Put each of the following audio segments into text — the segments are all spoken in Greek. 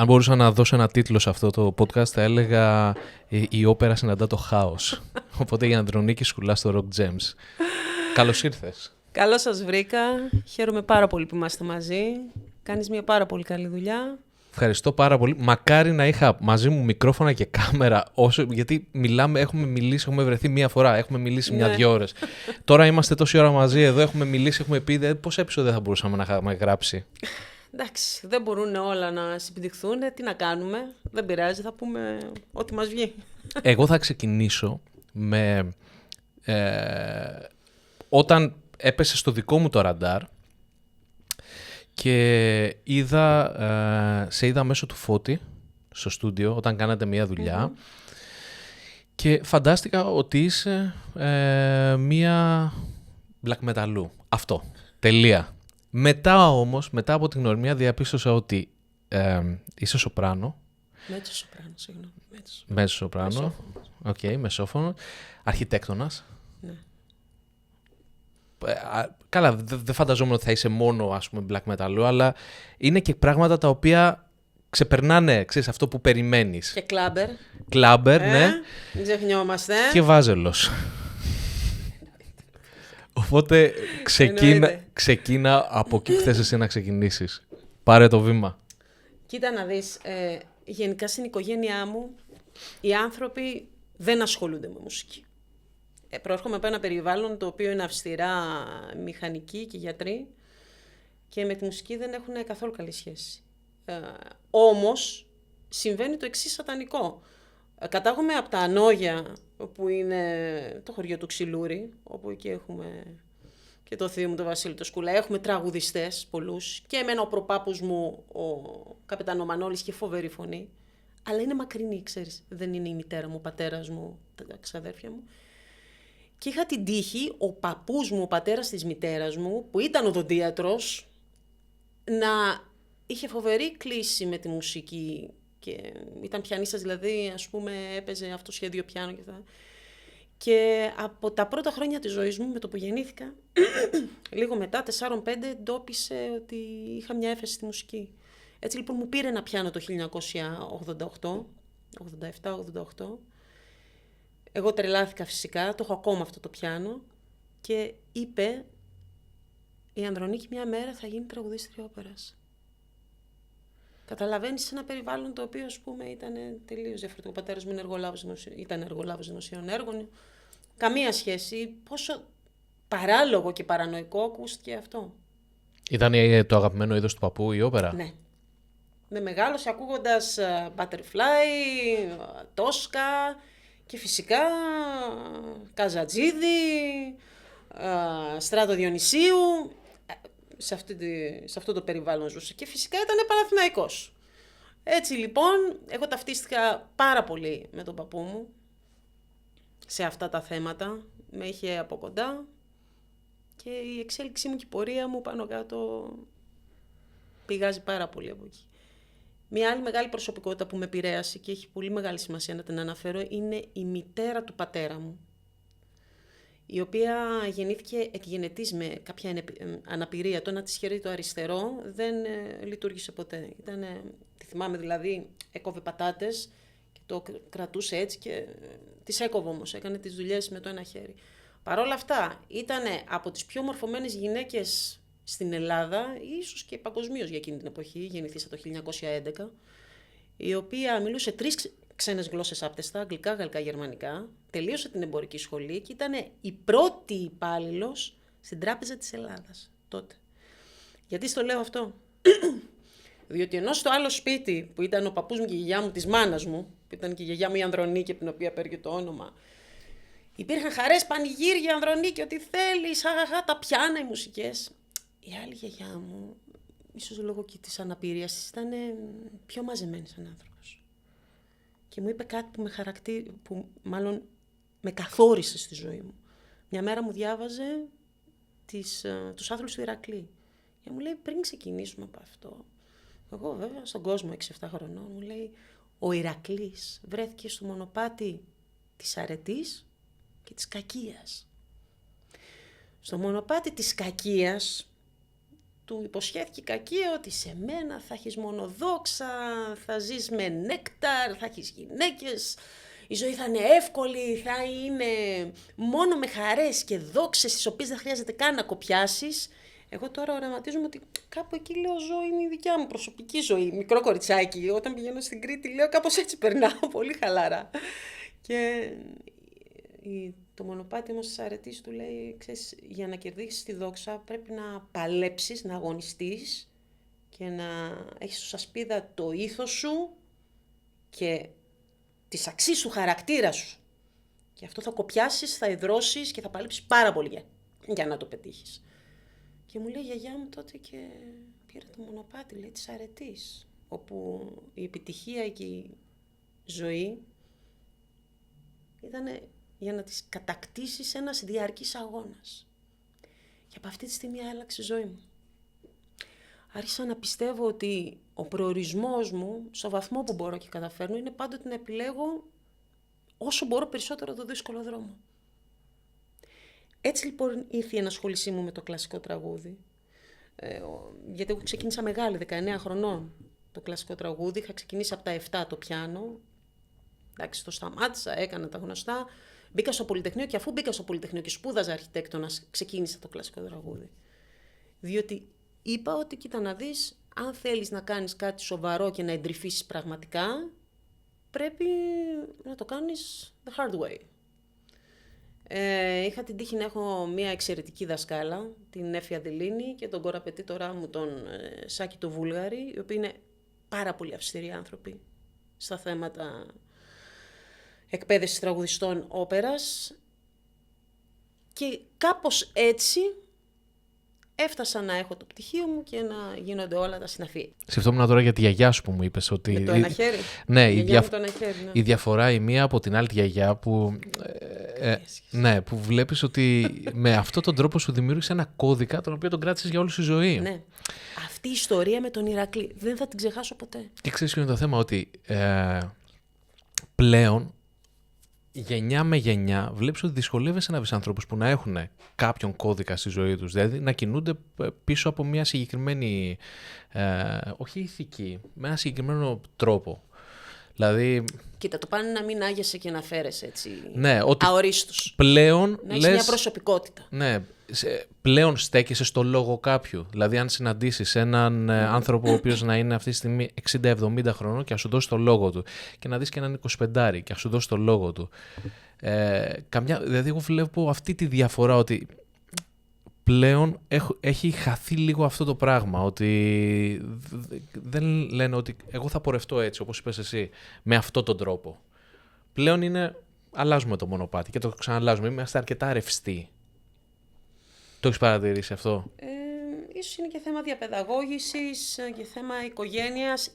Αν μπορούσα να δώσω ένα τίτλο σε αυτό το podcast, θα έλεγα «Η όπερα συναντά το χάος». Οπότε η Ανδρονίκη Σκουλά στο Rock Gems. Καλώς ήρθες. Καλώς σας βρήκα. Χαίρομαι πάρα πολύ που είμαστε μαζί. Κάνεις μια πάρα πολύ καλή δουλειά. Ευχαριστώ πάρα πολύ. Μακάρι να είχα μαζί μου μικρόφωνα και κάμερα, γιατί έχουμε βρεθεί μία φορά, έχουμε μιλήσει μια-δυο ώρες. Τώρα είμαστε τόση ώρα μαζί εδώ, έχουμε μιλήσει, έχουμε πει πόσα επεισόδια θα μπορούσαμε να είχαμε γράψει. Εντάξει, δεν μπορούν όλα να συμπηδηχθούν. Τι να κάνουμε, δεν πειράζει, θα πούμε ό,τι μας βγει. Εγώ θα ξεκινήσω με... όταν έπεσε στο δικό μου το ραντάρ και σε είδα μέσω του Φώτη στο στούντιο όταν κάνατε μία δουλειά και φαντάστηκα ότι είσαι μία black metalού. Αυτό. Τελεία. Μετά από την γνωριμία διαπίστωσα ότι είσαι σοπράνο. Μέτσο σοπράνο, συγγνώμη. Μέτσο σοπράνο. Οκ, μεσόφωνο. Αρχιτέκτονας. Ναι. Καλά, δεν φανταζόμουν ότι θα είσαι μόνο, ας πούμε, black metal, αλλά είναι και πράγματα τα οποία ξεπερνάνε, ξέρεις, αυτό που περιμένεις. Και κλάμπερ. Κλάμπερ, ναι. Μην ξεχνιόμαστε. Και βάζελος. Οπότε ξεκίνα από εκεί που θες εσύ να ξεκινήσεις. Πάρε το βήμα. Κοίτα να δεις, γενικά στην οικογένειά μου οι άνθρωποι δεν ασχολούνται με μουσική. Προέρχομαι από ένα περιβάλλον το οποίο είναι αυστηρά μηχανικοί και γιατροί και με τη μουσική δεν έχουν καθόλου καλή σχέση. Όμως συμβαίνει το εξής σατανικό. Κατάγομαι από τα Ανόγια, που είναι το χωριό του Ξυλούρη, όπου εκεί έχουμε και το θείο μου, τον Βασίλη το Σκουλά. Έχουμε τραγουδιστές πολλούς και εμένα ο προπάπους μου, ο Καπετάνο Μανώλης, και φοβερή φωνή. Αλλά είναι μακρινή, ξέρεις. Δεν είναι η μητέρα μου, ο πατέρας μου, τα ξαδέρφια μου. Και είχα την τύχη, ο παππούς μου, ο πατέρας της μητέρας μου, που ήταν οδοντίατρος, να είχε φοβερή κλίση με τη μουσική και ήταν πιανίστας, δηλαδή, ας πούμε, έπαιζε αυτοσχέδιο πιάνο και αυτά. Και από τα πρώτα χρόνια της ζωής μου, με το που γεννήθηκα, λίγο μετά, 4-5, εντόπισε ότι είχα μια έφεση στη μουσική. Έτσι λοιπόν μου πήρε ένα πιάνο το 1987-88. Εγώ τρελάθηκα φυσικά, το έχω ακόμα αυτό το πιάνο και είπε η Ανδρονίκη μια μέρα θα γίνει τραγουδίστρια όπερας. Καταλαβαίνεις, σε ένα περιβάλλον το οποίο, ας πούμε, ήταν τελείως διαφορετικό. Ο πατέρας μου ήταν εργολάβος δημοσίων έργων. Καμία σχέση. Πόσο παράλογο και παρανοϊκό ακούστηκε αυτό. Ήταν το αγαπημένο είδος του παππού η όπερα. Ναι. Με μεγάλωσε ακούγοντας Butterfly, Τόσκα και φυσικά Καζατζίδη, Στράτο Διονυσίου. Σε αυτό το περιβάλλον ζούσε. Και φυσικά ήταν Παναθηναϊκός. Έτσι λοιπόν, εγώ ταυτίστηκα πάρα πολύ με τον παππού μου σε αυτά τα θέματα. Με είχε από κοντά και η εξέλιξή μου και η πορεία μου πάνω κάτω πηγάζει πάρα πολύ από εκεί. Μια άλλη μεγάλη προσωπικότητα που με επηρέασε και έχει πολύ μεγάλη σημασία να την αναφέρω είναι η μητέρα του πατέρα μου, η οποία γεννήθηκε εκγενετής με κάποια αναπηρία. Το ένα της χέρι το αριστερό δεν λειτουργήσε ποτέ. Τη θυμάμαι δηλαδή, έκοβε πατάτες και το κρατούσε έτσι και τις έκοβε όμως, έκανε τις δουλειές με το ένα χέρι. Παρ' όλα αυτά, ήταν από τις πιο μορφωμένες γυναίκες στην Ελλάδα, ίσως και παγκοσμίως για εκείνη την εποχή, γεννηθήσα το 1911, η οποία μιλούσε 3 ξένες γλώσσες άπτεστα, αγγλικά, γαλλικά, γερμανικά, τελείωσε την εμπορική σχολή και ήταν η πρώτη υπάλληλος στην Τράπεζα της Ελλάδας τότε. Γιατί στο λέω αυτό? Διότι ενώ στο άλλο σπίτι που ήταν ο παππούς μου και η γιαγιά μου της μάνας μου, που ήταν και η γιαγιά μου η Ανδρονίκη, από την οποία παίρνει το όνομα, υπήρχαν χαρές, πανηγύρια, Ανδρονίκη, ό,τι θέλεις, τα πιάνα, οι μουσικές. Η άλλη γιαγιά μου, ίσως λόγω και της αναπηρίας, ήταν πιο μαζεμένη σαν άνθρωπος. Και μου είπε κάτι που μάλλον με καθόρισε στη ζωή μου. Μια μέρα μου διάβαζε τους άθλους του Ηρακλή. Και μου λέει, πριν ξεκινήσουμε από αυτό, εγώ βέβαια στον κόσμο 6-7 χρονών, μου λέει, ο Ηρακλής βρέθηκε στο μονοπάτι της αρετής και της κακίας. Στο μονοπάτι της κακίας του υποσχέθηκε η κακία ότι σε μένα θα έχεις μόνο δόξα, θα ζεις με νέκταρ, θα έχεις γυναίκες, η ζωή θα είναι εύκολη, θα είναι μόνο με χαρές και δόξες τις οποίες δεν χρειάζεται καν να κοπιάσεις. Εγώ τώρα οραματίζομαι ότι κάπου εκεί λέω ζω, είναι η δικιά μου προσωπική ζωή, μικρό κοριτσάκι. Όταν πηγαίνω στην Κρήτη λέω κάπως έτσι περνάω, πολύ χαλαρά. Και το μονοπάτι όμως της αρετής του λέει, ξέρεις, για να κερδίσεις τη δόξα πρέπει να παλέψεις, να αγωνιστείς και να έχεις στο σασπίδα το ήθος σου και τις αξίες του χαρακτήρα σου. Και αυτό θα κοπιάσεις, θα εδρώσεις και θα παλέψεις πάρα πολύ για να το πετύχεις. Και μου λέει η γιαγιά μου τότε και πήρα το μονοπάτι, λέει, της αρετής, όπου η επιτυχία και η ζωή ήταν για να τις κατακτήσεις ένας διαρκής αγώνας. Και από αυτή τη στιγμή άλλαξε η ζωή μου. Άρχισα να πιστεύω ότι ο προορισμός μου, στο βαθμό που μπορώ και καταφέρνω, είναι πάντοτε να επιλέγω όσο μπορώ περισσότερο το δύσκολο δρόμο. Έτσι λοιπόν ήρθε η ενασχόλησή μου με το κλασικό τραγούδι. Γιατί εγώ ξεκίνησα μεγάλη, 19 χρονών, το κλασικό τραγούδι. Είχα ξεκινήσει από τα 7 το πιάνο. Εντάξει, το σταμάτησα, έκανα τα γνωστά. Μπήκα στο Πολυτεχνείο και αφού μπήκα στο Πολυτεχνείο και σπούδαζα αρχιτέκτονας, ξεκίνησα το κλασικό τραγούδι. Διότι είπα ότι κοίτα να δεις, αν θέλεις να κάνεις κάτι σοβαρό και να εντρυφήσεις πραγματικά, πρέπει να το κάνεις the hard way. Είχα την τύχη να έχω μια εξαιρετική δασκάλα, την Έφη Αντελίνη, και τον κοραπετήτορά μου, τον Σάκη το Βούλγαρη, οι οποίοι είναι πάρα πολύ αυστηροί άνθρωποι στα θέματα εκπαίδευσης τραγουδιστών όπερας. Και κάπως έτσι έφτασα να έχω το πτυχίο μου και να γίνονται όλα τα συναφή. Σκεφτόμουν τώρα για τη γιαγιά σου που μου είπες ότι... Με το ένα χέρι. Ναι, ναι. Η διαφορά η μία από την άλλη τη γιαγιά που... ναι, που βλέπεις ότι με αυτόν τον τρόπο σου δημιούργησε ένα κώδικα τον οποίο τον κράτησες για όλη σου ζωή. Ναι. Αυτή η ιστορία με τον Ηρακλή δεν θα την ξεχάσω ποτέ. Και ξέρεις ποιο είναι το θέμα, ότι πλέον γενιά με γενιά βλέπεις ότι δυσκολεύεσαι να βρεις ανθρώπους που να έχουν κάποιον κώδικα στη ζωή τους, δηλαδή να κινούνται πίσω από μια συγκεκριμένη, όχι ηθική, με ένα συγκεκριμένο τρόπο. Δηλαδή... Κοίτα, το πάνε να μην άγεσαι και να φέρεσαι έτσι, ναι, ότι αορίστος. Πλέον να έχεις μια προσωπικότητα. Ναι, πλέον στέκεσαι στο λόγο κάποιου. Δηλαδή, αν συναντήσεις έναν άνθρωπο ο οποίος να είναι αυτή τη στιγμή 60-70 χρονών και να σου δώσει το λόγο του, και να δεις και έναν 25 και να σου δώσει το λόγο του. Δηλαδή, εγώ βλέπω αυτή τη διαφορά, ότι πλέον έχει χαθεί λίγο αυτό το πράγμα, ότι δεν λένε ότι εγώ θα πορευτώ έτσι, όπως είπες εσύ, με αυτόν τον τρόπο. Πλέον είναι, αλλάζουμε το μονοπάτι και το ξαναλλάζουμε, είμαστε αρκετά ρευστοί. Το έχεις παρατηρήσει αυτό? Ίσως είναι και θέμα διαπαιδαγώγησης και θέμα οικογένειας.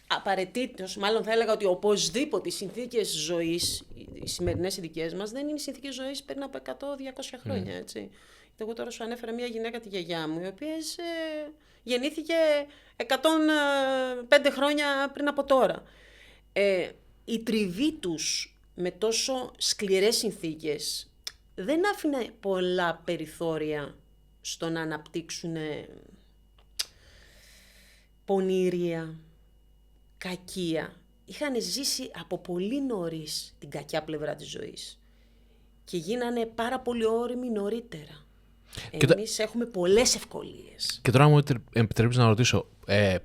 Απαραίτητος, μάλλον θα έλεγα ότι οπωσδήποτε οι συνθήκες ζωής, οι σημερινές οι δικές μας, δεν είναι οι συνθήκες ζωής πριν από 100-200 χρόνια, έτσι. Εγώ τώρα σου ανέφερα μια γυναίκα, τη γιαγιά μου, η οποία γεννήθηκε 105 χρόνια πριν από τώρα. Η τριβή τους με τόσο σκληρές συνθήκες δεν άφηνε πολλά περιθώρια στο να αναπτύξουν πονηρία, κακία. Είχαν ζήσει από πολύ νωρίς την κακιά πλευρά της ζωής και γίνανε πάρα πολύ όριμοι νωρίτερα. Εμείς έχουμε πολλές ευκολίες. Και τώρα μου επιτρέπεις να ρωτήσω,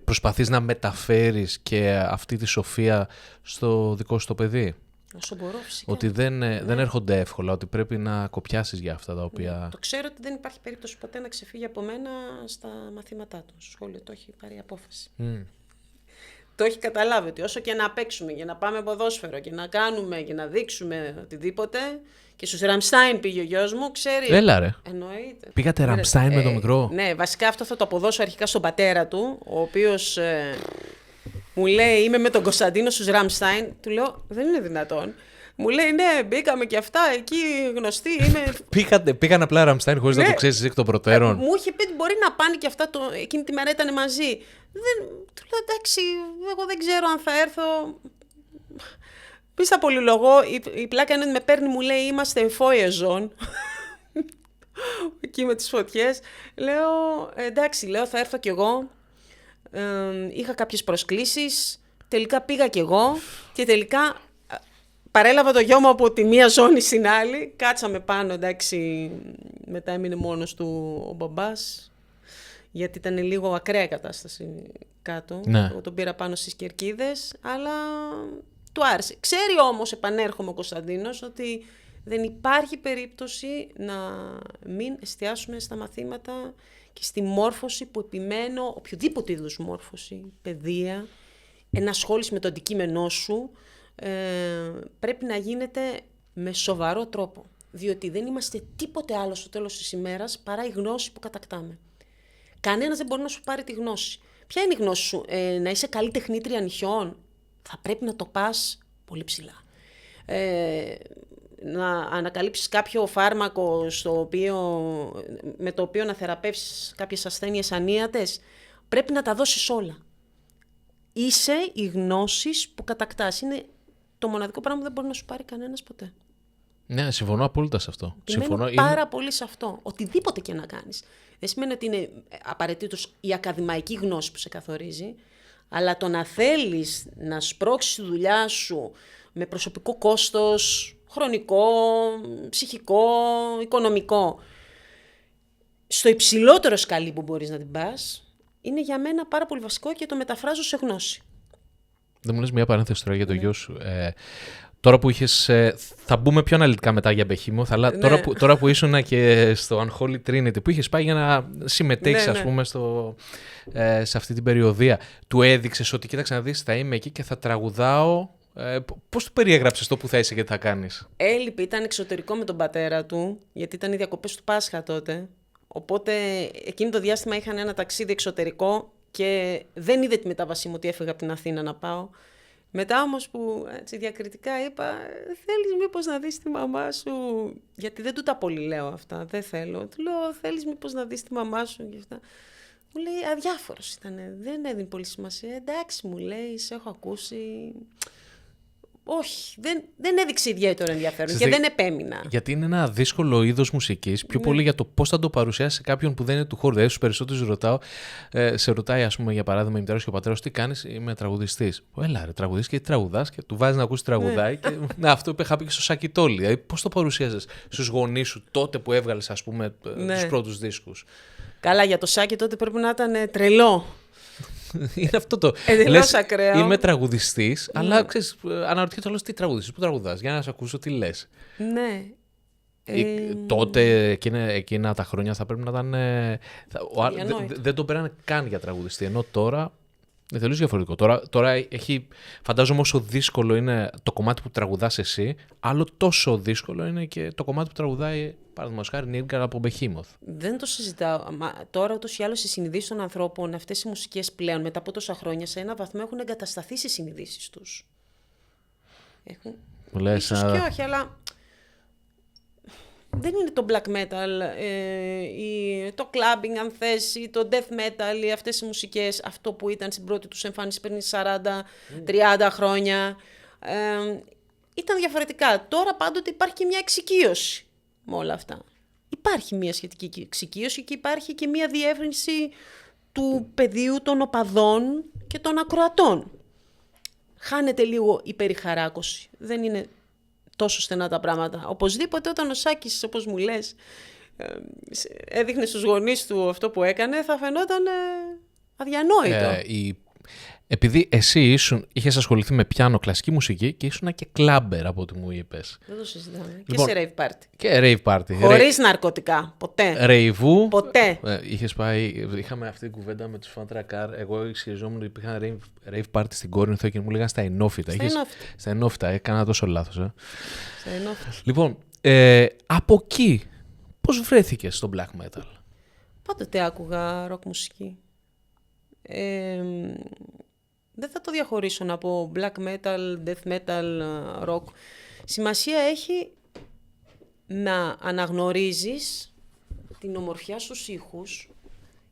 προσπαθείς να μεταφέρεις και αυτή τη σοφία στο δικό σου το παιδί? Όσο μπορώ, φυσικά. Ότι δεν έρχονται εύκολα, ότι πρέπει να κοπιάσεις για αυτά τα οποία... Το ξέρω ότι δεν υπάρχει περίπτωση ποτέ να ξεφύγει από μένα στα μαθήματά του. Στο σχόλιο το έχει πάρει απόφαση. Το έχει καταλάβει ότι όσο και να παίξουμε και να πάμε ποδόσφαιρο και να κάνουμε και να δείξουμε οτιδήποτε. Και στους Ραμστάιν πήγε ο γιος μου, ξέρει. Έλα ρε. Εννοείται. Πήγατε Ραμστάιν με το μικρό? Ναι, βασικά αυτό θα το αποδώσω αρχικά στον πατέρα του, ο οποίος μου λέει είμαι με τον Κωνσταντίνο στους Ραμστάιν. Του λέω δεν είναι δυνατόν. Μου λέει ναι, μπήκαμε και αυτά, εκεί γνωστοί είμαι. Πήγαν απλά Ραμστάιν χωρίς να το ξέρεις εσύ εκ των προτέρων? Μου είχε πει ότι μπορεί να πάνε και αυτά, εκείνη τη μέρα ήταν μαζί. Του λέω εντάξει, εγώ δεν ξέρω αν θα έρθω. Πίσα πολυλογώ, η πλάκα είναι ότι με παίρνει, μου λέει είμαστε foyer zone. εκεί με τις φωτιές. Λέω, εντάξει, λέω, θα έρθω κι εγώ. Είχα κάποιες προσκλήσεις, τελικά πήγα κι εγώ και τελικά παρέλαβα το γιο μου από τη μία ζώνη στην άλλη. Κάτσαμε πάνω, εντάξει, μετά έμεινε μόνος του ο μπαμπάς, γιατί ήταν λίγο ακραία κατάσταση κάτω. Ναι. Εγώ τον πήρα πάνω στις κερκίδες, αλλά του άρεσε. Ξέρει όμως, επανέρχομαι ο Κωνσταντίνος, ότι δεν υπάρχει περίπτωση να μην εστιάσουμε στα μαθήματα και στη μόρφωση που επιμένω, οποιοδήποτε είδους μόρφωση, παιδεία, ενασχόληση με το αντικείμενό σου, πρέπει να γίνεται με σοβαρό τρόπο. Διότι δεν είμαστε τίποτε άλλο στο τέλος της ημέρας παρά η γνώση που κατακτάμε. Κανένας δεν μπορεί να σου πάρει τη γνώση. Ποια είναι η γνώση σου? Να είσαι καλή τεχνήτρια νυχιών? Θα πρέπει να το πας πολύ ψηλά. Να ανακαλύψεις κάποιο φάρμακο με το οποίο να θεραπεύσεις κάποιες ασθένειες ανίατες. Πρέπει να τα δώσεις όλα. Είσαι οι γνώσεις που κατακτάς. Είναι το μοναδικό πράγμα που δεν μπορεί να σου πάρει κανένας ποτέ. Ναι, συμφωνώ απόλυτα σε αυτό. Συμφωνώ πάρα πολύ σε αυτό. Οτιδήποτε και να κάνεις. Δεν σημαίνει ότι είναι απαραίτητος η ακαδημαϊκή γνώση που σε καθορίζει, αλλά το να θέλεις να σπρώξεις τη δουλειά σου με προσωπικό κόστος, χρονικό, ψυχικό, οικονομικό, στο υψηλότερο σκαλί που μπορείς να την πας, είναι για μένα πάρα πολύ βασικό και το μεταφράζω σε γνώση. Δεν μου λες μια παρένθεση τώρα για το γιο σου. Τώρα που είχες, θα μπούμε πιο αναλυτικά μετά για Behemoth, αλλά τώρα που ήσουν και στο Unholy Trinity, που είχες πάει για να συμμετέχεις, ας πούμε, σε αυτή την περιοδία, του έδειξες ότι κοίταξε να δεις, θα είμαι εκεί και θα τραγουδάω. Πώς του περιέγραψες το που θα είσαι και τι θα κάνεις? Έλειπε, ήταν εξωτερικό με τον πατέρα του, γιατί ήταν οι διακοπές του Πάσχα τότε. Οπότε εκείνο το διάστημα είχαν ένα ταξίδι εξωτερικό και δεν είδε τη μετάβασή μου ότι έφυγα από την Αθήνα να πάω. Μετά όμως που έτσι, διακριτικά είπα, θέλεις μήπως να δεις τη μαμά σου? Γιατί δεν του τα πολύ λέω αυτά, δεν θέλω. Του λέω, θέλεις μήπως να δεις τη μαμά σου και αυτά. Μου λέει, αδιάφορος ήταν, δεν έδινε πολύ σημασία. Εντάξει, μου λέει, σε έχω ακούσει. Όχι, δεν έδειξε ιδιαίτερο ενδιαφέρον και δεν επέμεινα. Γιατί είναι ένα δύσκολο είδος μουσικής, πιο πολύ για το πώς θα το παρουσιάσει σε κάποιον που δεν είναι του χώρου. Δηλαδή, στους περισσότερους ρωτάω, σε ρωτάει, ας πούμε, για παράδειγμα, η μητέρα σου και ο πατέρας, τι κάνεις? Είμαι τραγουδιστής. Έλα, ρε, τραγουδιστής και τι τραγουδάς, και του βάζει να ακούσει τραγουδάει. Και αυτό είχα πει και στο Σακιτόλι. Δηλαδή, πώς το παρουσίαζες στους γονείς σου τότε που έβγαλες, ας πούμε, τους πρώτους δίσκους? Καλά, για το Σάκη τότε πρέπει να ήταν τρελό. Είναι αυτό το. Εντελώς ακραίο. Είμαι τραγουδιστής, αλλά ξέρεις, αναρωτιέται όλος τι τραγουδιστής, πού τραγουδάς, για να σε ακούσω τι λες. Ναι. Τότε εκείνα τα χρόνια θα πρέπει να ήταν. Δεν το πέρανε καν για τραγουδιστή. Ενώ τώρα είναι τελείως διαφορετικό. Τώρα φαντάζομαι όσο δύσκολο είναι το κομμάτι που τραγουδάς εσύ, άλλο τόσο δύσκολο είναι και το κομμάτι που τραγουδάει, παραδείγματος χάρη, Νίργκαρ από Behemoth. Δεν το συζητάω. Τώρα ούτως ή άλλως οι συνειδήσεις των ανθρώπων, αυτές οι μουσικές πλέον μετά από τόσα χρόνια, σε ένα βαθμό έχουν εγκατασταθεί στις συνειδήσεις τους. Ίσως και όχι, αλλά δεν είναι το black metal, το clubbing αν θες, ή το death metal, ή αυτές οι μουσικές, αυτό που ήταν στην πρώτη τους εμφάνιση πριν 40-30 χρόνια. Ήταν διαφορετικά. Τώρα πάντοτε υπάρχει και μια εξοικείωση με όλα αυτά. Υπάρχει μια σχετική εξοικείωση και υπάρχει και μια διεύρυνση του πεδίου των οπαδών και των ακροατών. Χάνεται λίγο η περιχαράκωση. Δεν είναι τόσο στενά τα πράγματα. Οπωσδήποτε όταν ο Σάκης, όπως μου λες, έδειχνε στους γονείς του αυτό που έκανε, θα φαινόταν αδιανόητο. Επειδή εσύ είχες ασχοληθεί με πιάνο, κλασική μουσική και ήσουν και κλάμπερ από ό,τι μου είπες. Δεν το συζητάμε. Λοιπόν, και σε rave party. Και rave party. Χωρίς ναρκωτικά. Ποτέ. Ρεϊβού. Ποτέ. Είχες πάει, είχαμε αυτή την κουβέντα με τους Φαντρακάρ. Εγώ ισχυριζόμουν ότι υπήρχαν rave party στην Κόρινθο και μου λέγανε στα ενόφυτα. Στα ενόφυτα. Έκανα τόσο λάθος. Στα ενόφυτα. Λοιπόν, από εκεί πώς βρέθηκες στο black metal? Πάντοτε άκουγα rock μουσική. Δεν θα το διαχωρίσω να πω black metal, death metal, rock. Σημασία έχει να αναγνωρίζεις την ομορφιά στους ήχους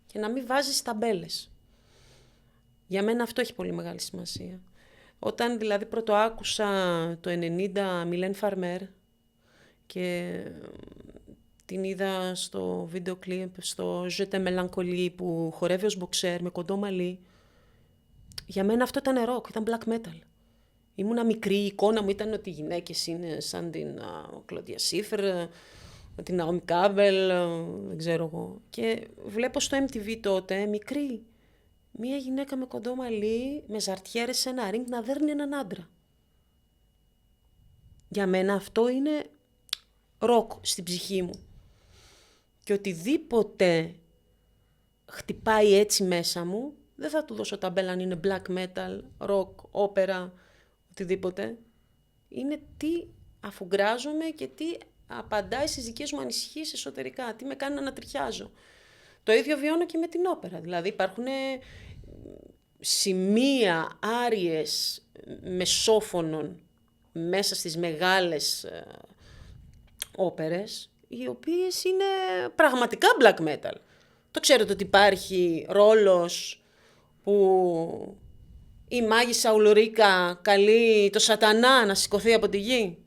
και να μην βάζεις ταμπέλες. Για μένα αυτό έχει πολύ μεγάλη σημασία. Όταν δηλαδή πρώτο άκουσα το 90 Mylène Farmer και την είδα στο βίντεο κλιπ, στο Je t'aime Melancolie, που χορεύει ως μποξέρ με κοντό μαλλί. Για μένα αυτό ήταν ροκ, ήταν black metal. Ήμουνα μικρή, η εικόνα μου ήταν ότι οι γυναίκες είναι σαν την Κλοντία Σίφερ, την Ναόμι Κάμπελ, δεν ξέρω εγώ. Και βλέπω στο MTV τότε, μικρή, μία γυναίκα με κοντό μαλλί, με ζαρτιέρες σε ένα ring να δέρνει έναν άντρα. Για μένα αυτό είναι ροκ στην ψυχή μου. Και οτιδήποτε χτυπάει έτσι μέσα μου, δεν θα του δώσω ταμπέλα αν είναι black metal, rock, όπερα, οτιδήποτε. Είναι τι αφουγκράζομαι και τι απαντάει στις δικές μου ανησυχίες εσωτερικά, τι με κάνει να ανατριχιάζω. Το ίδιο βιώνω και με την όπερα. Δηλαδή υπάρχουν σημεία, άριες μεσόφωνων μέσα στις μεγάλες όπερες, οι οποίες είναι πραγματικά black metal. Το ξέρετε ότι υπάρχει ρόλος που η μάγισσα Ουλουρίκα καλεί το σατανά να σηκωθεί από τη γη.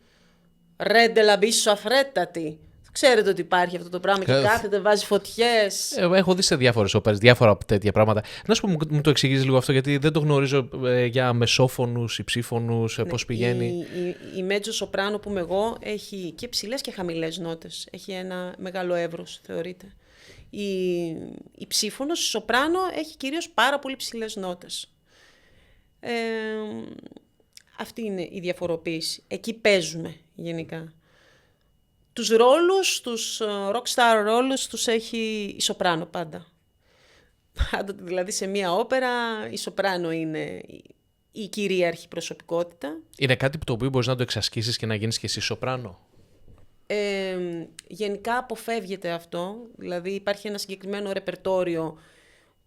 Ρέντε λαμπίσο αφρέτατη. Ξέρετε ότι υπάρχει αυτό το πράγμα και κάθεται, βάζει φωτιές. Έχω δει σε διάφορες όπερες, διάφορα τέτοια πράγματα. Να σου πω, μου το εξηγείς λίγο αυτό, γιατί δεν το γνωρίζω για μεσόφωνους, υψήφωνους, πώς πηγαίνει. Η μέτζο σοπράνο που είμαι εγώ έχει και ψηλές και χαμηλές νότες. Έχει ένα μεγάλο εύρος, θεωρείται. Η ψήφωνος, η σοπράνο, έχει κυρίως πάρα πολύ ψηλές νότες. Αυτή είναι η διαφοροποίηση. Εκεί παίζουμε γενικά. Τους ρόλους, τους rockstar ρόλους, τους έχει η σοπράνο πάντα. Πάντοτε δηλαδή σε μία όπερα η σοπράνο είναι η κυρίαρχη προσωπικότητα. Είναι κάτι που το οποίο μπορείς να το εξασκήσεις και να γίνεις και εσύ σοπράνο. Γενικά αποφεύγεται αυτό. Δηλαδή υπάρχει ένα συγκεκριμένο ρεπερτόριο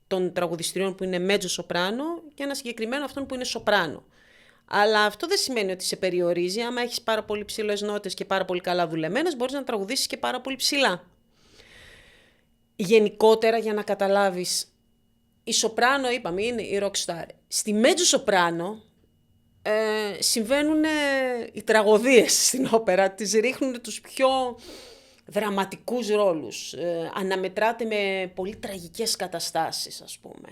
των τραγουδιστριών που είναι μέτζο σοπράνο και ένα συγκεκριμένο αυτόν που είναι σοπράνο. Αλλά αυτό δεν σημαίνει ότι σε περιορίζει. Άμα έχεις πάρα πολύ ψηλές νότες και πάρα πολύ καλά δουλεμένες, μπορείς να τραγουδήσεις και πάρα πολύ ψηλά. Γενικότερα, για να καταλάβεις, η σοπράνο, είπαμε, είναι η rockstar. Στη μέτζο σοπράνο συμβαίνουν οι τραγωδίες στην όπερα. Τις ρίχνουν τους πιο δραματικούς ρόλους. Αναμετράται με πολύ τραγικές καταστάσεις, ας πούμε.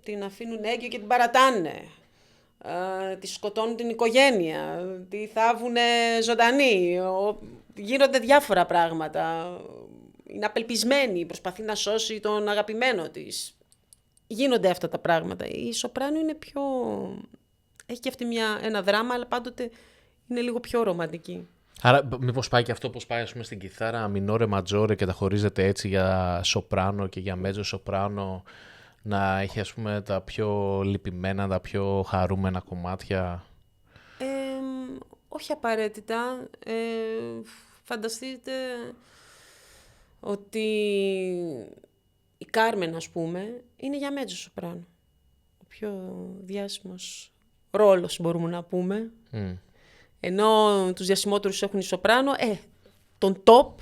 Την αφήνουν έγκυο και την παρατάνε. Τη σκοτώνουν την οικογένεια, τη θάβουνε ζωντανή, γίνονται διάφορα πράγματα. Είναι απελπισμένη, προσπαθεί να σώσει τον αγαπημένο της. Γίνονται αυτά τα πράγματα. Η σοπράνο είναι πιο... έχει και αυτή ένα δράμα, αλλά πάντοτε είναι λίγο πιο ρομαντική. Άρα μήπως πάει και αυτό πως πάει, ας πούμε, στην κιθάρα μινόρε, ματζόρε και τα χωρίζεται έτσι για σοπράνο και για μέτζο σοπράνο, να έχει, ας πούμε, τα πιο λυπημένα, τα πιο χαρούμενα κομμάτια? Όχι απαραίτητα. Φανταστείτε ότι η Κάρμεν, ας πούμε, είναι για μέτζο σοπράνο. Ο πιο διάσημος ρόλος, μπορούμε να πούμε. Ενώ τους διασημότερους έχουν η σοπράνο, τον top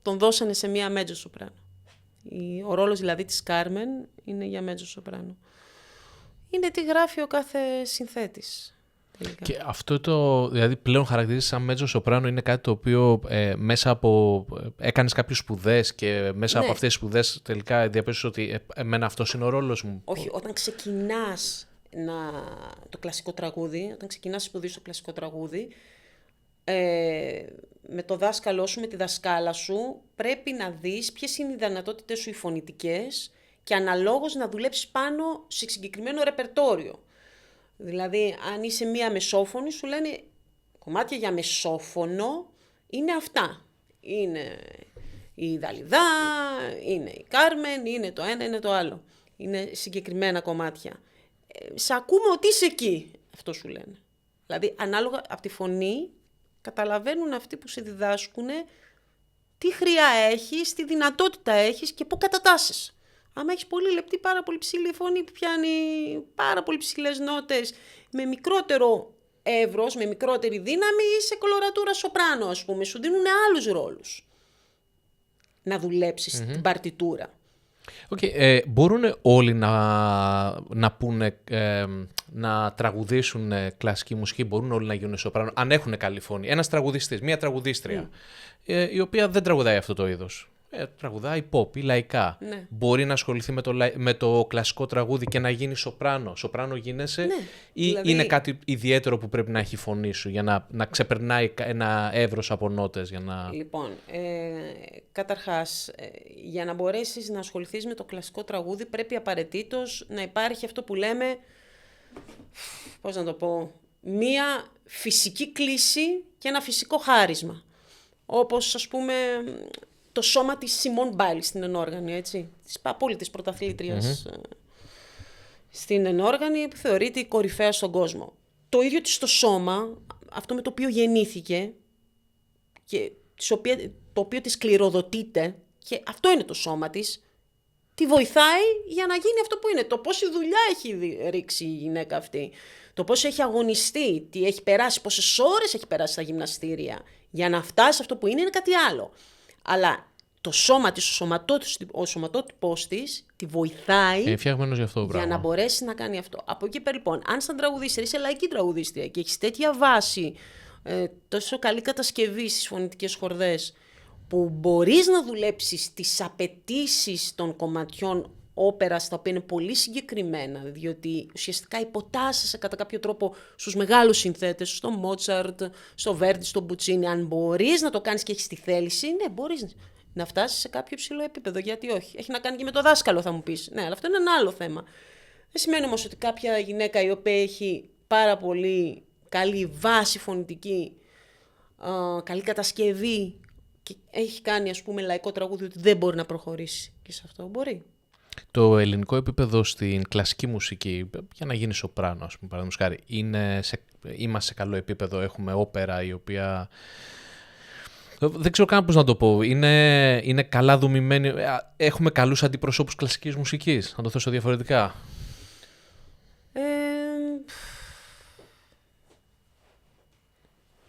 τον δώσανε σε μία μέτζο σοπράνο. Ο ρόλος δηλαδή της Κάρμεν είναι για μέτζο σοπράνο. Είναι τι γράφει ο κάθε συνθέτης. Τελικά. Και αυτό δηλαδή πλέον χαρακτηρίζεις σαν μέτζο σοπράνο, είναι κάτι το οποίο μέσα από... έκανες κάποιες σπουδές και μέσα από αυτές τις σπουδές τελικά διαπίστωσες ότι εμένα αυτός είναι ο ρόλος μου? Όχι, όταν ξεκινάς το κλασικό τραγούδι, όταν ξεκινάς σπουδή στο κλασικό τραγούδι, με το δάσκαλό σου, με τη δασκάλα σου, πρέπει να δεις ποιες είναι οι δυνατότητες σου οι φωνητικές και αναλόγως να δουλέψεις πάνω σε συγκεκριμένο ρεπερτόριο. Δηλαδή, αν είσαι μία μεσόφωνη, σου λένε κομμάτια για μεσόφωνο είναι αυτά. Είναι η Δαλιδά, είναι η Κάρμεν, είναι το ένα, είναι το άλλο. Είναι συγκεκριμένα κομμάτια. Σε ακούμε ότι είσαι εκεί, αυτό σου λένε. Δηλαδή, ανάλογα από τη φωνή, καταλαβαίνουν αυτοί που σε διδάσκουν τι χρειά έχεις, τι δυνατότητα έχεις και πού κατατάσσεις. Άμα έχεις πολύ λεπτή, πάρα πολύ ψηλή φωνή που πιάνει πάρα πολύ ψηλές νότες, με μικρότερο εύρος, με μικρότερη δύναμη, είσαι κολορατούρα σοπράνο, ας πούμε. Σου δίνουν άλλους ρόλους να δουλέψεις την παρτιτούρα. Μπορούν όλοι να πούνε, να τραγουδήσουν κλασική μουσική, μπορούν όλοι να γίνουν σοπράνο, αν έχουν καλή φωνή. Ένας τραγουδιστής, μία τραγουδίστρια, η οποία δεν τραγουδάει αυτό το είδος. Τραγουδάει pop ή λαϊκά. Ναι. Μπορεί να ασχοληθεί με το κλασικό τραγούδι και να γίνει σοπράνο. Σοπράνο γίνεσαι, ναι. ή Δηλαδή... είναι κάτι ιδιαίτερο που πρέπει να έχει η φωνή σου για να ξεπερνάει ένα εύρος από νότες. Για να... Λοιπόν, καταρχάς, για να μπορέσεις να ασχοληθείς με το κλασικό τραγούδι πρέπει απαραίτητος να υπάρχει αυτό που λέμε, πώς να το πω, μία φυσική κλίση και ένα φυσικό χάρισμα. Όπως, ας πούμε, το σώμα της Σιμών Μπάιλ στην ενόργανη, έτσι, της απόλυτης πρωταθλήτριας στην ενόργανη, που θεωρείται η κορυφαία στον κόσμο. Το ίδιο της το σώμα, αυτό με το οποίο γεννήθηκε και το οποίο της κληροδοτείται, και αυτό είναι το σώμα της, τη βοηθάει για να γίνει αυτό που είναι. Το πόση δουλειά έχει ρίξει η γυναίκα αυτή, το πώς έχει αγωνιστεί, τι έχει περάσει, πόσες ώρες έχει περάσει στα γυμναστήρια για να φτάσει αυτό που είναι κάτι άλλο. Αλλά το σώμα της, ο σωματότυπος της τη βοηθάει φτιαγμένος για αυτό το πράγμα. Για να μπορέσει να κάνει αυτό. Από εκεί πέρα λοιπόν, αν σαν τραγουδίστρια είσαι λαϊκή τραγουδίστρια και έχεις τέτοια βάση, τόσο καλή κατασκευή στις φωνητικές χορδές, που μπορείς να δουλέψεις τις απαιτήσεις των κομματιών όπερας, τα οποία είναι πολύ συγκεκριμένα, διότι ουσιαστικά υποτάσσεσαι κατά κάποιο τρόπο στους μεγάλους συνθέτες, στο Μότσαρτ, στο Βέρντι, στο Μπουτσίνι. Αν μπορείς να το κάνεις και έχεις τη θέληση, ναι, μπορείς να φτάσεις σε κάποιο ψηλό επίπεδο. Γιατί όχι? Έχει να κάνει και με το δάσκαλο, θα μου πεις. Ναι, αλλά αυτό είναι ένα άλλο θέμα. Δεν σημαίνει όμως ότι κάποια γυναίκα η οποία έχει πάρα πολύ καλή βάση φωνητική, καλή κατασκευή και έχει κάνει, ας πούμε, λαϊκό τραγούδι, ότι δεν μπορεί να προχωρήσει. Και σε αυτό μπορεί. Το ελληνικό επίπεδο στην κλασική μουσική, για να γίνει σοπράνο, ας πούμε, παραδείγματος χάρη, είμαστε σε καλό επίπεδο, έχουμε όπερα η οποία... Δεν ξέρω καν πώς να το πω. Είναι καλά δομημένη. Έχουμε καλούς αντιπροσώπους κλασικής μουσικής, να το θέσω διαφορετικά.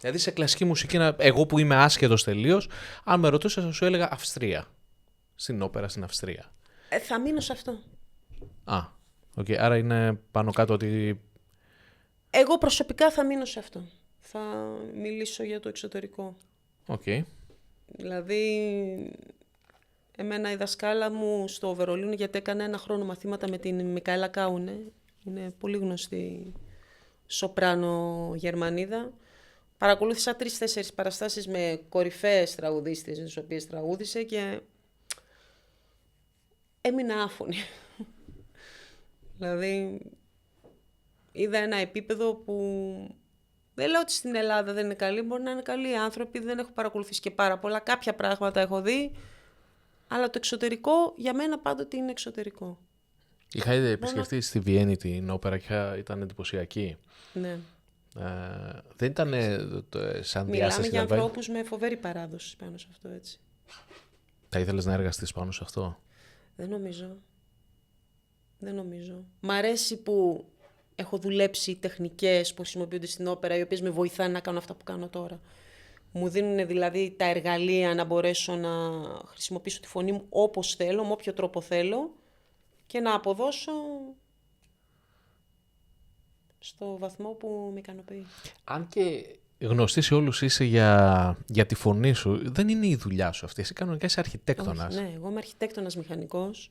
Δηλαδή σε κλασική μουσική, εγώ που είμαι άσχετος τελείως, αν με ρωτούσες θα σου έλεγα Αυστρία. Στην όπερα στην Αυστρία. Θα μείνω σε αυτό. Άρα είναι πάνω κάτω ότι... Εγώ προσωπικά θα μείνω σε αυτό. Θα μιλήσω για το εξωτερικό. Δηλαδή, εμένα η δασκάλα μου στο Βερολίνο, γιατί έκανε 1 χρόνο μαθήματα με την Μικαέλα Κάουνε, είναι πολύ γνωστή σοπράνο Γερμανίδα. Παρακολούθησα 3-4 παραστάσεις με κορυφαίες τραγουδίστες, τις οποίες τραγούδισε, και έμεινα άφωνη. Δηλαδή, είδα ένα επίπεδο που... Δεν λέω ότι στην Ελλάδα δεν είναι καλή, μπορεί να είναι καλοί άνθρωποι, δεν έχω παρακολουθήσει και πάρα πολλά. Κάποια πράγματα έχω δει, αλλά το εξωτερικό για μένα πάντοτε είναι εξωτερικό. Είχα ήδη επισκεφτεί στη Βιέννη την όπερα και ήταν εντυπωσιακή. Ναι. Δεν ήταν σαν διάσταση. Μιλάμε για ανθρώπους με φοβερή παράδοση πάνω σε αυτό, έτσι. Θα ήθελες να εργαστείς πάνω σε αυτό? Δεν νομίζω. Μ' αρέσει που έχω δουλέψει τεχνικές που χρησιμοποιούνται στην όπερα, οι οποίες με βοηθάνε να κάνω αυτά που κάνω τώρα. Μου δίνουν δηλαδή τα εργαλεία να μπορέσω να χρησιμοποιήσω τη φωνή μου όπως θέλω, με όποιο τρόπο θέλω, και να αποδώσω στο βαθμό που με ικανοποιεί. Αν και γνωστή σε όλους είσαι για τη φωνή σου, δεν είναι η δουλειά σου αυτή. Εσύ κανονικά είσαι αρχιτέκτονας. Ναι, εγώ είμαι αρχιτέκτονας μηχανικός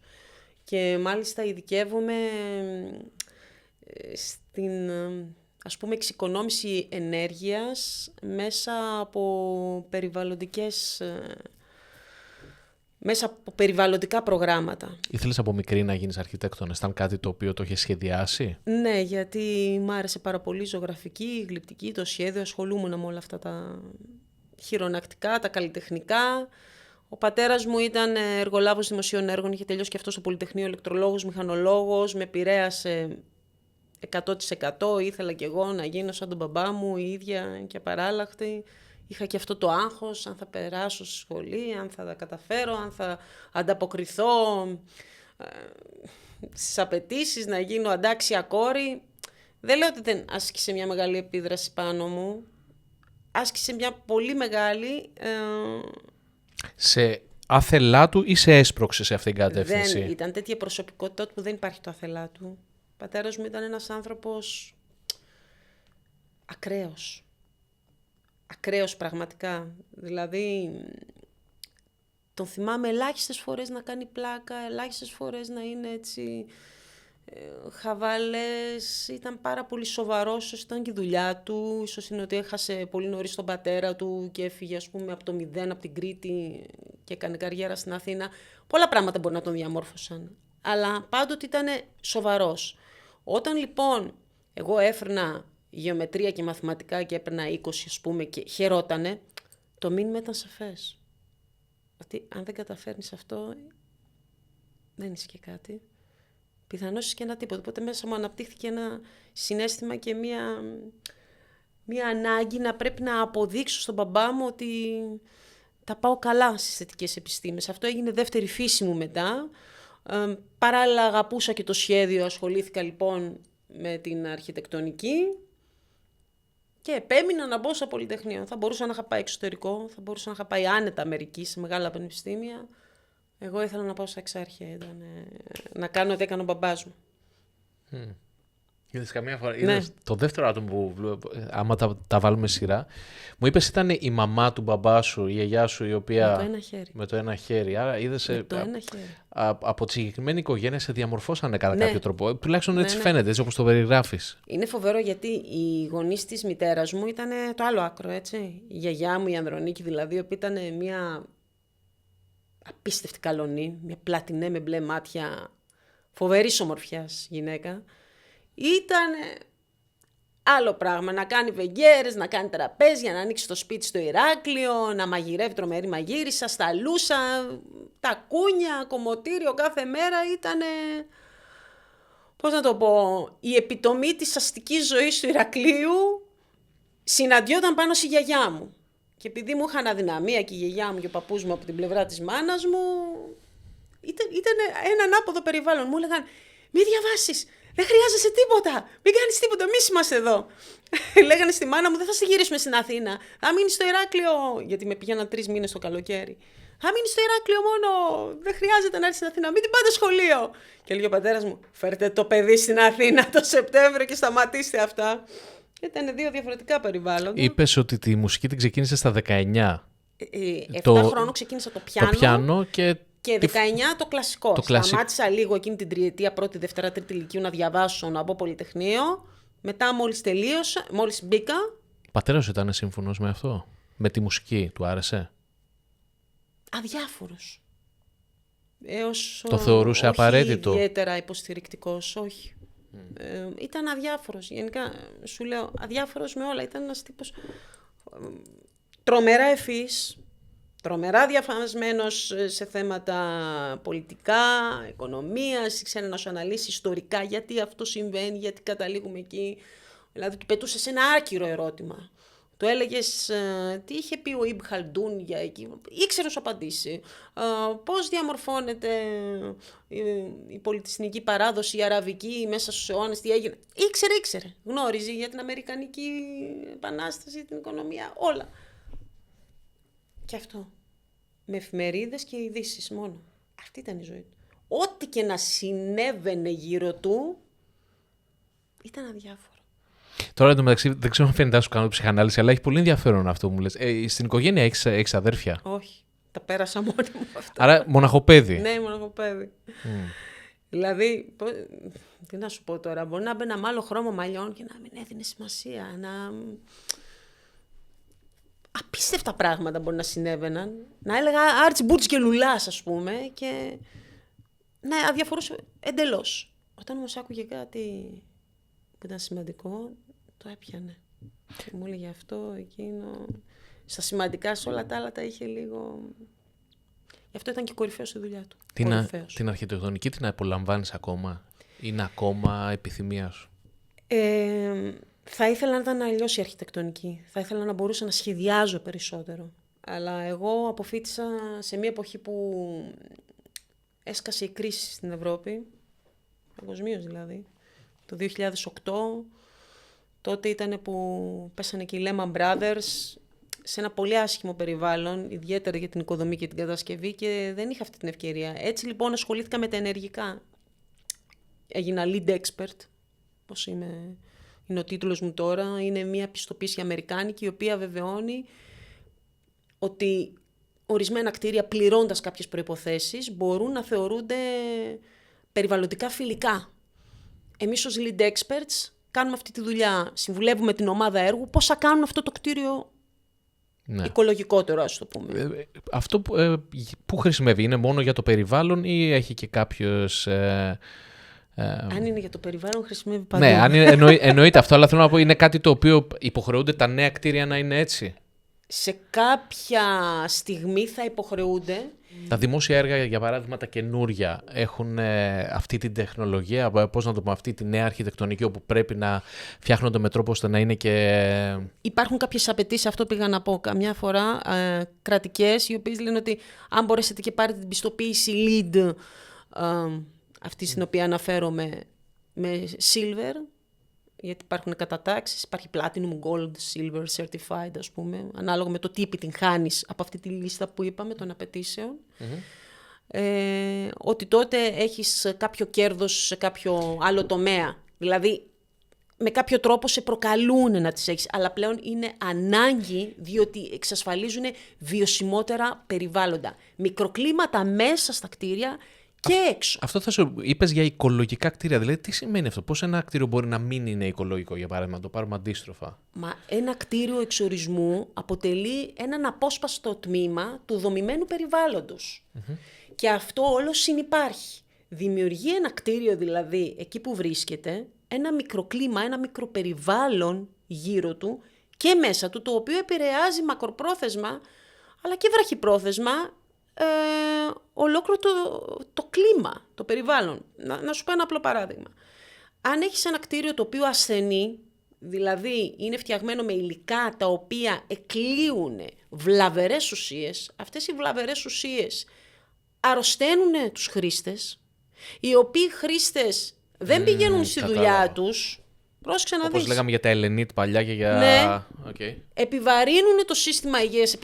και μάλιστα ειδικεύομαι στην, ας πούμε, εξοικονόμηση ενέργειας μέσα από περιβαλλοντικά προγράμματα. Ήθελες από μικρή να γίνεις αρχιτέκτονας? Ήταν κάτι το οποίο το είχες σχεδιάσει? Ναι, γιατί μου άρεσε πάρα πολύ η ζωγραφική, η γλυπτική, το σχέδιο. Ασχολούμουν με όλα αυτά τα χειρονακτικά, τα καλλιτεχνικά. Ο πατέρας μου ήταν εργολάβος δημοσίων έργων, είχε τελειώσει και αυτό στο Πολυτεχνείο, ηλεκτρολόγος, μηχανολόγος, με επηρέασε 100%. Ήθελα κι εγώ να γίνω σαν τον μπαμπά μου, η ίδια και απαράλλαχτη. Είχα και αυτό το άγχος, αν θα περάσω στη σχολή, αν θα τα καταφέρω, αν θα ανταποκριθώ στις απαιτήσεις, να γίνω αντάξια κόρη. Δεν λέω ότι δεν άσκησε μια μεγάλη επίδραση πάνω μου. Άσκησε μια πολύ μεγάλη... άθελά του ή σε έσπρωξε σε αυτήν την κατεύθυνση? Δεν ήταν τέτοια προσωπικότητα που δεν υπάρχει το άθελά του. Ο πατέρας μου ήταν ένας άνθρωπος ακραίος. Ακραίος πραγματικά. Δηλαδή, τον θυμάμαι ελάχιστες φορές να κάνει πλάκα, ελάχιστες φορές να είναι έτσι χαβάλες. Ήταν πάρα πολύ σοβαρός, ίσως ήταν και η δουλειά του. Ίσως είναι ότι έχασε πολύ νωρίς τον πατέρα του και έφυγε, ας πούμε, από το 0, από την Κρήτη και έκανε καριέρα στην Αθήνα. Πολλά πράγματα μπορεί να τον διαμόρφωσαν. Αλλά πάντοτε ήταν σοβαρός. Όταν λοιπόν εγώ έφερνα γεωμετρία και μαθηματικά και έπαιρνα 20, ας πούμε, και χαιρότανε, το μήνυμα ήταν σαφές. Ότι αν δεν καταφέρνεις αυτό, δεν είσαι και κάτι. Πιθανώς είσαι και ένα τίποτα. Οπότε μέσα μου αναπτύχθηκε ένα συναίσθημα και μία ανάγκη να πρέπει να αποδείξω στον μπαμπά μου ότι τα πάω καλά στις θετικές επιστήμες. Αυτό έγινε δεύτερη φύση μου μετά. Παράλληλα αγαπούσα και το σχέδιο, ασχολήθηκα λοιπόν με την αρχιτεκτονική και επέμεινα να μπω στο Πολυτεχνείο. Θα μπορούσα να είχα πάει εξωτερικό, θα μπορούσα να είχα πάει άνετα Αμερική σε μεγάλα πανεπιστήμια. Εγώ ήθελα να πάω στα Εξάρχεια, να κάνω ό,τι έκανε ο μπαμπάς μου. Είδες καμία φορά, είδες το δεύτερο άτομο που, άμα τα βάλουμε σειρά, μου είπες ήταν η μαμά του μπαμπά σου, η γιαγιά σου, η οποία... Με το ένα χέρι. Με το ένα χέρι. Άρα είδες, με το ένα χέρι. Από τη συγκεκριμένη οικογένεια σε διαμορφώσανε κατά κάποιο τρόπο. Τουλάχιστον έτσι φαίνεται, έτσι όπως το περιγράφεις. Είναι φοβερό γιατί οι γονείς της μητέρας μου ήταν το άλλο άκρο, έτσι. Η γιαγιά μου, η Ανδρονίκη δηλαδή, η οποία ήταν μια απίστευτη καλονή, μια πλατινέ με μπλε μάτια, φοβερής ομορφιάς γυναίκα. Ήταν άλλο πράγμα, να κάνει βεγγέρες, να κάνει τραπέζια, να ανοίξει το σπίτι στο Ηράκλειο, να μαγειρεύει τρομερή μαγείρισα, σταλούσα, τα κούνια, κομμωτήριο κάθε μέρα. Ήτανε, πώς να το πω, η επιτομή της αστικής ζωής του Ηρακλείου συναντιόταν πάνω στη γιαγιά μου. Και επειδή μου είχαν αδυναμία και η γιαγιά μου και ο παππούς μου από την πλευρά της μάνας μου, ήταν ένα ανάποδο περιβάλλον. Μου έλεγαν, μη διαβάσεις, δεν χρειάζεσαι τίποτα, μην κάνεις τίποτα, εμείς είμαστε εδώ. Λέγανε στη μάνα μου, δεν θα σε γυρίσουμε στην Αθήνα, θα μείνεις στο Ηράκλειο, γιατί με πήγαιναν 3 μήνες το καλοκαίρι. Θα μείνεις στο Ηράκλειο μόνο, δεν χρειάζεται να έρθεις στην Αθήνα, μην την πάτε σχολείο. Και έλεγε ο πατέρας μου, φέρτε το παιδί στην Αθήνα το Σεπτέμβριο και σταματήστε αυτά. Ήταν 2 διαφορετικά περιβάλλοντα. Είπες ότι τη μουσική την ξεκίνησε στα 19. 7 χρόνων ξεκίνησα το πιάνο. Και 19 το κλασικό. Σταμάτησα λίγο εκείνη την τριετία, πρώτη, δευτέρα, τρίτη ηλικίου να διαβάσω, να μπω Πολυτεχνείο. Μετά μόλις μπήκα. Ο πατέρας σου ήταν σύμφωνος με αυτό? Με τη μουσική, του άρεσε? Αδιάφορος. Το θεωρούσε απαραίτητο? Όχι ιδιαίτερα υποστηρικτικός, όχι. Ήταν αδιάφορος. Γενικά, σου λέω, αδιάφορος με όλα. Ήταν ένας τύπος τρομερά ευφύης, τρομερά διαφανισμένος σε θέματα πολιτικά, οικονομίας, ήξερε να σου αναλύσει ιστορικά γιατί αυτό συμβαίνει, γιατί καταλήγουμε εκεί. Δηλαδή, του πετούσε σε ένα άκυρο ερώτημα. Του έλεγες τι είχε πει ο Ιμπν Χαλντούν για εκεί. Ήξερε να σου απαντήσει. Πώς διαμορφώνεται η πολιτιστική παράδοση, η αραβική, μέσα στους αιώνες, τι έγινε. Ήξερε. Γνώριζε για την Αμερικανική Επανάσταση, την οικονομία, όλα. Και αυτό. Με εφημερίδες και ειδήσεις μόνο. Αυτή ήταν η ζωή του. Ό,τι και να συνέβαινε γύρω του, ήταν αδιάφορο. Τώρα εντωμεταξύ δεν ξέρω αν φαίνεται να σου κάνω ψυχανάλυση, αλλά έχει πολύ ενδιαφέρον αυτό που μου λες. Στην οικογένεια έχεις αδέρφια? Όχι. Τα πέρασα μόνη μου αυτά. Άρα μοναχοπέδι. Ναι, μοναχοπέδι. Δηλαδή, τι να σου πω τώρα, μπορεί να μπαίνα με άλλο χρώμα μαλλιών και να μην έδινε σημασία. Απίστευτα πράγματα μπορεί να συνέβαιναν. Να έλεγα Άρτσι Μπούρτς και Λουλάς, ας πούμε, και να αδιαφορούσε εντελώς. Όταν όμως άκουγε κάτι που ήταν σημαντικό, το έπιανε. Και μου έλεγε αυτό, εκείνο. Στα σημαντικά, σε όλα τα άλλα τα είχε λίγο. Γι' αυτό ήταν και κορυφαίος στη δουλειά του. Την αρχιτεκτονική την απολαμβάνεις ακόμα? Είναι ακόμα επιθυμία σου? Θα ήθελα να ήταν αλλιώς η αρχιτεκτονική. Θα ήθελα να μπορούσα να σχεδιάζω περισσότερο. Αλλά εγώ αποφοίτησα σε μια εποχή που έσκασε η κρίση στην Ευρώπη, παγκοσμίως δηλαδή, το 2008. Τότε ήταν που πέσανε και οι Lehman Brothers. σε ένα πολύ άσχημο περιβάλλον, ιδιαίτερα για την οικοδομή και την κατασκευή, και δεν είχα αυτή την ευκαιρία. Έτσι λοιπόν ασχολήθηκα με τα ενεργικά. Έγινα lead expert, πώς είναι ο τίτλος μου τώρα. Είναι μια πιστοποίηση αμερικάνικη, η οποία βεβαιώνει ότι ορισμένα κτίρια, πληρώντας κάποιες προϋποθέσεις, μπορούν να θεωρούνται περιβαλλοντικά φιλικά. Εμείς ως lead experts κάνουμε αυτή τη δουλειά. Συμβουλεύουμε την ομάδα έργου πώς θα κάνουν αυτό το κτίριο οικολογικότερο, ας το πούμε. Αυτό που χρησιμεύει, είναι μόνο για το περιβάλλον ή έχει και κάποιος... Αν είναι για το περιβάλλον, χρησιμεύει παντού. Ναι, εννοείται αυτό, αλλά θέλω να πω, είναι κάτι το οποίο υποχρεούνται τα νέα κτίρια να είναι έτσι. Σε κάποια στιγμή θα υποχρεούνται. Τα δημόσια έργα, για παράδειγμα, τα καινούρια, έχουν αυτή την τεχνολογία, πώς να το πω, αυτή τη νέα αρχιτεκτονική, όπου πρέπει να φτιάχνονται με τρόπο ώστε να είναι και... Υπάρχουν κάποιες απαιτήσεις, αυτό πήγα να πω καμιά φορά, κρατικές, οι οποίες λένε ότι αν μπορέσετε και πάρετε την πιστοποίηση LEED, αυτή στην οποία αναφέρομαι, με silver, γιατί υπάρχουν κατατάξεις, υπάρχει platinum, gold, silver, certified, ας πούμε, ανάλογα με το τι επιτυγχάνεις από αυτή τη λίστα που είπαμε των απαιτήσεων, ότι τότε έχεις κάποιο κέρδος σε κάποιο άλλο τομέα. Δηλαδή, με κάποιο τρόπο σε προκαλούν να τις έχεις, αλλά πλέον είναι ανάγκη, διότι εξασφαλίζουν βιωσιμότερα περιβάλλοντα. Μικροκλίματα μέσα στα κτίρια και έξω. Αυτό θα σου είπες για οικολογικά κτίρια. Δηλαδή, τι σημαίνει αυτό, πώς ένα κτίριο μπορεί να μην είναι οικολογικό, για παράδειγμα, να το πάρουμε αντίστροφα. Μα ένα κτίριο εξορισμού αποτελεί έναν απόσπαστο τμήμα του δομημένου περιβάλλοντος. Και αυτό όλο συνυπάρχει. Δημιουργεί ένα κτίριο, δηλαδή, εκεί που βρίσκεται, ένα μικροκλίμα, ένα μικροπεριβάλλον γύρω του και μέσα του, το οποίο επηρεάζει μακροπρόθεσμα, αλλά και βραχυπρόθεσμα, ολόκληρο το κλίμα, το περιβάλλον. Να σου πω ένα απλό παράδειγμα. Αν έχεις ένα κτίριο το οποίο ασθενεί, δηλαδή είναι φτιαγμένο με υλικά τα οποία εκλείουν βλαβερές ουσίες, αυτές οι βλαβερές ουσίες αρρωσταίνουν τους χρήστες, οι οποίοι χρήστες δεν πηγαίνουν στη δουλειά τους. Πρόσεξε να δεις. Όπως λέγαμε για τα Ελενίτ παλιά και για... Ναι. Okay. Επιβαρύνουν το σύστημα υγείας,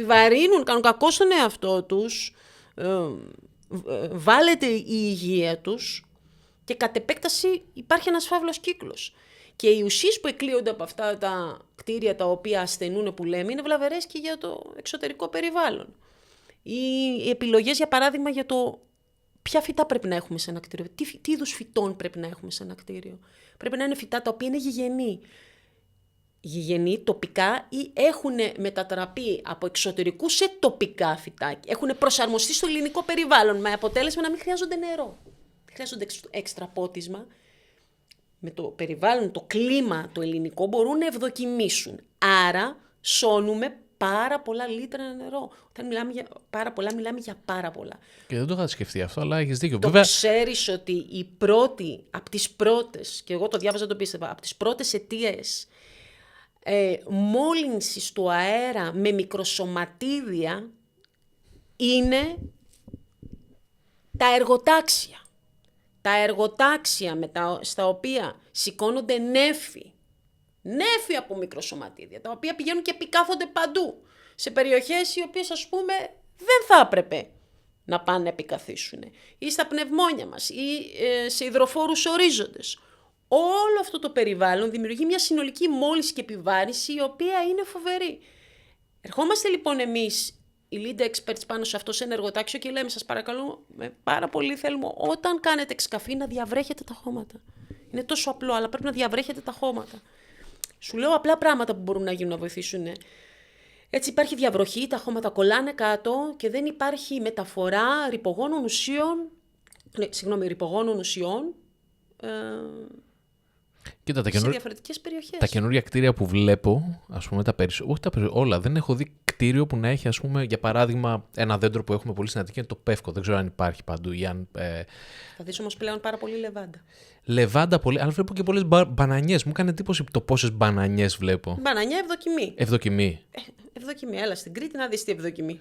κάνουν κακό στον εαυτό τους, βάλετε η υγεία τους και κατ' επέκταση υπάρχει ένας φαύλος κύκλος. Και οι ουσίες που εκλείονται από αυτά τα κτίρια τα οποία ασθενούν, που λέμε, είναι βλαβερές και για το εξωτερικό περιβάλλον. Οι επιλογές, για παράδειγμα, για το ποια φυτά πρέπει να έχουμε σε ένα κτίριο, τι είδους φυτών πρέπει να έχουμε σε ένα κτίριο. Πρέπει να είναι φυτά τα οποία είναι γηγενή, τοπικά, ή έχουν μετατραπεί από εξωτερικού σε τοπικά φυτά. Έχουν προσαρμοστεί στο ελληνικό περιβάλλον, με αποτέλεσμα να μην χρειάζονται νερό. Δεν χρειάζονται έξτρα πότισμα. Με το περιβάλλον, το κλίμα το ελληνικό μπορούν να ευδοκιμήσουν. Άρα σώνουμε πάρα πολλά λίτρα νερό. Όταν μιλάμε για πάρα πολλά, μιλάμε για πάρα πολλά. Και δεν το είχα σκεφτεί αυτό, αλλά έχεις δίκιο. Το ξέρεις ότι η πρώτη, από τις πρώτες, και εγώ το διάβαζα, το πίστευα, από τις πρώτες αιτίες μόλυνσης του αέρα με μικροσωματίδια είναι τα εργοτάξια. Τα εργοτάξια στα οποία σηκώνονται νέφη από μικροσωματίδια, τα οποία πηγαίνουν και επικάθονται παντού, σε περιοχές οι οποίες, ας πούμε, δεν θα έπρεπε να πάνε να επικαθίσουν, ή στα πνευμόνια μας, ή σε υδροφόρους ορίζοντες. Όλο αυτό το περιβάλλον δημιουργεί μια συνολική μόλυνση και επιβάρυνση, η οποία είναι φοβερή. Ερχόμαστε λοιπόν εμείς, οι lead experts, πάνω σε αυτό, σε ένα εργοτάξιο και λέμε, σας παρακαλώ, πάρα πολύ θέλουμε, όταν κάνετε εξκαφή, να διαβρέχετε τα χώματα. Είναι τόσο απλό, αλλά πρέπει να διαβρέχετε τα χώματα. Σου λέω απλά πράγματα που μπορούν να γίνουν να βοηθήσουν. Έτσι υπάρχει διαβροχή, τα χώματα κολλάνε κάτω και δεν υπάρχει μεταφορά ρυπογόνων ουσιών Κοίτα, σε διαφορετικές περιοχές. Τα καινούργια κτίρια που βλέπω, ας πούμε, όλα, δεν έχω δει κτίριο που να έχει, ας πούμε, για παράδειγμα, ένα δέντρο που έχουμε πολύ στην Αττική, είναι το πεύκο. Δεν ξέρω αν υπάρχει παντού ή αν... Θα δεις όμως πλέον πάρα πολύ λεβάντα. Λεβάντα πολύ, αλλά βλέπω και πολλές μπανανιές. Μου έκανε εντύπωση το πόσες μπανανιές βλέπω. Μπανανιά ευδοκιμή. Ευδοκιμή. Έλα στην Κρήτη να δεις τι ευδοκιμή.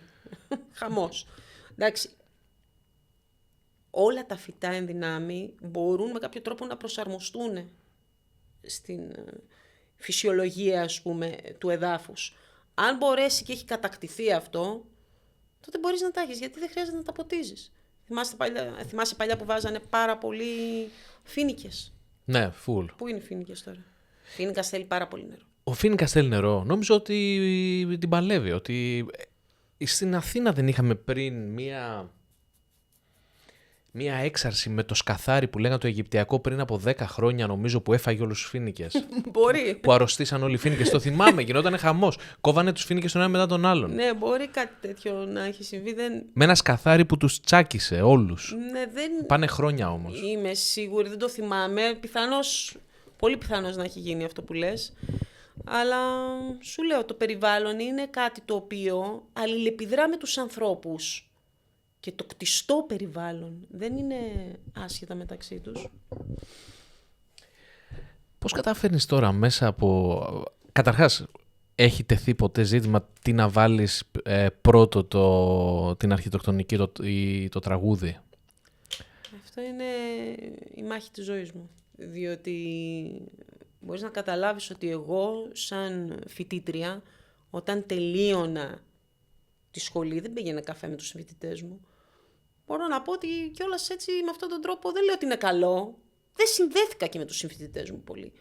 Χαμός. Εντάξει. Όλα τα φυτά εν δυνάμει μπορούν με κάποιο τρόπο να προσαρμοστούν στην φυσιολογία, ας πούμε, του εδάφους. Αν μπορέσει και έχει κατακτηθεί αυτό, τότε μπορείς να τα έχεις, γιατί δεν χρειάζεται να τα ποτίζεις. Θυμάσαι παλιά που βάζανε πάρα πολύ φοίνικες. Ναι, full. Πού είναι οι φοίνικες τώρα? Φοίνικας θέλει πάρα πολύ νερό. Ο φοίνικας θέλει νερό. Νόμιζα ότι την παλεύει. Ότι στην Αθήνα δεν είχαμε πριν μία έξαρση με το σκαθάρι που λέγανε το Αιγυπτιακό πριν από 10 χρόνια, νομίζω, που έφαγε όλους τους φοίνικες. Μπορεί. Που αρρωστήσαν όλοι οι φοίνικες. Το θυμάμαι, γινόταν χαμός. Κόβανε τους φοίνικες τον ένα μετά τον άλλον. Ναι, μπορεί κάτι τέτοιο να έχει συμβεί. Με ένα σκαθάρι που τους τσάκισε όλους. Ναι, δεν... Πάνε χρόνια όμως. Είμαι σίγουρη, δεν το θυμάμαι. Πολύ πιθανώς να έχει γίνει αυτό που λες. Αλλά σου λέω, το περιβάλλον είναι κάτι το οποίο αλληλεπιδρά με τους ανθρώπους. Και το κτιστό περιβάλλον δεν είναι άσχετα μεταξύ τους. Πώς καταφέρνεις τώρα μέσα από... Καταρχάς, έχει τεθεί ποτέ ζήτημα τι να βάλεις πρώτο την αρχιτεκτονική ή το τραγούδι? Αυτό είναι η μάχη της ζωής μου. Διότι μπορείς να καταλάβεις ότι εγώ σαν φοιτήτρια, όταν τελείωνα τη σχολή, δεν πήγαινα καφέ με τους φοιτητές μου. Μπορώ να πω ότι κιόλας έτσι με αυτόν τον τρόπο δεν λέω ότι είναι καλό. Δεν συνδέθηκα και με τους συμφοιτητές μου πολύ.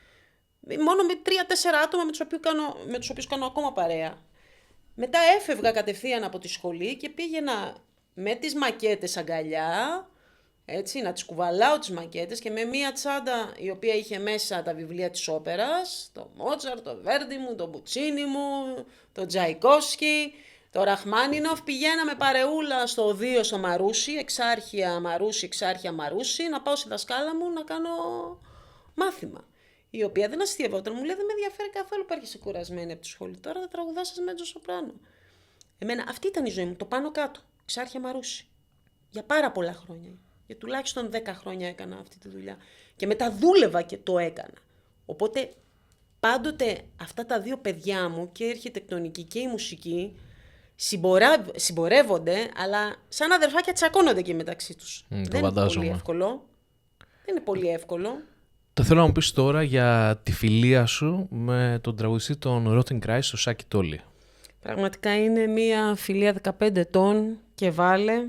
Μόνο με 3-4 άτομα με τους οποίους κάνω ακόμα παρέα. Μετά έφευγα κατευθείαν από τη σχολή και πήγαινα με τις μακέτες αγκαλιά, έτσι, να τις κουβαλάω τις μακέτες και με μία τσάντα η οποία είχε μέσα τα βιβλία της όπερας, το Μότσαρ, το Βέρντι μου, το Μπουτσίνι μου, το Τζαϊκόφσκι, το Ραχμάνινοφ. Πηγαίναμε παρεούλα στο Οδείο στο Μαρούσι, εξάρχεια Μαρούσι, να πάω στη δασκάλα μου να κάνω μάθημα. Η οποία δεν αστείευόταν, μου λέει: δεν με ενδιαφέρει καθόλου που έρχεσαι κουρασμένη από τη σχολή. Τώρα θα τραγουδάσεις μέτζο σοπράνο. Εμένα αυτή ήταν η ζωή μου, το πάνω κάτω. Εξάρχεια Μαρούσι. Για πάρα πολλά χρόνια. Για τουλάχιστον 10 χρόνια έκανα αυτή τη δουλειά. Και μετά δούλευα και το έκανα. Οπότε πάντοτε αυτά τα δύο παιδιά μου, και η αρχιτεκτονική και η μουσική, συμπορεύονται, αλλά σαν αδερφάκια τσακώνονται και μεταξύ τους. Δεν είναι πολύ εύκολο. Δεν είναι πολύ εύκολο. Το θέλω να μου πεις τώρα για τη φιλία σου με τον τραγουδιστή των Rotting Christ, τον Σάκη Τόλι. Πραγματικά είναι μια φιλία 15 ετών και βάλε.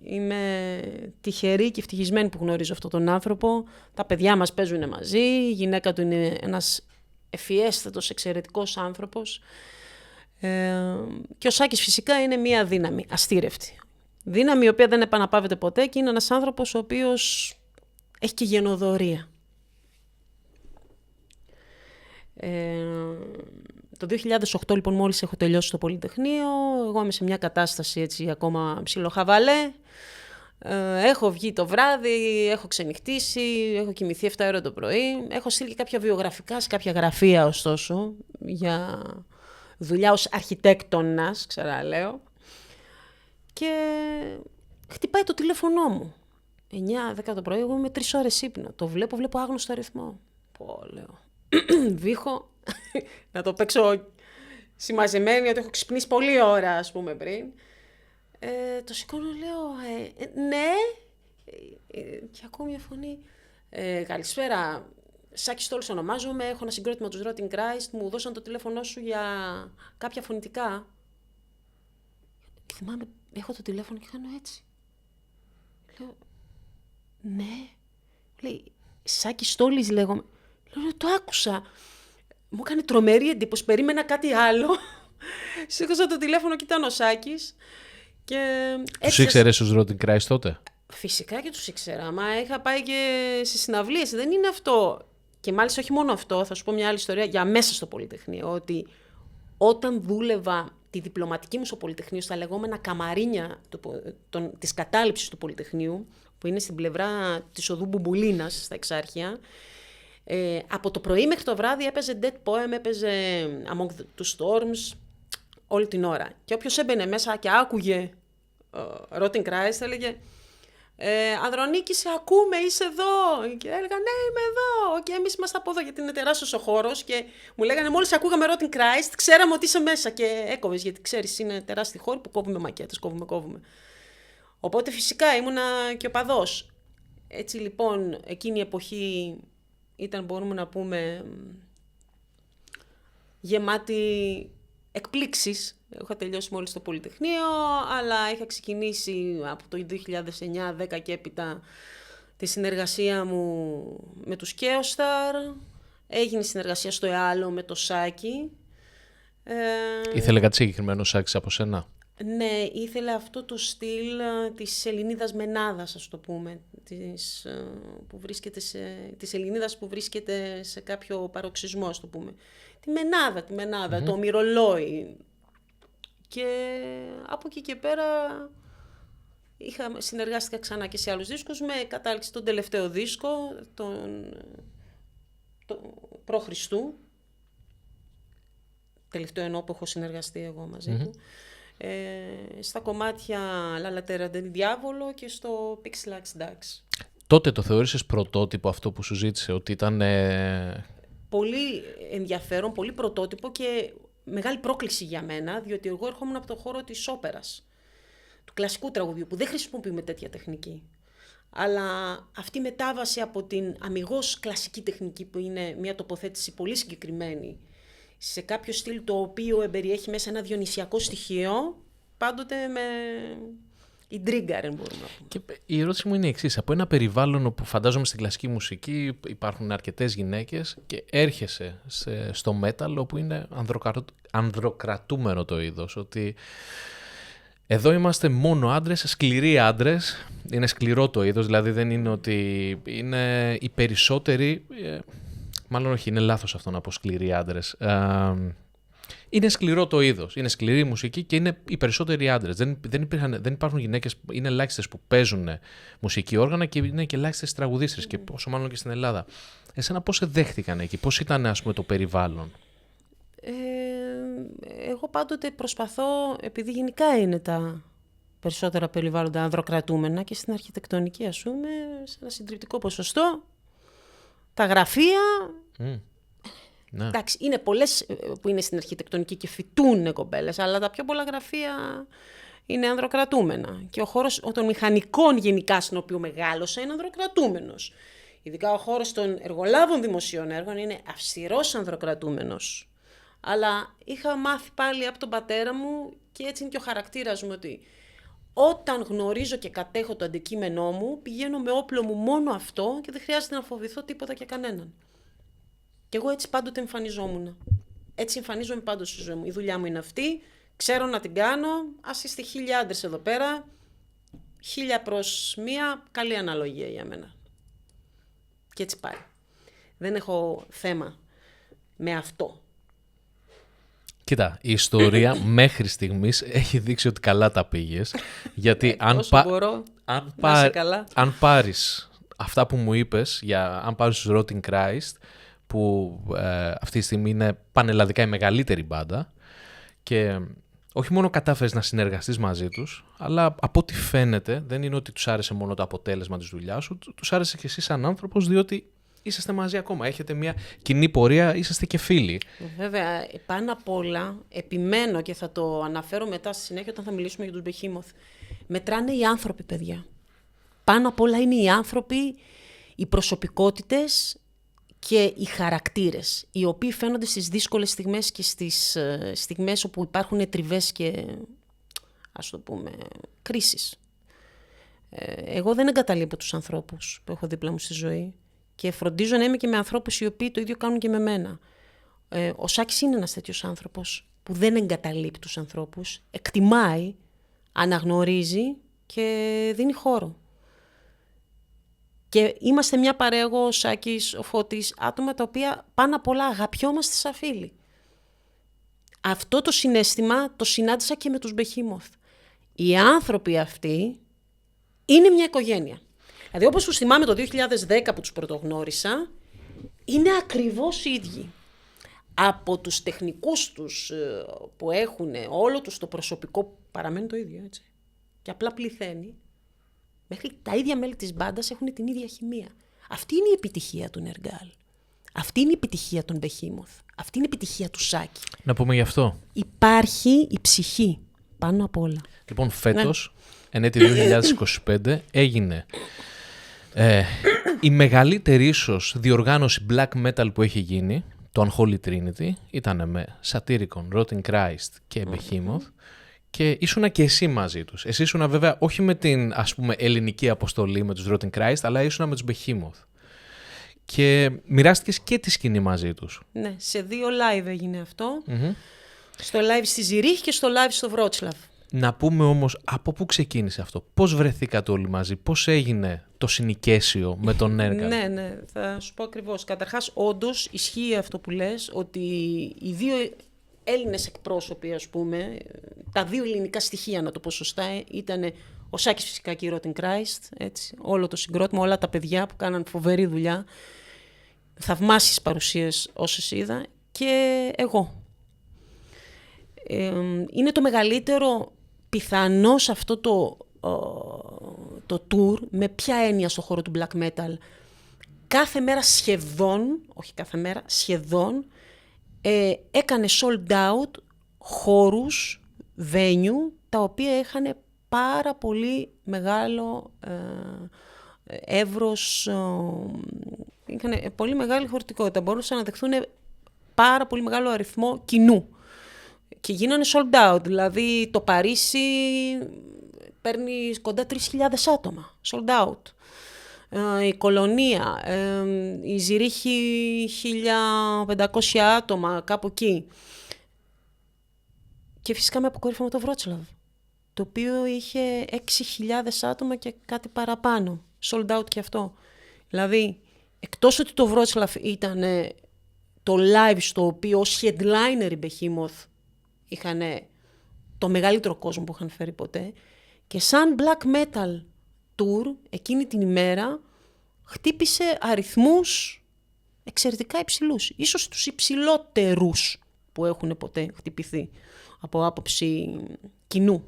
Είμαι τυχερή και ευτυχισμένη που γνωρίζω αυτόν τον άνθρωπο. Τα παιδιά μας παίζουν μαζί, η γυναίκα του είναι ένας ευφιέστατος, εξαιρετικός άνθρωπος. Και ο Σάκης φυσικά είναι μια δύναμη, αστήρευτη. Δύναμη η οποία δεν επαναπαύεται ποτέ και είναι ένας άνθρωπος ο οποίος έχει και γενοδορία. Το 2008 λοιπόν μόλις έχω τελειώσει το Πολυτεχνείο, εγώ είμαι σε μια κατάσταση έτσι ακόμα ψιλοχαβαλέ. Έχω βγει το βράδυ, έχω ξενυχτήσει, έχω κοιμηθεί 7 ώρα το πρωί. Έχω στείλει και κάποια βιογραφικά σε κάποια γραφεία ωστόσο για δουλειά ως αρχιτέκτονας, ξαναλέω. Και χτυπάει το τηλέφωνό μου. 9-10 το πρωί, εγώ είμαι 3 ώρες ύπνο. Το βλέπω άγνωστο αριθμό. Πω, λέω. Βήχω, να το παίξω συμμαζεμένη ότι έχω ξυπνήσει πολλή ώρα, ας πούμε, πριν. Το σηκώνω, λέω, ναι. Και ακούω μια φωνή. Καλησπέρα, Σάκης Τόλης ονομάζομαι, έχω ένα συγκρότημα τους Rotting Christ, μου δώσαν το τηλέφωνό σου για κάποια φωνητικά. Θυμάμαι, έχω το τηλέφωνο και κάνω έτσι. Λέω, ναι. Λέει, Σάκης Τόλης λέγομαι. Λέω, το άκουσα. Μου έκανε τρομερή εντύπωση, περίμενα κάτι άλλο. Σήκωσα το τηλέφωνο και ήταν ο Σάκης. Τους ήξερες τους Rotting Christ τότε? Φυσικά και τους ήξερα, μα είχα πάει και σε συναυλίες. Δεν είναι αυτό. Και μάλιστα όχι μόνο αυτό, θα σου πω μια άλλη ιστορία για μέσα στο Πολυτεχνείο. Ότι όταν δούλευα τη διπλωματική μου στο Πολυτεχνείο, στα λεγόμενα καμαρίνια της κατάληψης του Πολυτεχνείου, που είναι στην πλευρά της οδού Μπουμπουλίνας, στα Εξάρχεια, από το πρωί μέχρι το βράδυ έπαιζε Dead Poem, έπαιζε Among the Two Storms, όλη την ώρα. Και όποιος έμπαινε μέσα και άκουγε Rotting Christ, έλεγε Ανδρονίκη, σε ακούμε, είσαι εδώ. Και έλεγα, ναι, είμαι εδώ. Και εμείς είμαστε από εδώ, γιατί είναι τεράστιος ο χώρος. Και μου λέγανε, μόλις ακούγαμε Rotting Christ, ξέραμε ότι είσαι μέσα. Και έκοβες, γιατί ξέρεις, είναι τεράστιοι χώροι που κόβουμε μακέτες, κόβουμε. Οπότε φυσικά ήμουνα και οπαδός. Έτσι λοιπόν, εκείνη η εποχή ήταν, μπορούμε να πούμε, γεμάτη εκπλήξεις. Έχω τελειώσει μόλις το Πολυτεχνείο, αλλά είχα ξεκινήσει από το 2009-10 και έπειτα τη συνεργασία μου με τους Κέοσταρ. Έγινε συνεργασία στο ΕΑΛΟ με το Σάκη. Ήθελε κάτι συγκεκριμένο Σάκης από σένα? Ναι, ήθελε αυτό το στυλ της Ελληνίδας Μενάδας, ας το πούμε. Της Ελληνίδας που βρίσκεται σε κάποιο παροξισμό, ας το πούμε. Τη Μενάδα, το ομηρολόι. Και από εκεί και πέρα συνεργάστηκα ξανά και σε άλλους δίσκους, με κατάληξη τον τελευταίο δίσκο, τον π.Χ. Τελευταίο εννοώ που έχω συνεργαστεί εγώ μαζί του. Στα κομμάτια La Latera del Diavolo και στο Pixelax Dax. Τότε το θεώρησες πρωτότυπο αυτό που σου ζήτησε, ότι ήταν... Πολύ ενδιαφέρον, πολύ πρωτότυπο και μεγάλη πρόκληση για μένα, διότι εγώ ερχόμουν από το χώρο της όπερας, του κλασικού τραγουδιού, που δεν χρησιμοποιούμε τέτοια τεχνική. Αλλά αυτή η μετάβαση από την αμιγώς κλασική τεχνική, που είναι μια τοποθέτηση πολύ συγκεκριμένη, σε κάποιο στυλ το οποίο εμπεριέχει μέσα ένα διονυσιακό στοιχείο, πάντοτε με ιντρίγκα, μπορούμε να πούμε. Και η ερώτηση μου είναι η εξής. Από ένα περιβάλλον όπου φαντάζομαι στην κλασική μουσική υπάρχουν αρκετές γυναίκες και έρχεσαι στο metal, όπου είναι ανδροκρατούμενο το είδος, ότι εδώ είμαστε μόνο άντρες, σκληροί άντρες, είναι σκληρό το είδος, δηλαδή δεν είναι ότι είναι οι περισσότεροι... Μάλλον όχι, είναι λάθος αυτό να πω σκληροί άντρες. Είναι σκληρό το είδος, είναι σκληρή η μουσική και είναι οι περισσότεροι άντρες. Δεν υπάρχουν γυναίκες, είναι ελάχιστες που παίζουν μουσική όργανα και είναι και ελάχιστες τραγουδίστρες, και όσο μάλλον και στην Ελλάδα. Εσένα πώς σε δέχτηκαν εκεί, πώς ήταν, ας πούμε, το περιβάλλον? Εγώ πάντοτε προσπαθώ, επειδή γενικά είναι τα περισσότερα περιβάλλοντα ανδροκρατούμενα και στην αρχιτεκτονική, ας πούμε, σε ένα συντριπτικό ποσοστό, τα γραφεία... Ναι. Εντάξει, είναι πολλές που είναι στην αρχιτεκτονική και φοιτούν κοπέλες, αλλά τα πιο πολλά γραφεία είναι ανδροκρατούμενα. Και ο χώρος των μηχανικών γενικά, στον οποίο μεγάλωσα, είναι ανδροκρατούμενος. Ειδικά ο χώρος των εργολάβων δημοσίων έργων είναι αυστηρός ανδροκρατούμενος. Αλλά είχα μάθει πάλι από τον πατέρα μου, και έτσι είναι και ο χαρακτήρας μου, ότι όταν γνωρίζω και κατέχω το αντικείμενό μου, πηγαίνω με όπλο μου μόνο αυτό και δεν χρειάζεται να φοβηθώ τίποτα και κανέναν. Και εγώ έτσι πάντοτε εμφανιζόμουν. Έτσι εμφανίζομαι πάντοτε στη ζωή μου. Η δουλειά μου είναι αυτή, ξέρω να την κάνω. Ας είστε 1000 άντρες εδώ πέρα, 1000 προς 1, καλή αναλογία για μένα. Και έτσι πάει. Δεν έχω θέμα με αυτό. Κοίτα, η ιστορία μέχρι στιγμής έχει δείξει ότι καλά τα πήγες. Γιατί αν πάρεις αυτά που μου είπες, αν πάρεις τους Rotting Christ, που αυτή τη στιγμή είναι πανελλαδικά η μεγαλύτερη μπάντα, και όχι μόνο κατάφερες να συνεργαστείς μαζί τους, αλλά από ό,τι φαίνεται δεν είναι ότι τους άρεσε μόνο το αποτέλεσμα της δουλειάς σου, τους άρεσε και εσύ σαν άνθρωπος, διότι είσαστε μαζί ακόμα, έχετε μια κοινή πορεία, είσαστε και φίλοι. Βέβαια, πάνω απ' όλα επιμένω, και θα το αναφέρω μετά στη συνέχεια όταν θα μιλήσουμε για τους Behemoth. Μετράνε οι άνθρωποι, παιδιά. Πάνω απ' όλα είναι οι άνθρωποι, οι προσωπικότητες και οι χαρακτήρες, οι οποίοι φαίνονται στις δύσκολες στιγμές και στις στιγμές όπου υπάρχουν τριβές και, ας το πούμε, κρίσεις. Εγώ δεν εγκαταλείπω τους ανθρώπους που έχω δίπλα μου στη ζωή και φροντίζω να είμαι και με ανθρώπους οι οποίοι το ίδιο κάνουν και με μένα. Ο Σάκης είναι ένας τέτοιος άνθρωπος που δεν εγκαταλείπει τους ανθρώπους, εκτιμάει, αναγνωρίζει και δίνει χώρο. Και είμαστε μια παρέα, εγώ, ο Σάκης, ο Φώτης, άτομα τα οποία πάνω απ' όλα αγαπιόμαστε σαν φίλοι. Αυτό το συναίσθημα το συνάντησα και με τους Behemoth. Οι άνθρωποι αυτοί είναι μια οικογένεια. Δηλαδή, όπως τους θυμάμαι το 2010 που τους πρωτογνώρισα, είναι ακριβώς οι ίδιοι. Από τους τεχνικούς τους που έχουν, όλο τους το προσωπικό παραμένει το ίδιο, έτσι. Και απλά πληθαίνει. Μέχρι τα ίδια μέλη της μπάντας έχουν την ίδια χημεία. Αυτή είναι η επιτυχία του Νεργάλ. Αυτή είναι η επιτυχία των Behemoth. Αυτή είναι η επιτυχία του Σάκη. Να πούμε γι' αυτό. Υπάρχει η ψυχή πάνω απ' όλα. Λοιπόν, φέτος, εν έτη 2025, έγινε η μεγαλύτερη ίσως διοργάνωση black metal που έχει γίνει. το Unholy Trinity ήταν με Satyricon, Rotting Christ και Behemoth και ήσουνα και εσύ μαζί τους. Εσύ ήσουνα βέβαια όχι με την ας πούμε ελληνική αποστολή με τους Rotting Christ, αλλά ήσουνα με τους Behemoth. Και μοιράστηκες και τη σκηνή μαζί τους. Ναι, σε 2 live έγινε αυτό. Στο live στη Ζηρίχ και στο live στο Βρότσλαβ. Να πούμε όμως από πού ξεκίνησε αυτό. Πώς βρεθήκατε όλοι μαζί, πώς έγινε το συνοικέσιο με τον Nergal. Ναι, θα σου πω ακριβώς. Καταρχάς, όντως ισχύει αυτό που λες, ότι οι 2 Έλληνες εκπρόσωποι, ας πούμε, τα 2 ελληνικά στοιχεία, να το πω σωστά, ήταν ο Σάκης φυσικά και η Rotting Christ, έτσι, όλο το συγκρότημα, όλα τα παιδιά που κάναν φοβερή δουλειά, θαυμάσιες παρουσίες όσες είδα, και εγώ. Είναι το μεγαλύτερο πιθανώς αυτό το tour, με ποια έννοια στο χώρο του black metal. Κάθε μέρα σχεδόν, όχι κάθε μέρα, σχεδόν, έκανε sold out χώρους, venue, τα οποία είχαν πάρα πολύ μεγάλο εύρος, είχαν πολύ μεγάλη χωρητικότητα, μπορούσαν να δεχθούν πάρα πολύ μεγάλο αριθμό κοινού. Και γίνανε sold out, δηλαδή το Παρίσι παίρνει κοντά 3.000 άτομα, sold out. Η Κολονία, η Ζηρίχη 1.500 άτομα, κάπου εκεί. Και φυσικά με αποκορύφωμα το Βρότσλαβ, το οποίο είχε 6.000 άτομα και κάτι παραπάνω, sold out και αυτό. Δηλαδή, εκτός ότι το Βρότσλαβ ήταν το live στο οποίο ως headliner η Behemoth είχαν το μεγαλύτερο κόσμο που είχαν φέρει ποτέ, και σαν black metal tour εκείνη την ημέρα χτύπησε αριθμούς εξαιρετικά υψηλούς. Ίσως τους υψηλότερους που έχουν ποτέ χτυπηθεί από άποψη κοινού.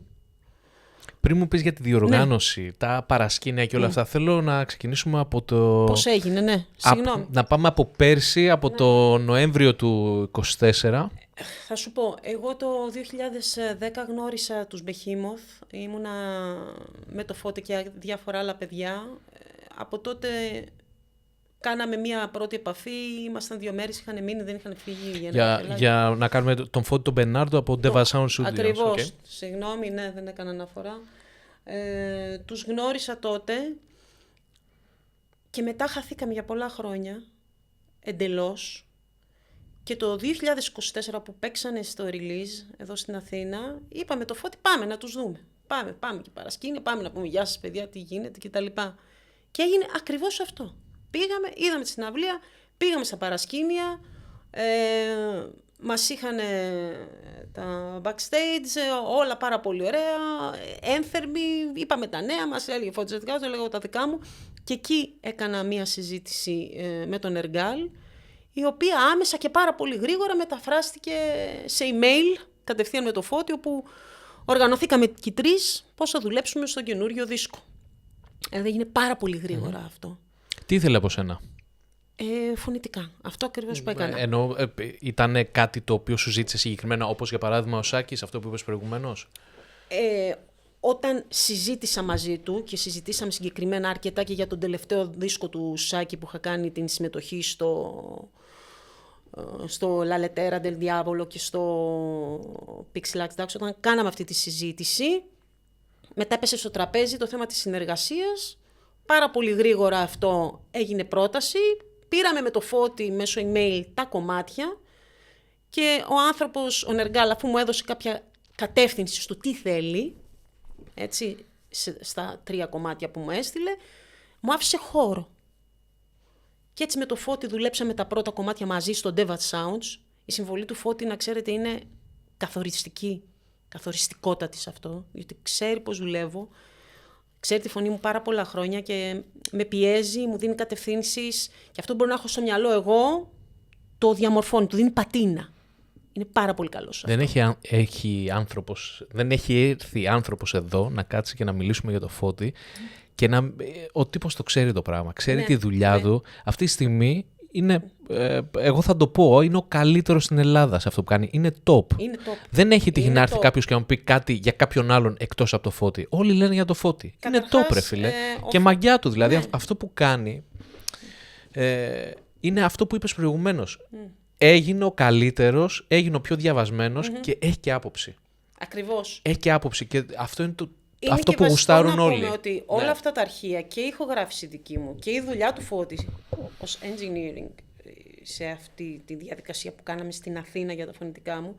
Πριν μου πεις για τη διοργάνωση, τα παρασκήνια και όλα αυτά, θέλω να ξεκινήσουμε από το... Πώς έγινε, ναι. Συγγνώμη. Να πάμε από πέρσι, από το Νοέμβριο του 2024. Θα σου πω, εγώ το 2010 γνώρισα τους Behemoth, ήμουνα με το Φώτη και διάφορα άλλα παιδιά. Από τότε κάναμε μία πρώτη επαφή, ήμασταν 2 μέρες, είχαν μείνει, δεν είχαν φύγει. Για να κάνουμε τον Φώτη τον Μπερνάρντο από Deva Sound Studios. Ακριβώς, okay. Συγγνώμη, ναι, δεν έκανα αναφορά. Τους γνώρισα τότε και μετά χαθήκαμε για πολλά χρόνια, εντελώς. Και το 2024 που παίξανε στο release εδώ στην Αθήνα, είπαμε το Φώτη, πάμε να τους δούμε. Πάμε και παρασκήνια, πάμε να πούμε γεια σας παιδιά, τι γίνεται κτλ. Και έγινε ακριβώς αυτό. Πήγαμε, είδαμε τη συναυλία, πήγαμε στα παρασκήνια, μας είχαν τα backstage, όλα πάρα πολύ ωραία, ένθερμοι, είπαμε τα νέα μας, έλεγε Φώτης δικά του, έλεγα τα δικά μου, και εκεί έκανα μία συζήτηση με τον Nergal, η οποία άμεσα και πάρα πολύ γρήγορα μεταφράστηκε σε email, κατευθείαν με το Φώτη, όπου οργανωθήκαμε και οι 3 πώς θα δουλέψουμε στο καινούριο δίσκο. Έγινε πάρα πολύ γρήγορα αυτό. Τι ήθελε από σένα? Φωνητικά. Αυτό ακριβώς που έκανα. Ενώ ήταν κάτι το οποίο σου ζήτησε συγκεκριμένα, όπως για παράδειγμα ο Σάκης, αυτό που είπες προηγουμένως? Όταν συζήτησα μαζί του και συζητήσαμε συγκεκριμένα αρκετά και για τον τελευταίο δίσκο του Σάκη που είχα κάνει την συμμετοχή στο La Lettera del Diavolo και στο Pixelax Dax, όταν κάναμε αυτή τη συζήτηση, μετά έπεσε στο τραπέζι το θέμα της συνεργασίας. Πάρα πολύ γρήγορα αυτό έγινε πρόταση. Πήραμε με το Φώτη μέσω email τα κομμάτια και ο άνθρωπος, ο Nergal, αφού μου έδωσε κάποια κατεύθυνση στο τι θέλει, έτσι, στα 3 κομμάτια που μου έστειλε, μου άφησε χώρο. Και έτσι με το Φώτη δουλέψαμε τα πρώτα κομμάτια μαζί στο Deva Sounds. Η συμβολή του Φώτη, να ξέρετε, είναι καθοριστική, καθοριστικότατη σε αυτό, γιατί ξέρει πώς δουλεύω. Ξέρει τη φωνή μου πάρα πολλά χρόνια και με πιέζει, μου δίνει κατευθύνσεις και αυτό μπορεί να έχω στο μυαλό εγώ, το διαμορφώνει, του δίνει πατίνα. Είναι πάρα πολύ καλός. Δεν έχει έρθει άνθρωπος εδώ να κάτσει και να μιλήσουμε για το Φώτη και ο τύπος το ξέρει το πράγμα, ξέρει τη δουλειά του. Αυτή τη στιγμή είναι, εγώ θα το πω, είναι ο καλύτερος στην Ελλάδα σε αυτό που κάνει. Είναι top. Δεν έχει τύχει να έρθει κάποιος και να μου πει κάτι για κάποιον άλλον εκτός από το Φώτη. Όλοι λένε για το Φώτη. Καταρχάς, είναι top, ρε φίλε. Και μαγιά του. Δηλαδή αυτό που κάνει είναι αυτό που είπες προηγουμένως. έγινε ο καλύτερος, έγινε ο πιο διαβασμένος και έχει και άποψη. Ακριβώς. Έχει και άποψη και αυτό είναι Είναι αυτό και που γουστάρουν να όλοι. πούμε ότι όλα αυτά τα αρχεία και η ηχογράφηση δική μου και η δουλειά του Φώτη ως engineering σε αυτή τη διαδικασία που κάναμε στην Αθήνα για τα φωνητικά μου,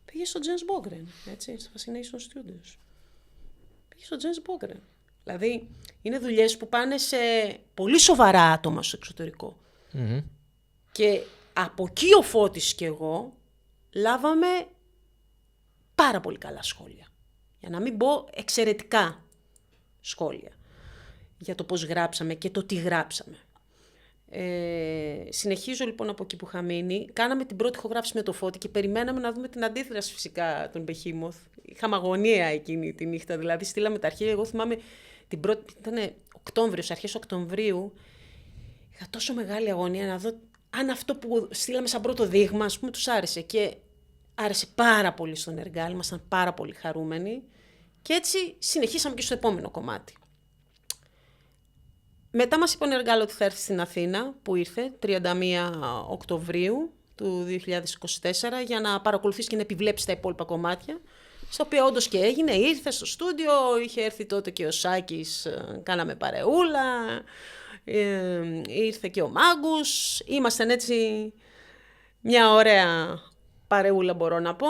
πήγε στο James Bogren, έτσι, στο Fascination Studios. Πήγε στο James Bogren. Δηλαδή, είναι δουλειές που πάνε σε πολύ σοβαρά άτομα στο εξωτερικό. Mm-hmm. Και από εκεί ο Φώτης και εγώ λάβαμε πάρα πολύ καλά σχόλια. Για να μην πω εξαιρετικά σχόλια για το πώς γράψαμε και το τι γράψαμε. Συνεχίζω λοιπόν από εκεί που είχα μείνει. Κάναμε την πρώτη ηχογράφηση με το Φώτη και περιμέναμε να δούμε την αντίδραση φυσικά των Behemoth. Είχαμε αγωνία εκείνη τη νύχτα, δηλαδή στείλαμε τα αρχεία. Εγώ θυμάμαι την πρώτη, ήταν Οκτώβριος, αρχές Οκτωβρίου. Είχα τόσο μεγάλη αγωνία να δω αν αυτό που στείλαμε σαν πρώτο δείγμα, ας πούμε, τους άρεσε. Και άρεσε πάρα πολύ στον Νεργάλ, ήμασταν πάρα πολύ χαρούμενοι. Και έτσι συνεχίσαμε και στο επόμενο κομμάτι. Μετά μας είπε ο Νεργάλ ότι θα έρθει στην Αθήνα, που ήρθε 31 Οκτωβρίου του 2024, για να παρακολουθήσει και να επιβλέψει τα υπόλοιπα κομμάτια, στα οποία όντως και έγινε, ήρθε στο στούντιο, είχε έρθει τότε και ο Σάκης, κάναμε παρεούλα, ήρθε και ο Μάγκους, ήμασταν έτσι μια ωραία παρεούλα μπορώ να πω.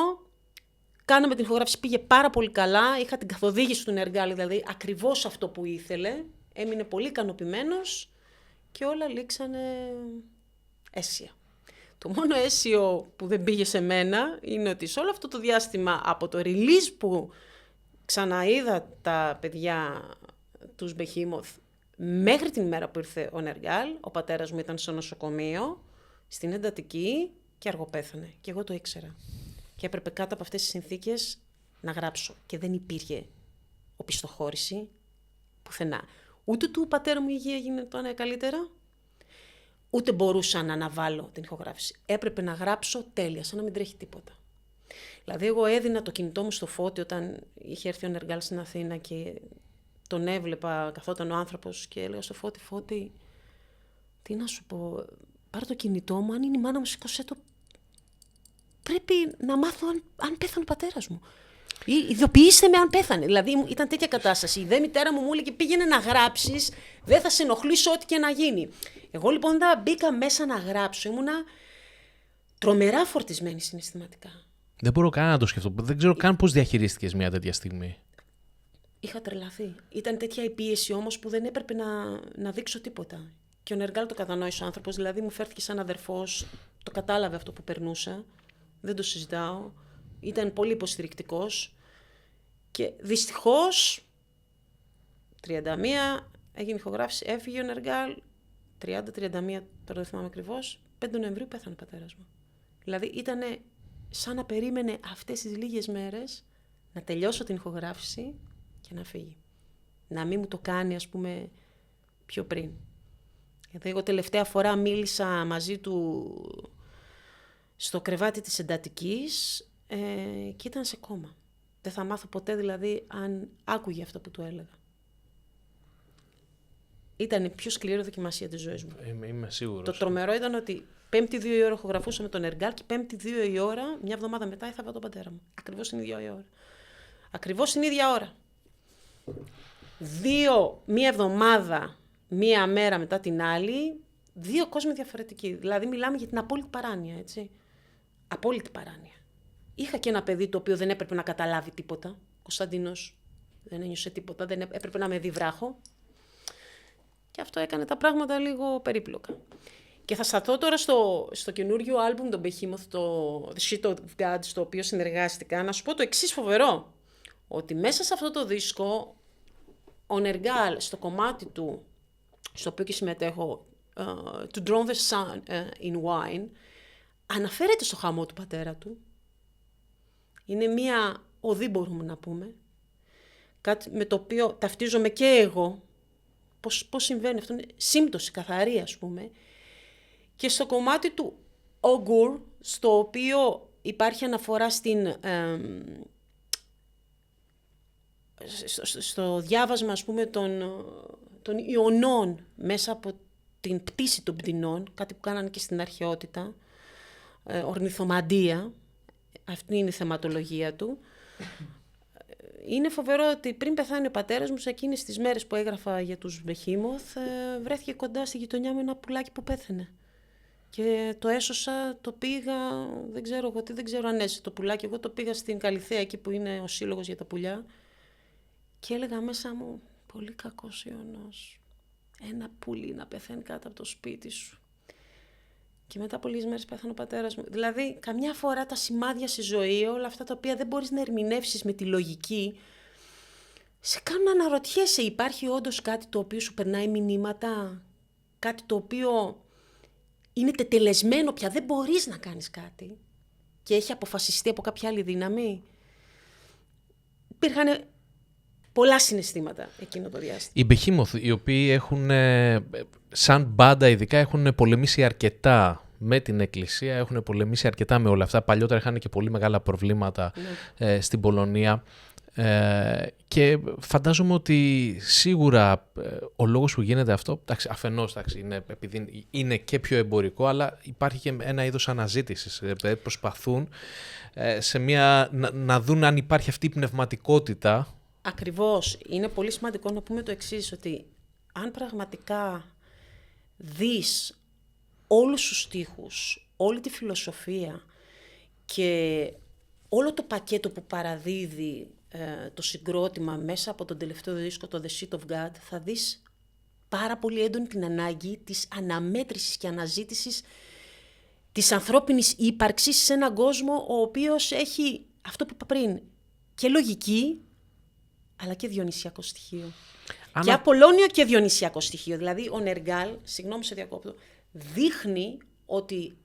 Κάναμε την ηχογράφηση, πήγε πάρα πολύ καλά, είχα την καθοδήγηση του Νεργάλη, δηλαδή ακριβώς αυτό που ήθελε. Έμεινε πολύ ικανοποιημένος και όλα λήξανε αίσια. Το μόνο αίσιο που δεν πήγε σε μένα είναι ότι σε όλο αυτό το διάστημα από το release που ξαναείδα τα παιδιά τους Behemoth μέχρι την ημέρα που ήρθε ο Νεργάλ, ο πατέρας μου ήταν στο νοσοκομείο, στην εντατική και αργοπέθανε. Και εγώ το ήξερα. Και έπρεπε κάτω από αυτές τις συνθήκες να γράψω. Και δεν υπήρχε οπισθοχώρηση πουθενά. Ούτε του πατέρα μου η υγεία έγινε τώρα καλύτερα, ούτε μπορούσα να αναβάλω την ηχογράφηση. Έπρεπε να γράψω τέλεια, σαν να μην τρέχει τίποτα. Δηλαδή, εγώ έδινα το κινητό μου στο Φώτη όταν είχε έρθει ο Νεργάλ στην Αθήνα και τον έβλεπα, καθόταν ο άνθρωπος και έλεγα στο Φώτη, Φώτη, τι να σου πω, πάρε το κινητό μου, αν είναι η μάνα μου, σήκωσέ το. Πρέπει να μάθω αν πέθανε ο πατέρας μου. Ή ειδοποιήστε με αν πέθανε. Δηλαδή ήταν τέτοια κατάσταση. Η δε μητέρα μου έλεγε πήγαινε να γράψεις, δεν θα σε ενοχλήσω ό,τι και να γίνει. Εγώ λοιπόν όταν μπήκα μέσα να γράψω ήμουνα τρομερά φορτισμένη συναισθηματικά. Δεν μπορώ καν να το σκεφτώ. Δεν ξέρω καν πώς διαχειρίστηκες μια τέτοια στιγμή. Είχα τρελαθεί. Ήταν τέτοια η πίεση όμως που δεν έπρεπε να δείξω τίποτα. Και ο Νεργάλ το κατανόησε ο άνθρωπος, δηλαδή μου φέρθηκε σαν αδερφός, το κατάλαβε αυτό που περνούσα. Δεν το συζητάω. Ήταν πολύ υποστηρικτικός και δυστυχώς 31 έγινε ηχογράφηση, έφυγε ο Νεργάλ, 30-31, τώρα δεν θυμάμαι ακριβώς, 5 Νοεμβρίου πέθανε ο πατέρας μου. Δηλαδή ήταν σαν να περίμενε αυτές τις λίγες μέρες να τελειώσω την ηχογράφηση και να φύγει. Να μην μου το κάνει ας πούμε πιο πριν. Γιατί εγώ τελευταία φορά μίλησα μαζί του στο κρεβάτι της εντατικής και ήταν σε κόμμα. Δεν θα μάθω ποτέ δηλαδή αν άκουγε αυτό που του έλεγα. Ήταν η πιο σκληρή δοκιμασία της ζωής μου. Είμαι σίγουρος. Το τρομερό ήταν ότι 5η 2 η ώρα ηχογραφούσα με τον Νεργάλ και 5η 2 η ώρα, μια εβδομάδα μετά, έθαβα τον πατέρα μου. Ακριβώς την ίδια ώρα. Ακριβώς την ίδια ώρα. Μία εβδομάδα, μία μέρα μετά την άλλη, 2 κόσμοι διαφορετικοί. Δηλαδή μιλάμε για την απόλυτη παράνοια, έτσι. Απόλυτη παράνοια. Είχα και ένα παιδί το οποίο δεν έπρεπε να καταλάβει τίποτα. Κωνσταντίνος δεν ένιωσε τίποτα, δεν έπρεπε να με δει βράχο. Και αυτό έκανε τα πράγματα λίγο περίπλοκα. Και θα σταθώ τώρα στο καινούριο άλμπουμ των Behemoth, το The Shit of God, στο οποίο συνεργάστηκα, να σου πω το εξής φοβερό. Ότι μέσα σε αυτό το δίσκο, ο Νεργάλ στο κομμάτι του, στο οποίο και συμμετέχω, To Drown the Sun in Wine, αναφέρεται στο χαμό του πατέρα του. Είναι μία οδή μπορούμε να πούμε. Κάτι με το οποίο ταυτίζομαι και εγώ. Πώς συμβαίνει αυτό, είναι σύμπτωση, καθαρή ας πούμε. Και στο κομμάτι του Ogur, στο οποίο υπάρχει αναφορά στο διάβασμα ας πούμε των ιονών μέσα από την πτήση των πτηνών, κάτι που κάνανε και στην αρχαιότητα, ορνηθομαντία, αυτή είναι η θεματολογία του. Είναι φοβερό ότι πριν πεθάνει ο πατέρας μου, σε εκείνες τις μέρες που έγραφα για τους Behemoth, βρέθηκε κοντά στη γειτονιά με ένα πουλάκι που πέθαινε. Και το έσωσα, το πήγα, δεν ξέρω αν έζησε το πουλάκι, εγώ το πήγα στην Καλιθέα, εκεί που είναι ο σύλλογος για τα πουλιά, και έλεγα μέσα μου, πολύ κακός Ιωνός, ένα πουλί να πεθαίνει κάτω από το σπίτι σου. Και μετά από λίγες μέρες πέθανε ο πατέρας μου. Δηλαδή, καμιά φορά τα σημάδια στη ζωή, όλα αυτά τα οποία δεν μπορείς να ερμηνεύσεις με τη λογική, σε κάνουν να αναρωτιέσαι, υπάρχει όντως κάτι το οποίο σου περνάει μηνύματα, κάτι το οποίο είναι τετελεσμένο πια, δεν μπορείς να κάνεις κάτι και έχει αποφασιστεί από κάποια άλλη δύναμη. Υπήρχαν πολλά συναισθήματα εκείνο το διάστημα. Οι Behemoth, οι οποίοι έχουν, σαν μπάντα ειδικά, έχουν πολεμήσει αρκετά με την Εκκλησία, έχουν πολεμήσει αρκετά με όλα αυτά. Παλιότερα είχαν και πολύ μεγάλα προβλήματα στην Πολωνία. Και φαντάζομαι ότι σίγουρα ο λόγος που γίνεται αυτό, αφενός είναι επειδή είναι και πιο εμπορικό, αλλά υπάρχει και ένα είδος αναζήτησης. Προσπαθούν να δουν αν υπάρχει αυτή η πνευματικότητα. Ακριβώς. Είναι πολύ σημαντικό να πούμε το εξής, ότι αν πραγματικά δεις όλους τους στίχους, όλη τη φιλοσοφία και όλο το πακέτο που παραδίδει το συγκρότημα μέσα από τον τελευταίο δίσκο, το The Seat of God, θα δεις πάρα πολύ έντονη την ανάγκη της αναμέτρησης και αναζήτησης της ανθρώπινης ύπαρξης σε έναν κόσμο ο οποίος έχει αυτό που είπα πριν, και λογική, αλλά και διονυσιακό στοιχείο. Και Απολλώνιο και διονυσιακό στοιχείο. Δηλαδή ο Νεργάλ, συγγνώμη σε διακόπτω, δείχνει ότι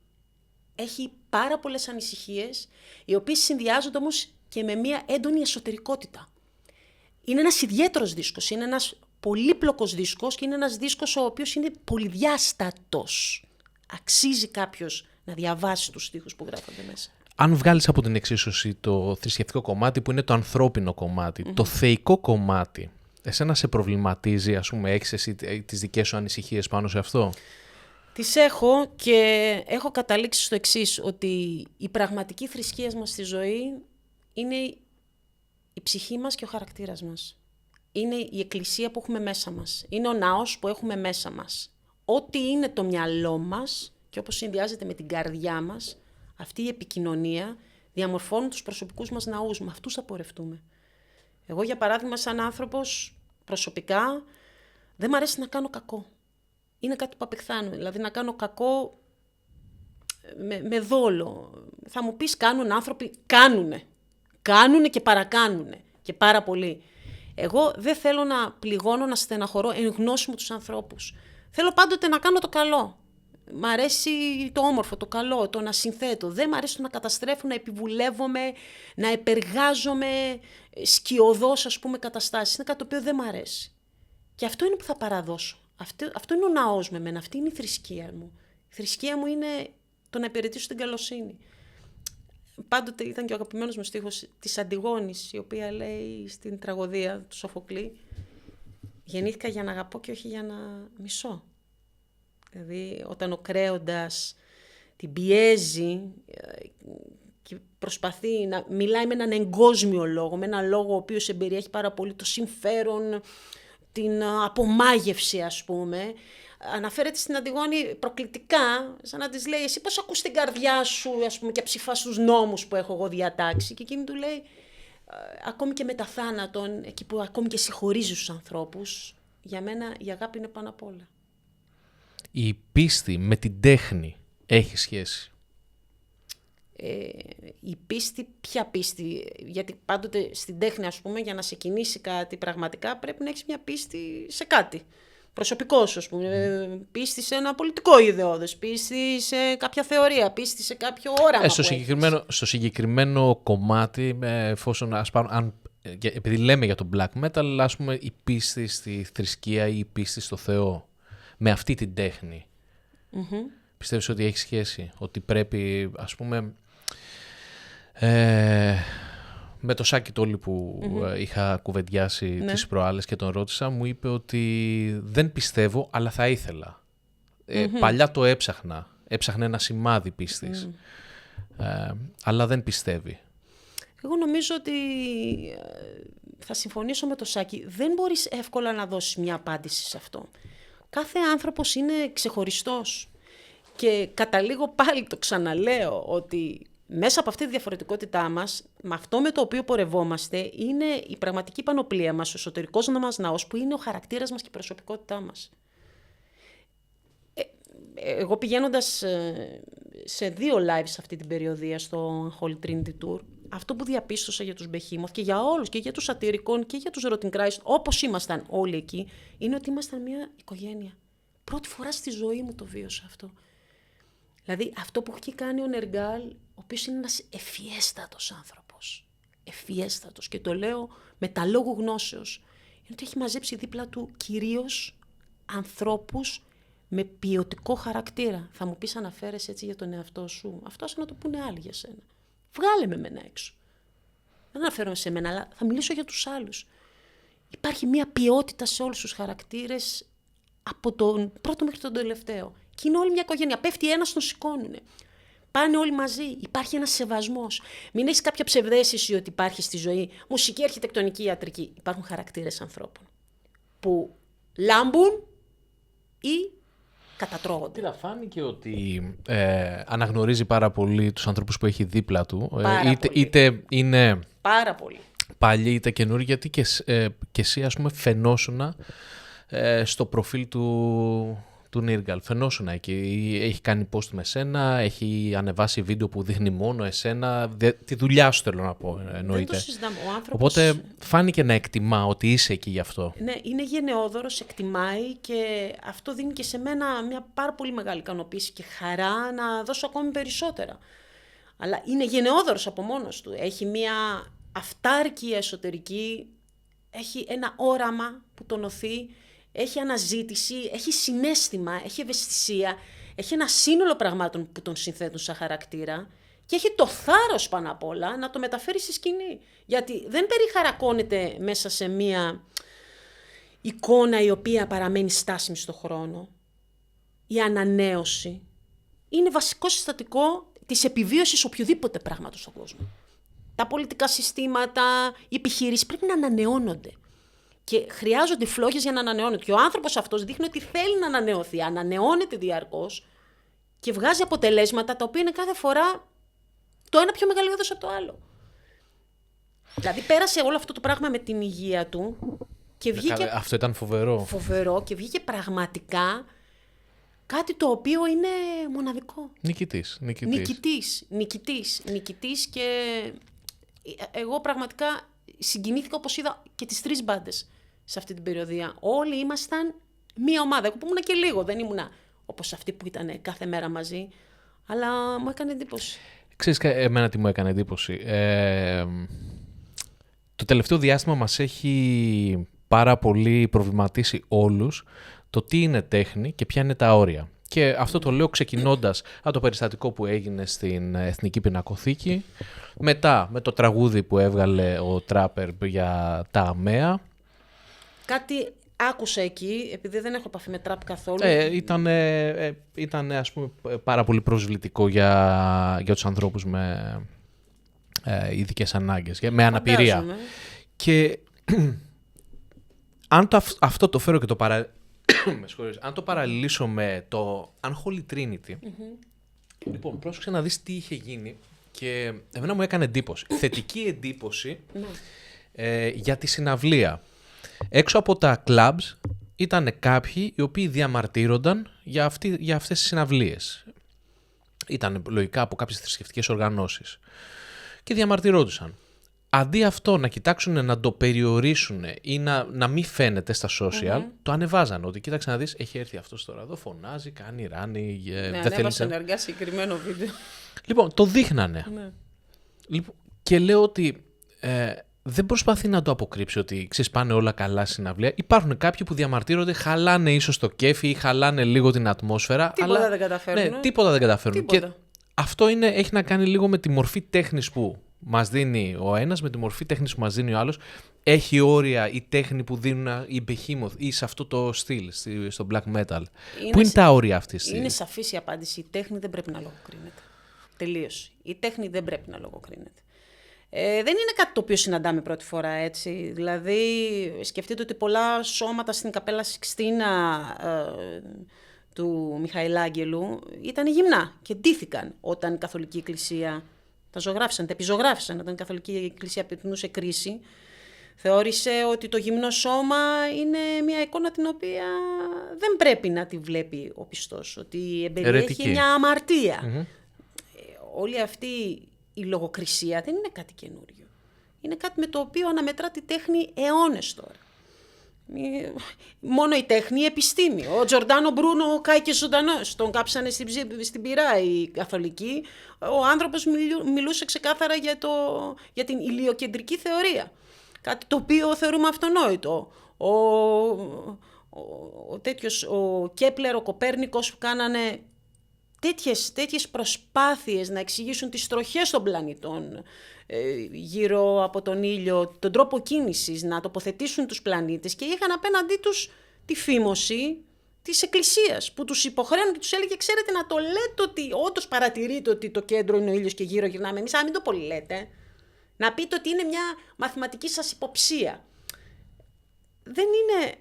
έχει πάρα πολλές ανησυχίες, οι οποίες συνδυάζονται όμως και με μια έντονη εσωτερικότητα. Είναι ένας ιδιαίτερος δίσκος, είναι ένας πολύπλοκος δίσκος και είναι ένας δίσκος ο οποίος είναι πολυδιάστατος. Αξίζει κάποιος να διαβάσει τους στίχους που γράφονται μέσα. Αν βγάλεις από την εξίσωση το θρησκευτικό κομμάτι που είναι το ανθρώπινο κομμάτι, το θεϊκό κομμάτι, εσένα σε προβληματίζει, ας πούμε, έχεις εσύ τις δικές σου ανησυχίες πάνω σε αυτό? Τις έχω και έχω καταλήξει στο εξής, ότι η πραγματική θρησκεία μας στη ζωή είναι η ψυχή μας και ο χαρακτήρας μας. Είναι η εκκλησία που έχουμε μέσα μας. Είναι ο ναός που έχουμε μέσα μας. Ό,τι είναι το μυαλό μας και όπως συνδυάζεται με την καρδιά μας, αυτή η επικοινωνία διαμορφώνουν τους προσωπικούς μας ναούς. Με αυτούς θα πορευτούμε. Εγώ, για παράδειγμα, σαν άνθρωπος, προσωπικά, δεν μ' αρέσει να κάνω κακό. Είναι κάτι που απεχθάνομαι. Δηλαδή, να κάνω κακό με δόλο. Θα μου πεις, κάνουν άνθρωποι, κάνουνε. Κάνουνε και παρακάνουνε. Και πάρα πολύ. Εγώ δεν θέλω να πληγώνω, να στεναχωρώ εν γνώση μου τους ανθρώπους. Θέλω πάντοτε να κάνω το καλό. Μ' αρέσει το όμορφο, το καλό, το να συνθέτω. Δεν μ' αρέσει το να καταστρέφω, να επιβουλεύομαι, να επεργάζομαι σκιωδώς, ας πούμε, καταστάσεις. Είναι κάτι το οποίο δεν μ' αρέσει. Και αυτό είναι που θα παραδώσω. Αυτό είναι ο ναός με εμένα, αυτή είναι η θρησκεία μου. Η θρησκεία μου είναι το να υπηρετήσω την καλοσύνη. Πάντοτε ήταν και ο αγαπημένος μου στίχος της Αντιγόνης, η οποία λέει στην τραγωδία του Σοφοκλή, γεννήθηκα για να αγαπώ και όχι για να μισώ. Δηλαδή, όταν ο κρέοντας την πιέζει και προσπαθεί να μιλάει με έναν εγκόσμιο λόγο, με έναν λόγο ο οποίος εμπεριέχει πάρα πολύ το συμφέρον, την απομάγευση, ας πούμε, αναφέρεται στην Αντιγόνη προκλητικά, σαν να της λέει, εσύ πώς ακούς την καρδιά σου, ας πούμε, και ψηφάς τους νόμους που έχω εγώ διατάξει. Και εκείνη του λέει, ακόμη και μετά θάνατον, εκεί που ακόμη και συγχωρίζει τους ανθρώπους, για μένα η αγάπη είναι πάνω απ' όλα. Η πίστη με την τέχνη έχει σχέση? Η πίστη, ποια πίστη? Γιατί πάντοτε στην τέχνη, ας πούμε, για να σε κινήσει κάτι πραγματικά, πρέπει να έχεις μια πίστη σε κάτι. Προσωπικός, ας πούμε, πίστη σε ένα πολιτικό ιδεώδες, πίστη σε κάποια θεωρία, πίστη σε κάποιο όραμα. Στο συγκεκριμένο κομμάτι, εφόσον, επειδή λέμε για το black metal, ας πούμε, η πίστη στη θρησκεία ή η πίστη στο Θεό, με αυτή την τέχνη, πιστεύεις ότι έχει σχέση? Ότι πρέπει, ας πούμε, με το Σάκη Τόλι που είχα κουβεντιάσει τις προάλλες και τον ρώτησα, μου είπε ότι δεν πιστεύω, αλλά θα ήθελα. Παλιά το έψαχνα ένα σημάδι πίστης. αλλά δεν πιστεύει. Εγώ νομίζω ότι θα συμφωνήσω με το Σάκη. Δεν μπορείς εύκολα να δώσεις μια απάντηση σε αυτό. Κάθε άνθρωπος είναι ξεχωριστός. Και καταλήγω πάλι, το ξαναλέω, ότι μέσα από αυτή τη διαφορετικότητά μας, με αυτό με το οποίο πορευόμαστε, είναι η πραγματική πανοπλία μας, ο εσωτερικός μας ναός, που είναι ο χαρακτήρας μας και η προσωπικότητά μας. Εγώ πηγαίνοντας σε 2 live σε αυτή την περιοδία στο Holy Trinity Tour, αυτό που διαπίστωσα για τους Behemoth και για όλους, και για τους Satyricon και για τους Rotting Christ, όπως ήμασταν όλοι εκεί, είναι ότι ήμασταν μια οικογένεια. Πρώτη φορά στη ζωή μου το βίωσα αυτό. Δηλαδή αυτό που έχει κάνει ο Νεργάλ, ο οποίος είναι ένας ευφιέστατος άνθρωπος. Ευφιέστατος, και το λέω με τα λόγου γνώσεως, είναι ότι έχει μαζέψει δίπλα του κυρίως ανθρώπους με ποιοτικό χαρακτήρα. Θα μου πεις, αναφέρεσαι έτσι για τον εαυτό σου. Αυτό να το πούνε άλλοι για σένα. Βγάλε με εμένα έξω. Δεν αναφέρομαι σε μένα, αλλά θα μιλήσω για τους άλλους. Υπάρχει μια ποιότητα σε όλους τους χαρακτήρες, από τον πρώτο μέχρι τον τελευταίο. Και είναι όλη μια οικογένεια. Πέφτει ένας, τον σηκώνουνε. Πάνε όλοι μαζί. Υπάρχει ένας σεβασμός. Μην έχεις κάποια ψευδαίσθηση ότι υπάρχει στη ζωή μουσική, αρχιτεκτονική, ιατρική. Υπάρχουν χαρακτήρες ανθρώπων που λάμπουν ή κατατρώγονται. Κοίτα, φάνηκε ότι αναγνωρίζει πάρα πολύ τους ανθρώπους που έχει δίπλα του. Είτε είναι πάρα πολύ παλιοί είτε καινούργοι, γιατί και εσύ, ας πούμε, φαινόσουνα στο προφίλ του Νίργαλ. Φαινόσουνα εκεί. Έχει κάνει post με σένα, έχει ανεβάσει βίντεο που δείχνει μόνο εσένα. Τη δουλειά σου, θέλω να πω, εννοείται. Δεν το συζητάμε. Ο άνθρωπος... Οπότε φάνηκε να εκτιμά ότι είσαι εκεί γι' αυτό. Ναι, είναι γενναιόδωρος, εκτιμάει, και αυτό δίνει και σε μένα μια πάρα πολύ μεγάλη ικανοποίηση και χαρά να δώσω ακόμη περισσότερα. Αλλά είναι γενναιόδωρος από μόνος του. Έχει μια αυτάρκεια εσωτερική, έχει ένα όραμα που τον οθεί, έχει αναζήτηση, έχει συναίσθημα, έχει ευαισθησία, έχει ένα σύνολο πραγμάτων που τον συνθέτουν σαν χαρακτήρα και έχει το θάρρος πάνω απ' όλα να το μεταφέρει στη σκηνή. Γιατί δεν περιχαρακώνεται μέσα σε μία εικόνα η οποία παραμένει στάσιμη στον χρόνο. Η ανανέωση είναι βασικό συστατικό της επιβίωσης οποιοδήποτε πράγματος στον κόσμο. Τα πολιτικά συστήματα, οι επιχειρήσεις πρέπει να ανανεώνονται. Και χρειάζονται φλόγες για να ανανεώνονται. Και ο άνθρωπος αυτός δείχνει ότι θέλει να ανανεωθεί, ανανεώνεται διαρκώς και βγάζει αποτελέσματα τα οποία είναι κάθε φορά το ένα πιο μεγαλειώδες από το άλλο. Δηλαδή πέρασε όλο αυτό το πράγμα με την υγεία του και βγήκε... Αυτό ήταν φοβερό. Φοβερό, και βγήκε πραγματικά κάτι το οποίο είναι μοναδικό. Νικητής και εγώ πραγματικά συγκινήθηκα όπως είδα και τις 3 μπάντες σε αυτή την περιοδία. Όλοι ήμασταν μία ομάδα. Εγώ που ήμουνα και λίγο, δεν ήμουνα όπως αυτοί που ήταν κάθε μέρα μαζί, αλλά μου έκανε εντύπωση. Ξέρεις εμένα τι μου έκανε εντύπωση? Το τελευταίο διάστημα μας έχει πάρα πολύ προβληματίσει όλους το τι είναι τέχνη και ποια είναι τα όρια. Και αυτό το λέω ξεκινώντας από το περιστατικό που έγινε στην Εθνική Πινακοθήκη, μετά με το τραγούδι που έβγαλε ο Τράπερ για τα ΑΜΕΑ. Κάτι άκουσα εκεί, επειδή δεν έχω επαφή με τραπ καθόλου. Ήταν ας πούμε πάρα πολύ προσβλητικό για τους ανθρώπους με ειδικές ανάγκες, με αναπηρία. Φαντάζομαι. Και αν αυτό το φέρω και αν το παραλληλήσω με το Unholy Trinity, λοιπόν, πρόσεξε να δεις τι είχε γίνει και εμένα μου έκανε εντύπωση. Θετική εντύπωση για τη συναυλία. Έξω από τα clubs ήταν κάποιοι οι οποίοι διαμαρτύρονταν για αυτές τις συναυλίες. Ήταν λογικά από κάποιες θρησκευτικές οργανώσεις και διαμαρτυρόντουσαν. Αντί αυτό να κοιτάξουν να το περιορίσουν ή να μην φαίνεται στα social, το ανεβάζαν. Ότι κοίταξε να δεις, έχει έρθει αυτός τώρα εδώ, φωνάζει, κάνει ράνι. Ναι, ανέβασε ενεργά συγκεκριμένο βίντεο. Λοιπόν, το δείχνανε. Ναι. Λοιπόν, και λέω ότι δεν προσπαθεί να το αποκρύψει ότι ξέρεις, πάνε όλα καλά στη συναυλία. Υπάρχουν κάποιοι που διαμαρτύρονται, χαλάνε ίσως το κέφι ή χαλάνε λίγο την ατμόσφαιρα. Τίποτα δεν καταφέρνουν. Ναι, τίποτα δεν καταφέρνουν. Τίποτα. Και αυτό έχει να κάνει λίγο με τη μορφή τέχνης που μας δίνει ο ένας, με τη μορφή τέχνης που μας δίνει ο άλλος. Έχει όρια η τέχνη που δίνουν οι Behemoth ή σε αυτό το στυλ, στο black metal. Πού είναι τα όρια αυτής? Είναι σαφής η απάντηση. Η τέχνη δεν πρέπει να λογοκρίνεται. Τελείωσε. Η τέχνη δεν πρέπει να λογοκρίνεται. Δεν είναι κάτι το οποίο συναντάμε πρώτη φορά, έτσι. Δηλαδή, σκεφτείτε ότι πολλά σώματα στην Καπέλα Σικστίνα του Μιχαηλάγγελου ήταν γυμνά και ντύθηκαν όταν η Καθολική Εκκλησία τα ζωγράφησαν, τα επιζωγράφησαν, όταν η Καθολική Εκκλησία περνούσε κρίση. Θεώρησε ότι το γυμνό σώμα είναι μια εικόνα την οποία δεν πρέπει να τη βλέπει ο πιστός, ότι εμπεριέχει μια αμαρτία. Όλη αυτή η λογοκρισία δεν είναι κάτι καινούριο. Είναι κάτι με το οποίο αναμετρά τη τέχνη αιώνες τώρα. Μόνο η τέχνη, η επιστήμη. Ο Τζορντάνο Μπρούνο κάηκε ζωντανός. Τον κάψανε στην πυρά οι καθολικοί. Ο άνθρωπος μιλούσε ξεκάθαρα για την ηλιοκεντρική θεωρία. Κάτι το οποίο θεωρούμε αυτονόητο. Ο Κέπλερ, ο Κοπέρνικος που κάνανε τέτοιες προσπάθειες να εξηγήσουν τις τροχές των πλανητών γύρω από τον ήλιο, τον τρόπο κίνησης, να τοποθετήσουν τους πλανήτες και είχαν απέναντί τους τη φήμωση της Εκκλησίας που τους υποχρέωνε και τους έλεγε ξέρετε να το λέτε ότι όντως παρατηρείτε ότι το κέντρο είναι ο ήλιος και γύρω γυρνάμε εμείς, αλλά μην το πολύ λέτε. Να πείτε ότι είναι μια μαθηματική σας υποψία. Δεν είναι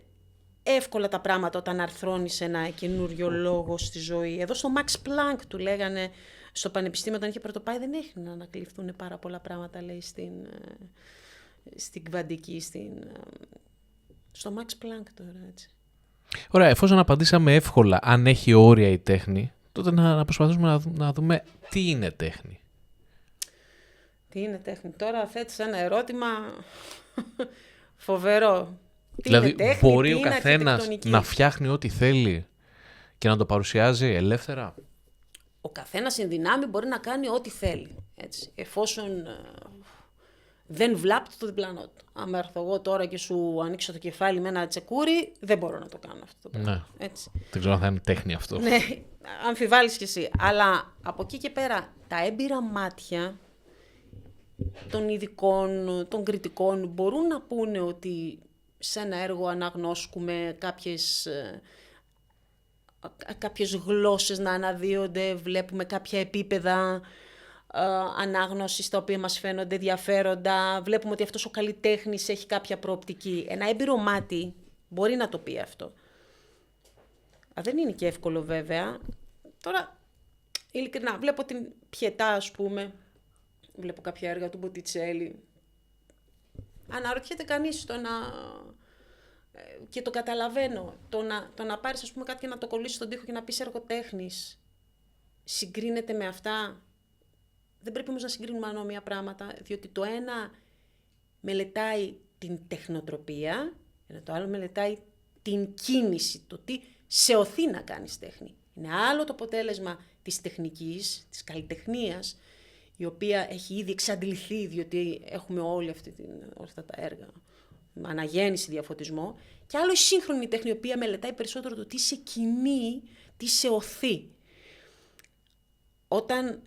εύκολα τα πράγματα όταν αρθρώνεις ένα καινούριο λόγο στη ζωή. Εδώ στο Max Planck του λέγανε στο πανεπιστήμιο όταν είχε πρωτοπάει δεν έχει να ανακλειφθούν πάρα πολλά πράγματα λέει στην κβαντική, στο Max Planck τώρα έτσι. Ωραία, εφόσον απαντήσαμε εύκολα αν έχει όρια η τέχνη, τότε να προσπαθήσουμε να δούμε τι είναι τέχνη. Τι είναι τέχνη. Τώρα θέτεις ένα ερώτημα φοβερό. Δηλαδή μπορεί ο καθένας να φτιάχνει ό,τι θέλει και να το παρουσιάζει ελεύθερα. Ο καθένας εν δυνάμει μπορεί να κάνει ό,τι θέλει. Έτσι. Εφόσον δεν βλάπτει το διπλανό του. Αν έρθω εγώ τώρα και σου ανοίξω το κεφάλι με ένα τσεκούρι, δεν μπορώ να το κάνω αυτό το πράγμα. Ναι. Έτσι. Δεν ξέρω αν θα είναι τέχνη αυτό. Ναι, αμφιβάλλεις κι εσύ. Αλλά από εκεί και πέρα, τα έμπειρα μάτια των ειδικών, των κριτικών μπορούν να πούνε ότι σε ένα έργο αναγνώσκουμε κάποιες γλώσσες να αναδύονται, βλέπουμε κάποια επίπεδα ανάγνωσης τα οποία μας φαίνονται ενδιαφέροντα, βλέπουμε ότι αυτός ο καλλιτέχνης έχει κάποια προοπτική. Ένα έμπειρο μάτι μπορεί να το πει αυτό. Δεν είναι και εύκολο βέβαια. Τώρα, ειλικρινά, βλέπω την Πιετά, ας πούμε, βλέπω κάποια έργα του Μποτιτσέλη. Αναρωτιέται κανείς και το καταλαβαίνω, το να πάρεις ας πούμε κάτι και να το κολλήσεις στον τοίχο και να πεις έργο τέχνης, συγκρίνεται με αυτά. Δεν πρέπει όμως να συγκρίνουμε ανώμια πράγματα, διότι το ένα μελετάει την τεχνοτροπία, ενώ το άλλο μελετάει την κίνηση, το τι σε οθεί να κάνεις τέχνη. Είναι άλλο το αποτέλεσμα της τεχνικής, της καλλιτεχνίας, η οποία έχει ήδη εξαντληθεί, διότι έχουμε όλα αυτά τα έργα, με αναγέννηση, διαφωτισμό, και άλλο η σύγχρονη τέχνη, η οποία μελετάει περισσότερο το τι σε κινεί, τι σε οθεί. Όταν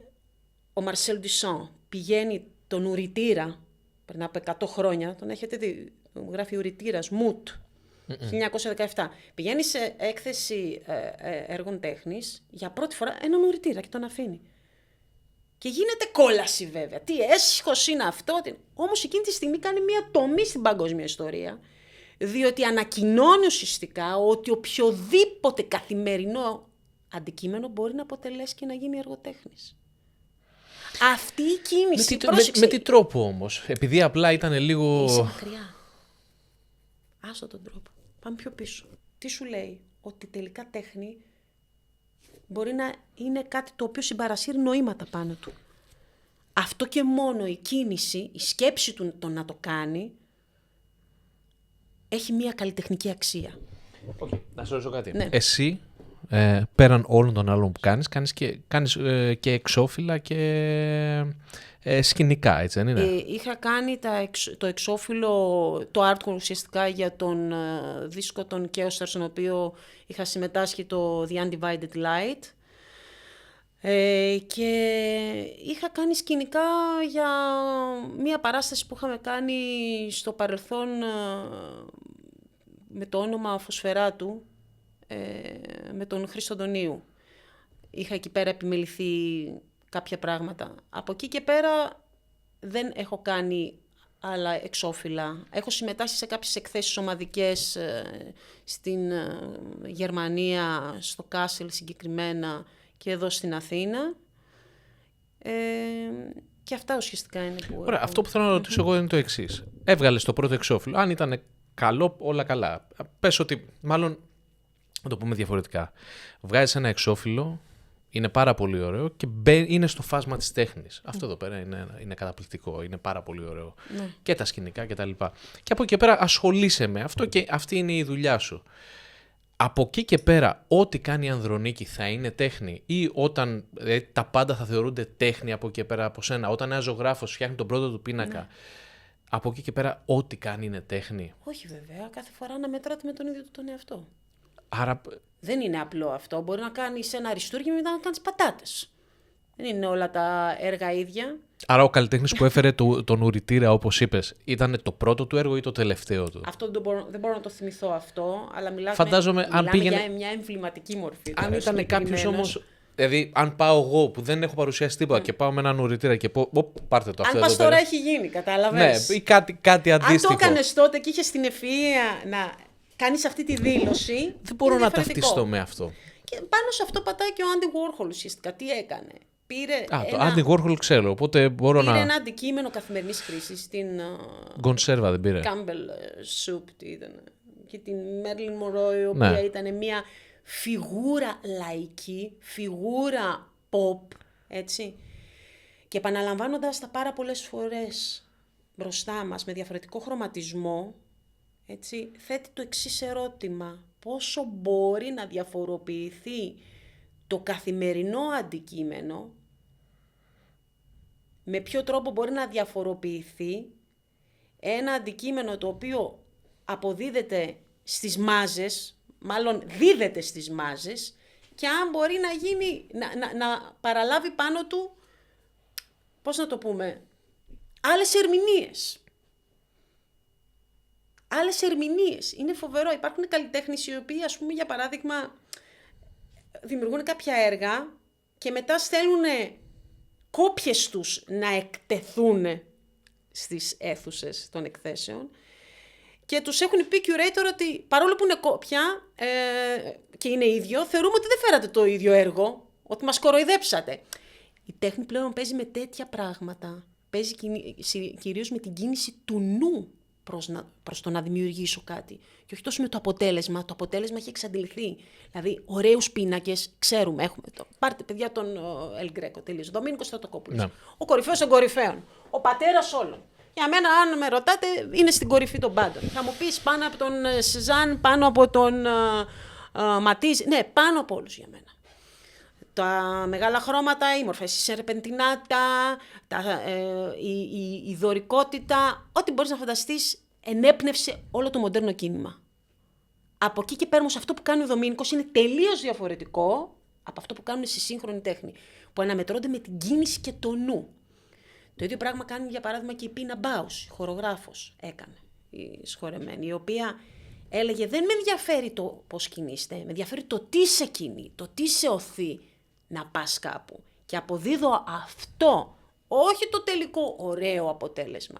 ο Μαρσέλ Ντουσάν πηγαίνει τον ουρητήρα, πριν από 100 χρόνια, τον έχετε δει, τον γράφει ουρητήρας, Μουτ, 1917, πηγαίνει σε έκθεση έργων τέχνης, για πρώτη φορά έναν ουρητήρα και τον αφήνει. Και γίνεται κόλαση βέβαια. Τι έσχος είναι αυτό. Όμως εκείνη τη στιγμή κάνει μια τομή στην παγκόσμια ιστορία, διότι ανακοινώνει ουσιαστικά ότι οποιοδήποτε καθημερινό αντικείμενο μπορεί να αποτελέσει και να γίνει εργοτέχνης. Αυτή η κίνηση, με τι τρόπο όμως, επειδή απλά ήταν λίγο... Είσαι μακριά. Άστο τον τρόπο. Πάμε πιο πίσω. Τι σου λέει? Ότι τελικά τέχνη μπορεί να είναι κάτι το οποίο συμπαρασύρει νοήματα πάνω του. Αυτό και μόνο η κίνηση, η σκέψη του το να το κάνει, έχει μια καλλιτεχνική αξία. Okay. Να σε ρωτήσω κάτι. Ναι. Εσύ, πέραν όλων των άλλων που κάνεις και εξώφυλλα και σκηνικά, έτσι δεν είναι? Είχα κάνει το εξώφυλλο, το artwork ουσιαστικά για τον δίσκο των Chaos, στον οποίο είχα συμμετάσχει το The Undivided Light. Και είχα κάνει σκηνικά για μία παράσταση που είχαμε κάνει στο παρελθόν με το όνομα Φωσφεράτου, με τον Χρήστο Ντονίου. Είχα εκεί πέρα επιμεληθεί κάποια πράγματα. Από εκεί και πέρα δεν έχω κάνει άλλα εξώφυλλα. Έχω συμμετάσχει σε κάποιες εκθέσεις ομαδικές στην Γερμανία, στο Κάσελ συγκεκριμένα και εδώ στην Αθήνα. Και αυτά ουσιαστικά είναι που... Ωραία, αυτό που θέλω να ρωτήσω εγώ είναι το εξής. Έβγαλες το πρώτο εξώφυλλο. Αν ήταν καλό, όλα καλά. Πες ότι, μάλλον, να το πούμε διαφορετικά. Βγάζεις ένα εξώφυλλο, είναι πάρα πολύ ωραίο και είναι στο φάσμα της τέχνης. Αυτό εδώ πέρα είναι καταπληκτικό, είναι πάρα πολύ ωραίο. Και τα σκηνικά και τα λοιπά. Και από εκεί και πέρα ασχολείσαι με αυτό και αυτή είναι η δουλειά σου. Από εκεί και πέρα, ό,τι κάνει η Ανδρονίκη θα είναι τέχνη ή όταν τα πάντα θα θεωρούνται τέχνη από εκεί και πέρα από σένα. Όταν ένα ζωγράφος φτιάχνει τον πρώτο του πίνακα, από εκεί και πέρα ό,τι κάνει είναι τέχνη. Όχι βέβαια, κάθε φορά να μετράτε με τον ίδιο του τον εαυτό. Άρα... Δεν είναι απλό αυτό. Μπορεί να κάνεις ένα αριστούργημα και μετά να κάνεις πατάτες. Δεν είναι όλα τα έργα ίδια. Άρα ο καλλιτέχνης που έφερε τον ουρητήρα, όπως είπες, ήταν το πρώτο του έργο ή το τελευταίο του? Αυτό δεν μπορώ να το θυμηθώ αυτό, αλλά μιλάμε για μια εμβληματική μορφή. Αν ήταν κάποιος όμως... Δηλαδή, αν πάω εγώ που δεν έχω παρουσιάσει τίποτα και πάω με έναν ουρητήρα και πω, πάρτε το αυτό. Αν πας τώρα έχει γίνει, κατάλαβες. Ναι, ή κάτι αντίστοιχο. Αν το έκανες τότε και είχες την ευφυΐα να κάνεις αυτή τη δήλωση. Δεν μπορώ να ταυτιστώ με αυτό. Και πάνω σε αυτό πατάει και ο Άντι Γουόρχολ ουσιαστικά. Τι έκανε? Το Άντι Γουόρχολ ξέρω, οπότε μπορώ πήρε ένα αντικείμενο καθημερινής χρήσης, την Γκονσέρβα δεν πήρε. Campbell Soup, τι ήταν, και την Μέρλιν Μορόι, η οποία ήταν μια φιγούρα λαϊκή, φιγούρα pop, έτσι. Και επαναλαμβάνοντας τα πάρα πολλές φορές μπροστά μας με διαφορετικό χρωματισμό, έτσι, θέτει το εξής ερώτημα: πόσο μπορεί να διαφοροποιηθεί το καθημερινό αντικείμενο, με ποιο τρόπο μπορεί να διαφοροποιηθεί ένα αντικείμενο το οποίο αποδίδεται στις μάζες, μάλλον δίδεται στις μάζες, και αν μπορεί να γίνει, να παραλάβει πάνω του, πώς να το πούμε, άλλες ερμηνείες. Άλλες ερμηνείες. Είναι φοβερό. Υπάρχουν καλλιτέχνες οι οποίοι, ας πούμε, για παράδειγμα, δημιουργούν κάποια έργα και μετά στέλνουν κόπιες τους να εκτεθούν στις αίθουσες των εκθέσεων και τους έχουν πει curator ότι παρόλο που είναι κόπια και είναι ίδιο, θεωρούμε ότι δεν φέρατε το ίδιο έργο, ότι μας κοροϊδέψατε. Η τέχνη πλέον παίζει με τέτοια πράγματα. Παίζει κυρίως με την κίνηση του νου προς το να δημιουργήσω κάτι. Και όχι τόσο με το αποτέλεσμα. Το αποτέλεσμα έχει εξαντληθεί. Δηλαδή, ωραίους πίνακες, ξέρουμε, έχουμε το. Πάρτε, παιδιά, τον Ελ Γκρέκο, τελείως. Δομήνικος Στρατοκόπουλος. Ναι. Ο κορυφαίος των κορυφαίων. Ο πατέρας όλων. Για μένα, αν με ρωτάτε, είναι στην κορυφή των πάντων. Θα μου πεις πάνω από τον Σεζάν, πάνω από τον Ματίζ. Ναι, πάνω από όλους για μένα. Τα μεγάλα χρώματα, οι μορφές, η σερπεντινάτα, η δωρικότητα, ό,τι μπορείς να φανταστείς, ενέπνευσε όλο το μοντέρνο κίνημα. Από εκεί και πέρα όμως αυτό που κάνει ο Δομήνικος είναι τελείως διαφορετικό από αυτό που κάνουν στη σύγχρονη τέχνη, που αναμετρώνται με την κίνηση και το νου. Το ίδιο πράγμα κάνει για παράδειγμα και η Πίνα Μπάους, η χορογράφος, έκανε, η σχορεμένη, η οποία έλεγε δεν με ενδιαφέρει το πώς κινείστε, με ενδιαφέρει το τι σε κινεί, το τι σε οθεί να πας κάπου. Και αποδίδω αυτό, όχι το τελικό ωραίο αποτέλεσμα.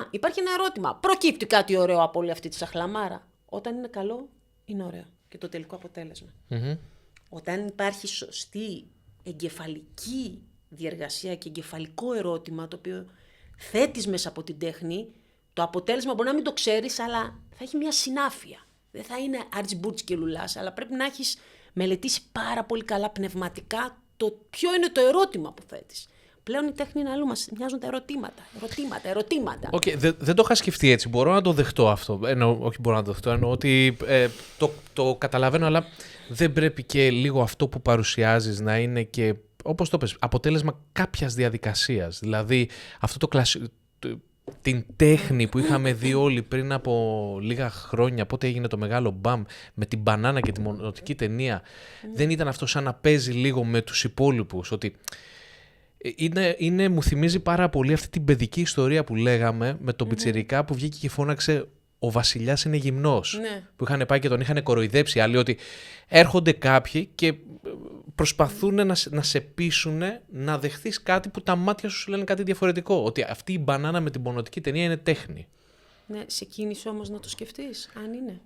Υπάρχει ένα ερώτημα. Προκύπτει κάτι ωραίο από όλη αυτή τη σαχλαμάρα? Όταν είναι καλό, είναι ωραίο. Και το τελικό αποτέλεσμα. Mm-hmm. Όταν υπάρχει σωστή εγκεφαλική διεργασία και εγκεφαλικό ερώτημα, το οποίο θέτεις μέσα από την τέχνη, το αποτέλεσμα μπορεί να μην το ξέρεις, αλλά θα έχει μια συνάφεια. Δεν θα είναι αρτσιμπούρτσι και λουλάς, αλλά πρέπει να έχεις μελετήσει πάρα πολύ καλά πνευματικά το ποιο είναι το ερώτημα που θέτεις. Πλέον η τέχνη είναι αλλού, μας μοιάζουν τα ερωτήματα. Okay, δεν το είχα σκεφτεί έτσι. Μπορώ να το δεχτώ αυτό. Όχι μπορώ να το δεχτώ. Εννοώ ότι το καταλαβαίνω, αλλά δεν πρέπει και λίγο αυτό που παρουσιάζεις να είναι και, όπως το πες, αποτέλεσμα κάποιας διαδικασίας. Δηλαδή αυτό την τέχνη που είχαμε δει όλοι πριν από λίγα χρόνια, πότε έγινε το μεγάλο μπαμ με την μπανάνα και τη μονοτική ταινία, δεν ήταν αυτό σαν να παίζει λίγο με τους υπόλοιπους, ότι μου θυμίζει πάρα πολύ αυτή την παιδική ιστορία που λέγαμε με τον πιτσιρικά που βγήκε και φώναξε «Ο βασιλιάς είναι γυμνός», που είχαν πάει και τον είχαν κοροϊδέψει άλλοι, ότι έρχονται κάποιοι και προσπαθούν να σε πείσουν να δεχθείς κάτι που τα μάτια σου λένε κάτι διαφορετικό. Ότι αυτή η μπανάνα με την πονοτική ταινία είναι τέχνη. Ναι, σε κίνησε όμως να το σκεφτείς, αν είναι.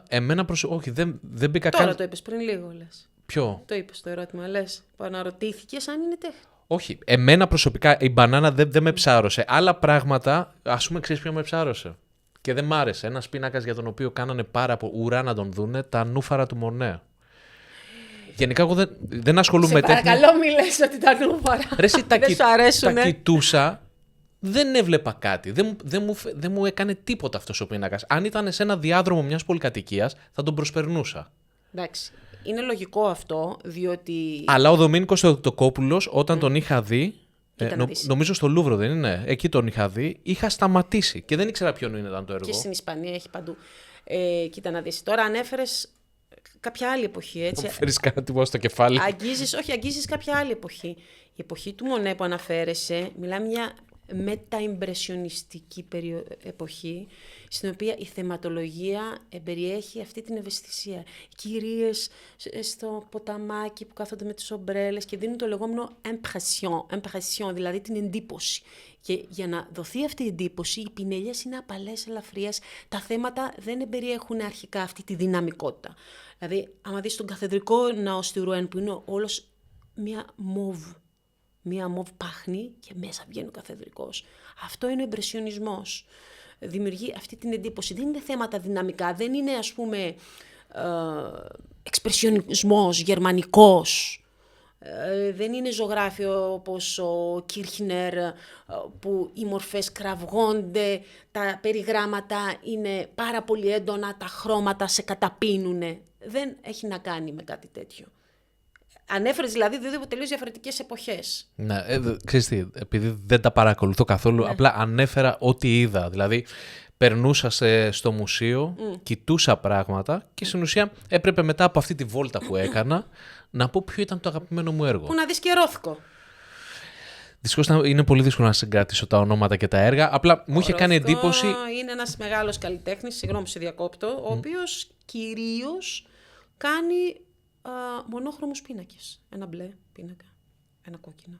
Εμένα όχι, δεν μπήκα Τώρα καν. το είπες πριν λίγο, λες. Ποιο? Το είπες το ερώτημα, λες. Αναρωτήθηκες αν είναι τέχνη. Όχι, εμένα προσωπικά η μπανάνα δεν με ψάρωσε. Άλλα πράγματα, ας πούμε, ξέρεις ποιο με ψάρωσε. Και δεν μ' άρεσε. Ένας πίνακας για τον οποίο κάνανε πάρα πολύ ουρά να τον δούνε, τα νούφαρα του Μονέ. Γενικά, εγώ δεν ασχολούμαι με τέχνη. Παρακαλώ, μη λες ότι τα νούφαρα δεν σου αρέσουν. Τα κοιτούσα, δεν έβλεπα κάτι. Δεν μου έκανε τίποτα αυτός ο πίνακας. Αν ήταν σε ένα διάδρομο μιας πολυκατοικίας, θα τον προσπερνούσα. Εντάξει. Είναι λογικό αυτό, διότι. Αλλά ο Δομήνικος Θεοτοκόπουλος, όταν τον είχα δει. Νομίζω στο Λούβρο δεν είναι. Εκεί τον είχα δει. Είχα σταματήσει και δεν ήξερα ποιον ήταν το έργο. Και στην Ισπανία έχει παντού. Κοίτα να δεις. Τώρα ανέφερες κάποια άλλη εποχή, έτσι. Φέρεις κάτι στο κεφάλι. Αγγίζεις κάποια άλλη εποχή. Η εποχή του Μονέ που αναφέρεσαι, μιλάμε μια μετα-ιμπρεσιονιστική εποχή, στην οποία η θεματολογία περιέχει αυτή την ευαισθησία. Κυρίες στο ποταμάκι που κάθονται με τις ομπρέλες και δίνουν το λεγόμενο impression, δηλαδή την εντύπωση. Και για να δοθεί αυτή η εντύπωση, οι πινέλιες είναι απαλές, ελαφριές. Τα θέματα δεν περιέχουν αρχικά αυτή τη δυναμικότητα. Δηλαδή, άμα δεις τον καθεδρικό ναό στη Ρουέν, που είναι όλος μία μοβ πάχνη και μέσα βγαίνει ο καθεδρικός. Αυτό είναι ο εμπρεσιονισμός. Δημιουργεί αυτή την εντύπωση. Δεν είναι θέματα δυναμικά, δεν είναι ας πούμε εξπρεσιονισμός γερμανικός. Δεν είναι ζωγράφιο όπως ο Κίρχνερ που οι μορφές κραυγώνται, τα περιγράμματα είναι πάρα πολύ έντονα, τα χρώματα σε καταπίνουνε. Δεν έχει να κάνει με κάτι τέτοιο. Ανέφερες δηλαδή δύο τελείως διαφορετικές εποχές. Ναι, ξέρεις τι, επειδή δεν τα παρακολουθώ καθόλου, απλά ανέφερα ό,τι είδα. Δηλαδή, περνούσα στο μουσείο, κοιτούσα πράγματα και στην ουσία έπρεπε μετά από αυτή τη βόλτα που έκανα να πω ποιο ήταν το αγαπημένο μου έργο. Που να δεις και Ρόθκο. Δυστυχώς είναι πολύ δύσκολο να συγκρατήσω τα ονόματα και τα έργα. Απλά μου είχε κάνει εντύπωση. Είναι ένας μεγάλος καλλιτέχνης, συγγνώμη που σε διακόπτω, ο οποίος κυρίως κάνει μονόχρωμους πίνακες. Ένα μπλε πίνακα, ένα κόκκινο.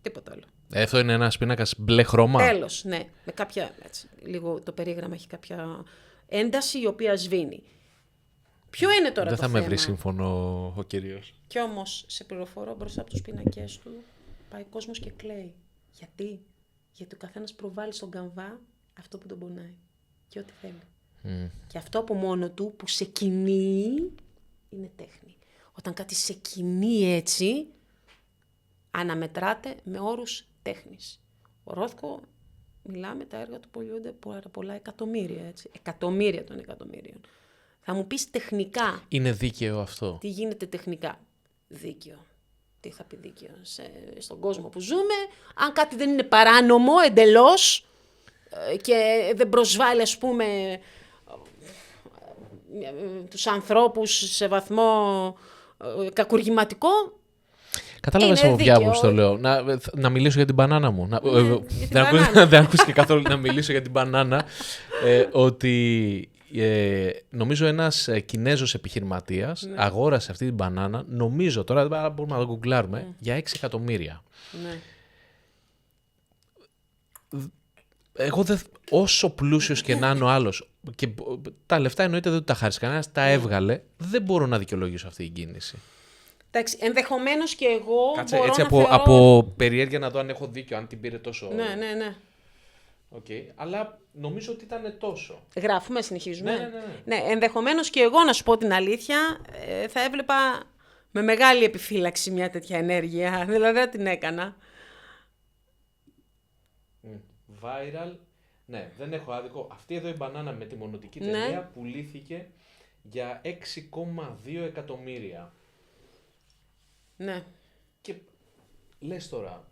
Τίποτα άλλο. Αυτό είναι ένας πίνακας μπλε χρώμα. Τέλος, ναι. Με κάποια, έτσι, λίγο το περίγραμμα έχει κάποια ένταση η οποία σβήνει. Ποιο είναι τώρα δεν το θα θέμα? με βρει σύμφωνο ο κύριος. Κι όμως, σε πληροφορώ, μπροστά από τους πίνακες του πάει κόσμος και κλαίει. Γιατί? Γιατί ο καθένας προβάλλει στον καμβά αυτό που τον πονάει και ό,τι θέλει. Και αυτό από μόνο του που σε κινεί είναι τέχνη. Όταν κάτι σε κινεί έτσι, αναμετράται με όρους τέχνης. Ο Ρόθκο, μιλάμε, τα έργα του πωλούνται πολλά εκατομμύρια, έτσι. Εκατομμύρια των εκατομμύριων. Θα μου πεις τεχνικά. Είναι δίκαιο αυτό? Τι γίνεται τεχνικά? Δίκαιο. Τι θα πει δίκαιο? Στον κόσμο που ζούμε, αν κάτι δεν είναι παράνομο εντελώς και δεν προσβάλλει, ας πούμε, τους ανθρώπους σε βαθμό κακουργηματικό. Κατάλαβες από διάβολος το λέω. Να μιλήσω για την μπανάνα μου. Δεν άκουσα και καθόλου να μιλήσω για την μπανάνα. Ότι νομίζω ένας Κινέζος επιχειρηματίας αγόρασε αυτή την μπανάνα, νομίζω, τώρα μπορούμε να το γκουγκλάρουμε, για 6 εκατομμύρια. Ναι. Εγώ όσο πλούσιος και να είναι ο άλλος, και τα λεφτά εννοείται δεν του τα χάρισε κανένας, τα έβγαλε, δεν μπορώ να δικαιολογήσω αυτή την κίνηση. Εντάξει, ενδεχομένως και εγώ. Κάτσε μπορώ έτσι να από περιέργεια να δω αν έχω δίκιο, αν την πήρε τόσο. Ναι. Okay. Αλλά νομίζω ότι ήταν τόσο. Γράφουμε, συνεχίζουμε. Ναι. Ενδεχομένως και εγώ, να σου πω την αλήθεια, θα έβλεπα με μεγάλη επιφύλαξη μια τέτοια ενέργεια. Δηλαδή δεν την έκανα. Viral. Ναι, δεν έχω άδικο. Αυτή εδώ η μπανάνα με τη μονοτική ταινία πουλήθηκε για 6,2 εκατομμύρια. Ναι. Και λες τώρα,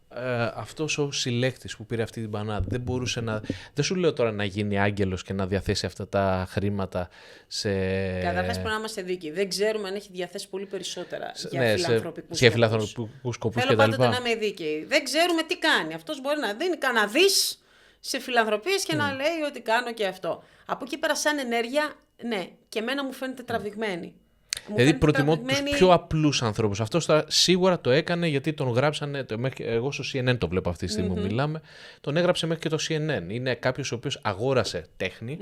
αυτός ο συλλέκτης που πήρε αυτή την μπανάνα δεν μπορούσε να... Δεν σου λέω τώρα να γίνει άγγελος και να διαθέσει αυτά τα χρήματα σε... Καταρχάς πρέπει να είμαστε δίκαιοι. Δεν ξέρουμε αν έχει διαθέσει πολύ περισσότερα για φιλανθρωπικούς σκοπούς κτλ. Θέλω πάντοτε να είμαι δίκαιη. Δεν ξέρουμε τι κάνει. Αυτός μπορεί να δίνει κανένα δις σε φιλανθρωπίες και να λέει ότι κάνω και αυτό. Από εκεί πέρα σαν ενέργεια, ναι, και εμένα μου φαίνεται τραβηγμένη. Δηλαδή προτιμώ τους πιο απλούς ανθρώπους. Αυτός τώρα σίγουρα το έκανε γιατί τον γράψανε. Εγώ στο CNN το βλέπω αυτή τη στιγμή που μιλάμε. Τον έγραψε μέχρι και το CNN. Είναι κάποιος ο οποίος αγόρασε τέχνη.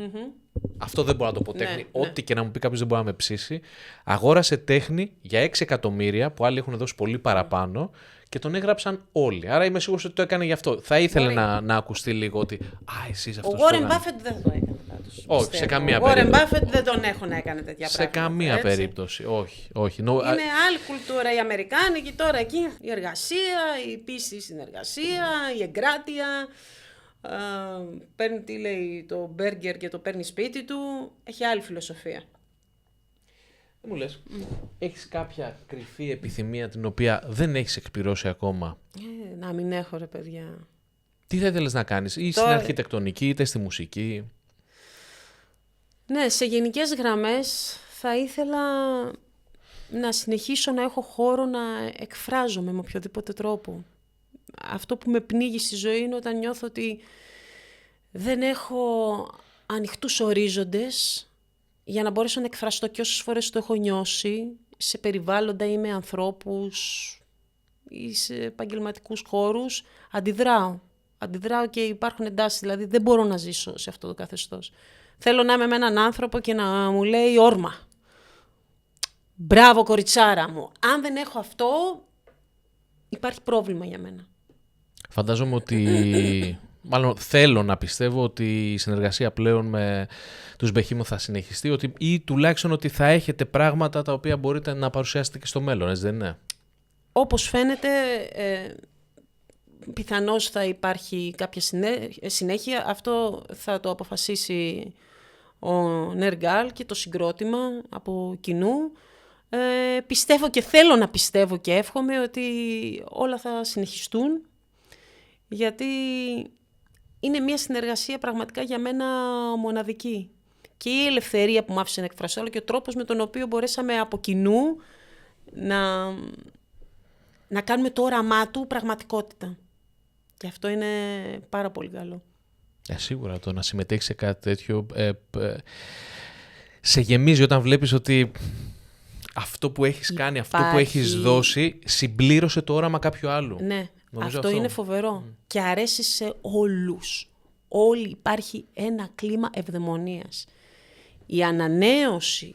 Αυτό δεν μπορώ να το πω τέχνη. Ό,τι και να μου πει κάποιος δεν μπορεί να με ψήσει. Αγόρασε τέχνη για 6 εκατομμύρια που άλλοι έχουν δώσει πολύ παραπάνω. Και τον έγραψαν όλοι. Άρα είμαι σίγουρος ότι το έκανε γι' αυτό. Θα ήθελε να ακουστεί λίγο ότι. Εσείς αυτός. Ο Warren Buffett δεν το έκανε πάντως. Όχι, σε καμία περίπτωση. Ο Warren περίπτωση. Buffett δεν τον έχω να έκανε τέτοια πράγματα. Σε καμία έτσι. περίπτωση. Όχι. Είναι άλλη κουλτούρα η Αμερικάνικη τώρα εκεί. Η εργασία, η πίστη στην εργασία, η εγκράτεια. Παίρνει τι λέει το μπέργκερ και το παίρνει σπίτι του. Έχει άλλη φιλοσοφία. Δεν μου λες, έχεις κάποια κρυφή επιθυμία την οποία δεν έχεις εκπληρώσει ακόμα? Να μην έχω ρε παιδιά. Τι θα ήθελες να κάνεις, ή στην αρχιτεκτονική, είτε στη μουσική? Ναι, σε γενικές γραμμές θα ήθελα να συνεχίσω να έχω χώρο να εκφράζομαι με οποιοδήποτε τρόπο. Αυτό που με πνίγει στη ζωή είναι όταν νιώθω ότι δεν έχω ανοιχτούς ορίζοντες για να μπορέσω να εκφραστώ, και όσες φορές το έχω νιώσει σε περιβάλλοντα ή με ανθρώπους ή σε επαγγελματικούς χώρους, αντιδράω και υπάρχουν εντάσεις, δηλαδή δεν μπορώ να ζήσω σε αυτό το καθεστώς. Θέλω να είμαι με έναν άνθρωπο και να μου λέει όρμα. Μπράβο κοριτσάρα μου. Αν δεν έχω αυτό, υπάρχει πρόβλημα για μένα. Φαντάζομαι ότι, μάλλον θέλω να πιστεύω ότι η συνεργασία πλέον με τους Behemoth θα συνεχιστεί, ή τουλάχιστον ότι θα έχετε πράγματα τα οποία μπορείτε να παρουσιάσετε και στο μέλλον, έτσι δεν είναι? Όπως φαίνεται, πιθανώς θα υπάρχει κάποια συνέχεια. Αυτό θα το αποφασίσει ο Νεργάλ και το συγκρότημα από κοινού. Πιστεύω και θέλω να πιστεύω και εύχομαι ότι όλα θα συνεχιστούν, γιατί είναι μια συνεργασία πραγματικά για μένα μοναδική. Και η ελευθερία που μ' άφησε να εκφραστώ, αλλά και ο τρόπος με τον οποίο μπορέσαμε από κοινού να κάνουμε το όραμά του πραγματικότητα. Και αυτό είναι πάρα πολύ καλό. Σίγουρα το να συμμετέχεις σε κάτι τέτοιο σε γεμίζει όταν βλέπεις ότι αυτό που έχεις κάνει, αυτό που έχεις δώσει, συμπλήρωσε το όραμα κάποιου άλλου. Ναι, αυτό είναι φοβερό. Και αρέσει σε όλους. Όλοι υπάρχει ένα κλίμα ευδαιμονίας. Η ανανέωση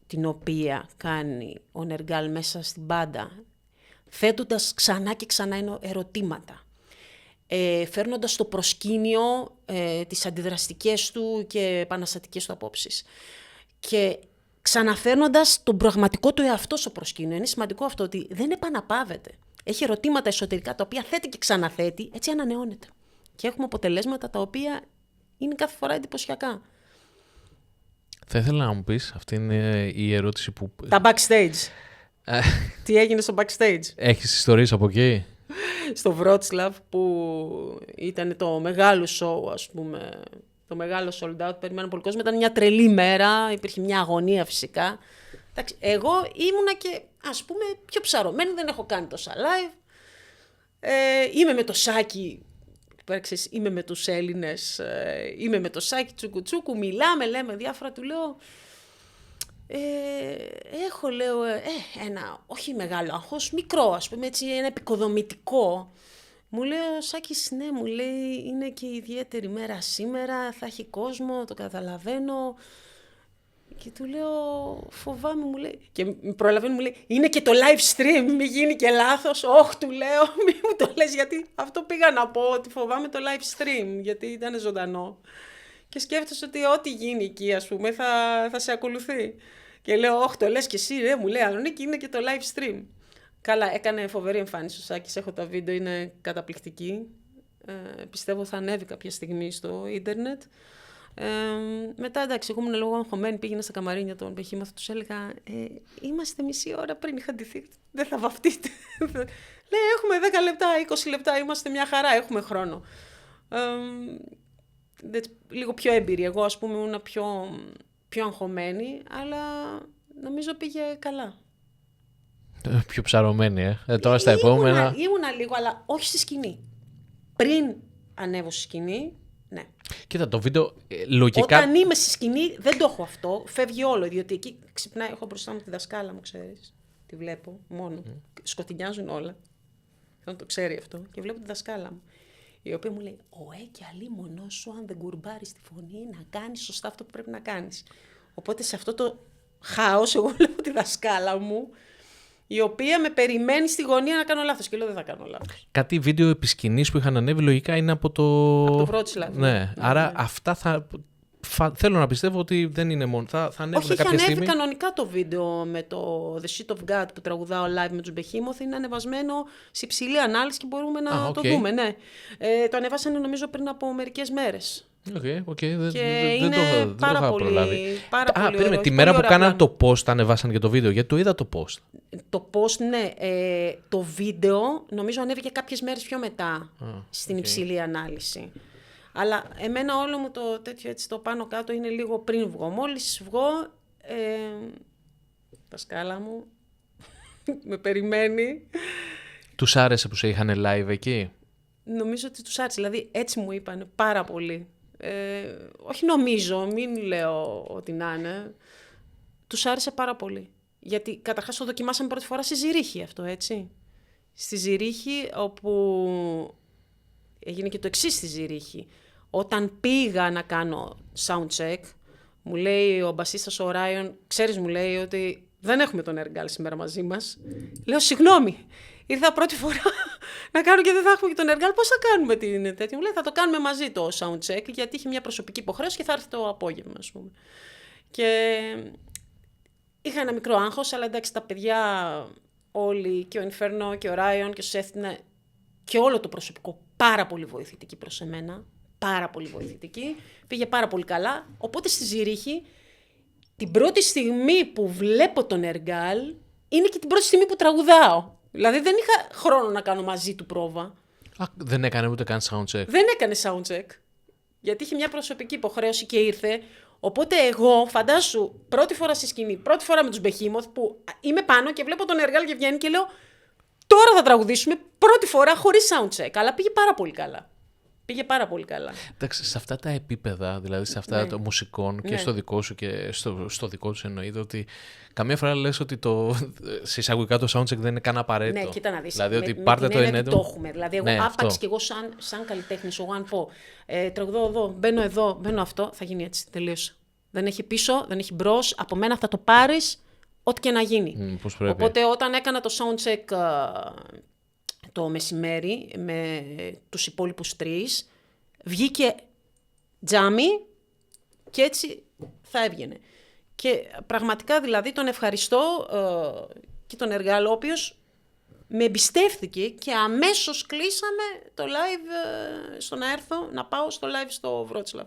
την οποία κάνει ο Νεργάλ μέσα στην μπάντα, θέτοντας ξανά και ξανά ερωτήματα, φέρνοντας στο προσκήνιο τις αντιδραστικές του και επαναστατικές του απόψεις και ξαναφέρνοντας τον πραγματικό του εαυτό στο προσκήνιο. Είναι σημαντικό αυτό, ότι δεν επαναπαύεται. Έχει ερωτήματα εσωτερικά τα οποία θέτει και ξαναθέτει, έτσι ανανεώνεται. Και έχουμε αποτελέσματα τα οποία είναι κάθε φορά εντυπωσιακά. Θα ήθελα να μου πεις, αυτή είναι η ερώτηση που... Τα backstage. Τι έγινε στο backstage? Έχεις ιστορίες από εκεί? Στο Wroclaw, που ήταν το μεγάλο show, ας πούμε, το μεγάλο sold out, περιμένω πολύ κόσμο, ήταν μια τρελή μέρα, υπήρχε μια αγωνία φυσικά. Εντάξει, εγώ ήμουνα και, ας πούμε, πιο ψαρωμένη, δεν έχω κάνει τόσα live. Είμαι με το Σάκη, είμαι με τους Έλληνες, είμαι με το Σάκη τσουκουτσούκου, μιλάμε, λέμε διάφορα, του λέω... έχω, λέω, ένα, όχι μεγάλο άγχος, μικρό, ας πούμε, έτσι, ένα επικοδομητικό. Μου λέει ο Σάκης, ναι, μου λέει, είναι και ιδιαίτερη μέρα σήμερα, θα έχει κόσμο, το καταλαβαίνω. Και του λέω, φοβάμαι, μου λέει, και προλαβαίνω, μου λέει, είναι και το live stream, μη γίνει και λάθος. Όχι, του λέω, μη μου το λες, γιατί αυτό πήγα να πω, ότι φοβάμαι το live stream, γιατί ήταν ζωντανό. Και σκέφτεσαι ότι ό,τι γίνει εκεί, ας πούμε, θα σε ακολουθεί. Και λέω, όχι, το λες και εσύ, ρε, μου λέει, Αλονίκη, είναι και το live stream. Καλά, έκανε φοβερή εμφάνιση ο Σάκης, έχω τα βίντεο, είναι καταπληκτική. Πιστεύω θα ανέβει κάποια στιγμή στο ίντερνετ. Μετά, εντάξει, εγώ ήμουν λίγο αγχωμένη, πήγαινα στα καμαρίνια των Behemoth, τους έλεγα, είμαστε μισή ώρα πριν είχα ντυθεί, δεν θα βαφτείτε. Λέει, έχουμε 10 λεπτά, 20 λεπτά, είμαστε μια χαρά, έχουμε χρόνο. Λίγο πιο έμπειρη, εγώ ας πούμε ήμουν πιο αγχωμένη, αλλά νομίζω πήγε καλά. Πιο ψαρωμένη, τώρα στα επόμενα... Ήμουνα λίγο, αλλά όχι στη σκηνή. Πριν ανέβω στη σκηνή, Ναι. Κοίτα, το βίντεο λογικά... Όταν είμαι στη σκηνή δεν το έχω αυτό, φεύγει όλο, διότι εκεί ξυπνάει, έχω μπροστά μου τη δασκάλα μου, ξέρεις. Τη βλέπω μόνο, σκοτεινιάζουν όλα. Δεν το ξέρει αυτό. Και βλέπω τη δασκάλα μου, η οποία μου λέει, και αλίμονό σου, αν δεν κουρμπάρεις τη φωνή, να κάνεις σωστά αυτό που πρέπει να κάνεις. Οπότε σε αυτό το χάος, εγώ βλέπω τη δασκάλα μου, η οποία με περιμένει στη γωνία να κάνω λάθος. Και λέω, δεν θα κάνω λάθος. Κάτι βίντεο επισκηνής που είχαν ανέβει λογικά είναι από το... Από το Wroclaw. Ναι, άρα αυτά θα... Θέλω να πιστεύω ότι δεν είναι μόνο. Θα ανέβουν Όχι, κάποια είχε ανέβει στιγμή. κανονικά το βίντεο με το The Shit of God που τραγουδάω live με τους Behemoth. Είναι ανεβασμένο σε υψηλή ανάλυση και μπορούμε να το δούμε. Ναι. Το ανεβάσανε νομίζω πριν από μερικές μέρες. Δεν το είχα προλάβει. Πάρα πολύ περίμενε, τη μέρα που κάναν το post ανεβάσαν και το βίντεο, γιατί το είδα το post. Το post, ναι. Το βίντεο νομίζω ανέβηκε κάποιες μέρες πιο μετά στην υψηλή ανάλυση. Αλλά εμένα όλο μου το τέτοιο έτσι το πάνω κάτω είναι λίγο πριν βγω. Μόλις βγω, τα σκάλα μου με περιμένει. Τους άρεσε που σε είχαν live εκεί? Νομίζω ότι τους άρεσε, δηλαδή έτσι μου είπαν πάρα πολύ. Όχι νομίζω, μην λέω ότι να είναι. Τους άρεσε πάρα πολύ. Γιατί καταρχάς το δοκιμάσαμε πρώτη φορά στη Ζηρίχη αυτό, έτσι. Στη Ζηρίχη, όπου έγινε και το εξής στη Ζηρίχη. Όταν πήγα να κάνω sound check, μου λέει ο μπασίστας ο Ράιον, ξέρεις, μου λέει ότι δεν έχουμε τον Εργάλ σήμερα μαζί μας. Λέω, συγγνώμη, ήρθα πρώτη φορά να κάνω και δεν θα έχουμε και τον Εργάλ. Πώς θα κάνουμε την τέτοια? Μου λέει, θα το κάνουμε μαζί το sound check, γιατί είχε μια προσωπική υποχρέωση και θα έρθει το απόγευμα, ας πούμε. Και είχα ένα μικρό άγχος, αλλά εντάξει, τα παιδιά όλοι, και ο Inferno και ο Ράιον και ο Σεφ, και όλο το προσωπικό πάρα πολύ βοηθητική προς εμένα. Πάρα πολύ βοηθητική. Πήγε πάρα πολύ καλά. Οπότε στη Ζηρίχη, την πρώτη στιγμή που βλέπω τον Εργάλ, είναι και την πρώτη στιγμή που τραγουδάω. Δηλαδή δεν είχα χρόνο να κάνω μαζί του πρόβα. Δεν έκανε ούτε καν soundcheck. Δεν έκανε soundcheck. Γιατί είχε μια προσωπική υποχρέωση και ήρθε. Οπότε εγώ, φαντάσου, πρώτη φορά στη σκηνή, πρώτη φορά με τους Behemoth, που είμαι πάνω και βλέπω τον Εργάλ και βγαίνει και λέω, τώρα θα τραγουδήσουμε πρώτη φορά χωρίς soundcheck. Αλλά πήγε πάρα πολύ καλά. Πήγε πάρα πολύ καλά. Εντάξει, σε αυτά τα επίπεδα, δηλαδή σε αυτά των μουσικών και στο δικό σου και στο δικό του εννοείται ότι καμία φορά λες ότι σε εισαγωγικά το soundcheck δεν είναι καν απαραίτητο. Ναι, κοίτα να δεις. Δηλαδή ότι πάρτε το ενέτο. Το έχουμε. Δηλαδή, εγώ άπαξ και εγώ σαν καλλιτέχνης, εγώ αν πω τραγουδώ εδώ, μπαίνω αυτό, θα γίνει έτσι. Τελείωσε. Δεν έχει πίσω, δεν έχει μπρος. Από μένα θα το πάρεις, ό,τι και να γίνει. Οπότε όταν έκανα το soundcheck το μεσημέρι με τους υπόλοιπους 3, βγήκε τζάμι και έτσι θα έβγαινε. Και πραγματικά δηλαδή τον ευχαριστώ και τον Εργάλο, ο οποίος με εμπιστεύθηκε και αμέσως κλείσαμε το live στο να έρθω, να πάω στο live στο Wroclaw.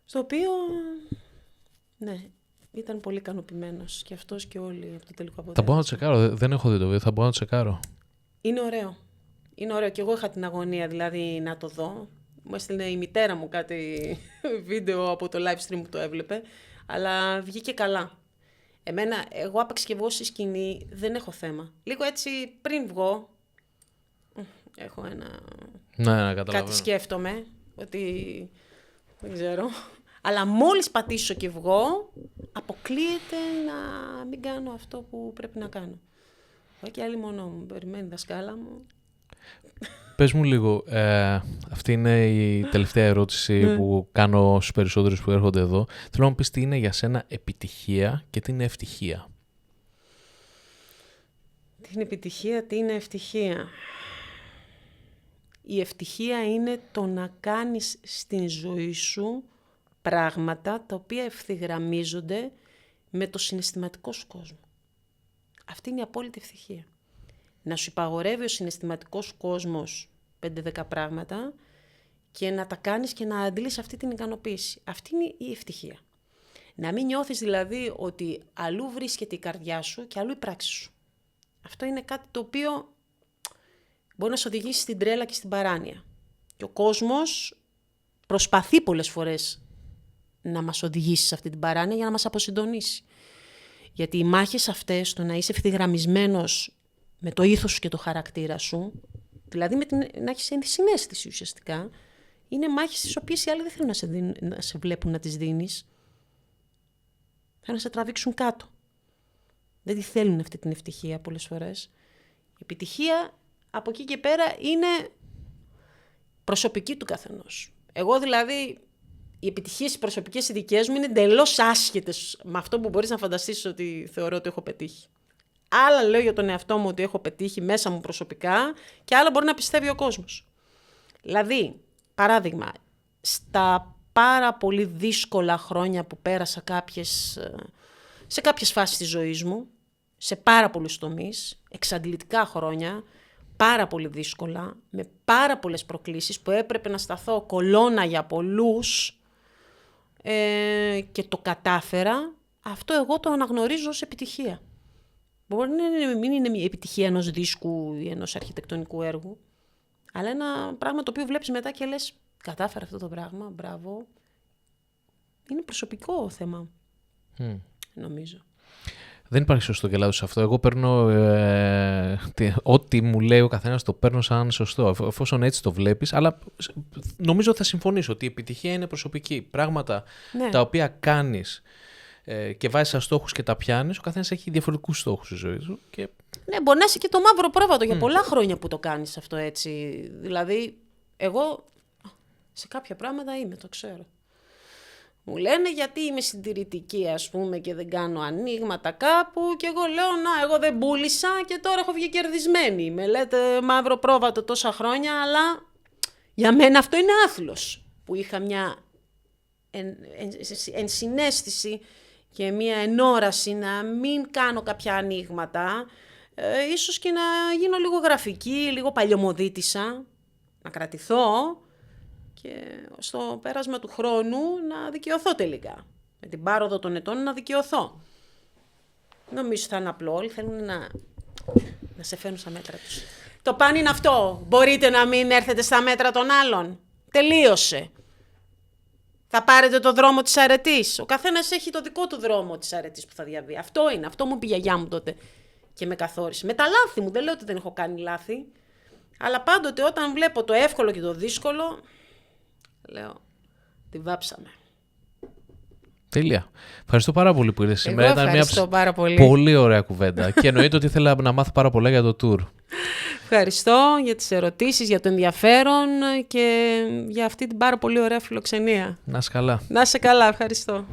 Στο οποίο, ναι, ήταν πολύ ικανοποιημένος και αυτός και όλοι από το τελικό αποτέλεσμα. Θα μπορώ να το τσεκάρω, δεν έχω δει το βίντεο, θα μπορώ να το τσεκάρω. Είναι ωραίο. Είναι ωραίο και εγώ είχα την αγωνία δηλαδή να το δω. Μου έστειλε η μητέρα μου κάτι βίντεο από το live stream που το έβλεπε, αλλά βγήκε καλά. Εγώ άπαξ και βγω στη σκηνή, δεν έχω θέμα. Λίγο έτσι πριν βγω, έχω κάτι σκέφτομαι, ότι δεν ξέρω. Αλλά μόλις πατήσω και βγω, αποκλείεται να μην κάνω αυτό που πρέπει να κάνω. Και άλλη μόνο μου, περιμένει η δασκάλα μου. Πες μου λίγο, αυτή είναι η τελευταία ερώτηση που κάνω στους περισσότερους που έρχονται εδώ. Θέλω να μου πεις τι είναι για σένα επιτυχία και τι είναι ευτυχία. Τι είναι επιτυχία, τι είναι ευτυχία. Η ευτυχία είναι το να κάνεις στην ζωή σου πράγματα τα οποία ευθυγραμμίζονται με το συναισθηματικό σου κόσμο. Αυτή είναι η απόλυτη ευτυχία. Να σου υπαγορεύει ο συναισθηματικός κόσμος 5-10 πράγματα και να τα κάνεις και να αντλείς αυτή την ικανοποίηση. Αυτή είναι η ευτυχία. Να μην νιώθεις δηλαδή ότι αλλού βρίσκεται η καρδιά σου και αλλού η πράξη σου. Αυτό είναι κάτι το οποίο μπορεί να σε οδηγήσει στην τρέλα και στην παράνοια. Και ο κόσμος προσπαθεί πολλές φορές να μας οδηγήσει σε αυτή την παράνοια για να μας αποσυντονίσει. Γιατί οι μάχες αυτές, το να είσαι ευθυγραμμισμένος με το ήθος σου και το χαρακτήρα σου, δηλαδή να έχεις ενσυναίσθηση ουσιαστικά, είναι μάχες τις οποίες οι άλλοι δεν θέλουν να σε βλέπουν να τις δίνεις. Θέλουν να σε τραβήξουν κάτω. Δεν τη θέλουν αυτή την ευτυχία πολλές φορές. Η επιτυχία από εκεί και πέρα είναι προσωπική του καθενός. Εγώ δηλαδή, οι επιτυχίες οι προσωπικές οι δικές μου είναι εντελώς άσχετες με αυτό που μπορείς να φανταστείς ότι θεωρώ ότι έχω πετύχει. Άλλα λέω για τον εαυτό μου ότι έχω πετύχει μέσα μου προσωπικά και άλλα μπορεί να πιστεύει ο κόσμος. Δηλαδή, παράδειγμα, στα πάρα πολύ δύσκολα χρόνια που πέρασα σε κάποιες φάσεις της ζωής μου, σε πάρα πολλούς τομείς, εξαντλητικά χρόνια, πάρα πολύ δύσκολα, με πάρα πολλές προκλήσεις που έπρεπε να σταθώ κολόνα για πολλούς και το κατάφερα, αυτό εγώ το αναγνωρίζω ως επιτυχία. Μπορεί να μην είναι η επιτυχία ενός δίσκου ή ενός αρχιτεκτονικού έργου, αλλά ένα πράγμα το οποίο βλέπεις μετά και λες κατάφερα αυτό το πράγμα, μπράβο. Είναι προσωπικό θέμα, νομίζω. Δεν υπάρχει σωστό και λάθος σε αυτό. Εγώ παίρνω ό,τι μου λέει ο καθένας το παίρνω σαν σωστό, εφόσον έτσι το βλέπεις. Αλλά νομίζω θα συμφωνήσω ότι η επιτυχία είναι προσωπική. Πράγματα τα οποία κάνεις και βάζεις σαν στόχους και τα πιάνεις, ο καθένας έχει διαφορετικούς στόχους στη ζωή του. Και... Ναι, μπορεί να είσαι και το μαύρο πρόβατο για πολλά χρόνια που το κάνεις αυτό έτσι. Δηλαδή, εγώ σε κάποια πράγματα είμαι, το ξέρω. Μου λένε γιατί είμαι συντηρητική, ας πούμε, και δεν κάνω ανοίγματα κάπου και εγώ λέω, να, εγώ δεν πούλησα και τώρα έχω βγει κερδισμένη. Με λέτε μαύρο πρόβατο τόσα χρόνια, αλλά για μένα αυτό είναι άθλος. Που είχα μια ενσυναίσθηση και μια ενόραση να μην κάνω κάποια ανοίγματα, ίσως και να γίνω λίγο γραφική, λίγο παλιωμοδίτησα, να κρατηθώ και στο πέρασμα του χρόνου να δικαιωθώ τελικά. Με την πάροδο των ετών να δικαιωθώ. Νομίζω θα είναι απλό, όλοι θέλουν να σε φέρουν στα μέτρα τους. Το παν είναι αυτό, μπορείτε να μην έρθετε στα μέτρα των άλλων. Τελείωσε. Θα πάρετε το δρόμο της αρετής. Ο καθένας έχει το δικό του δρόμο της αρετής που θα διαβεί. Αυτό είναι, αυτό μου είπε η γιαγιά μου τότε και με καθόρισε. Με τα λάθη μου, δεν λέω ότι δεν έχω κάνει λάθη. Αλλά πάντοτε όταν βλέπω το εύκολο και το δύσκολο, λέω, τη βάψαμε. Τέλεια. Ευχαριστώ πάρα πολύ που ήρθες σήμερα. Ήταν μια πολύ ωραία κουβέντα. Και εννοείται ότι ήθελα να μάθω πάρα πολλά για το tour. Ευχαριστώ για τις ερωτήσεις, για το ενδιαφέρον και για αυτή την πάρα πολύ ωραία φιλοξενία. Να είσαι καλά. Να είσαι καλά, ευχαριστώ.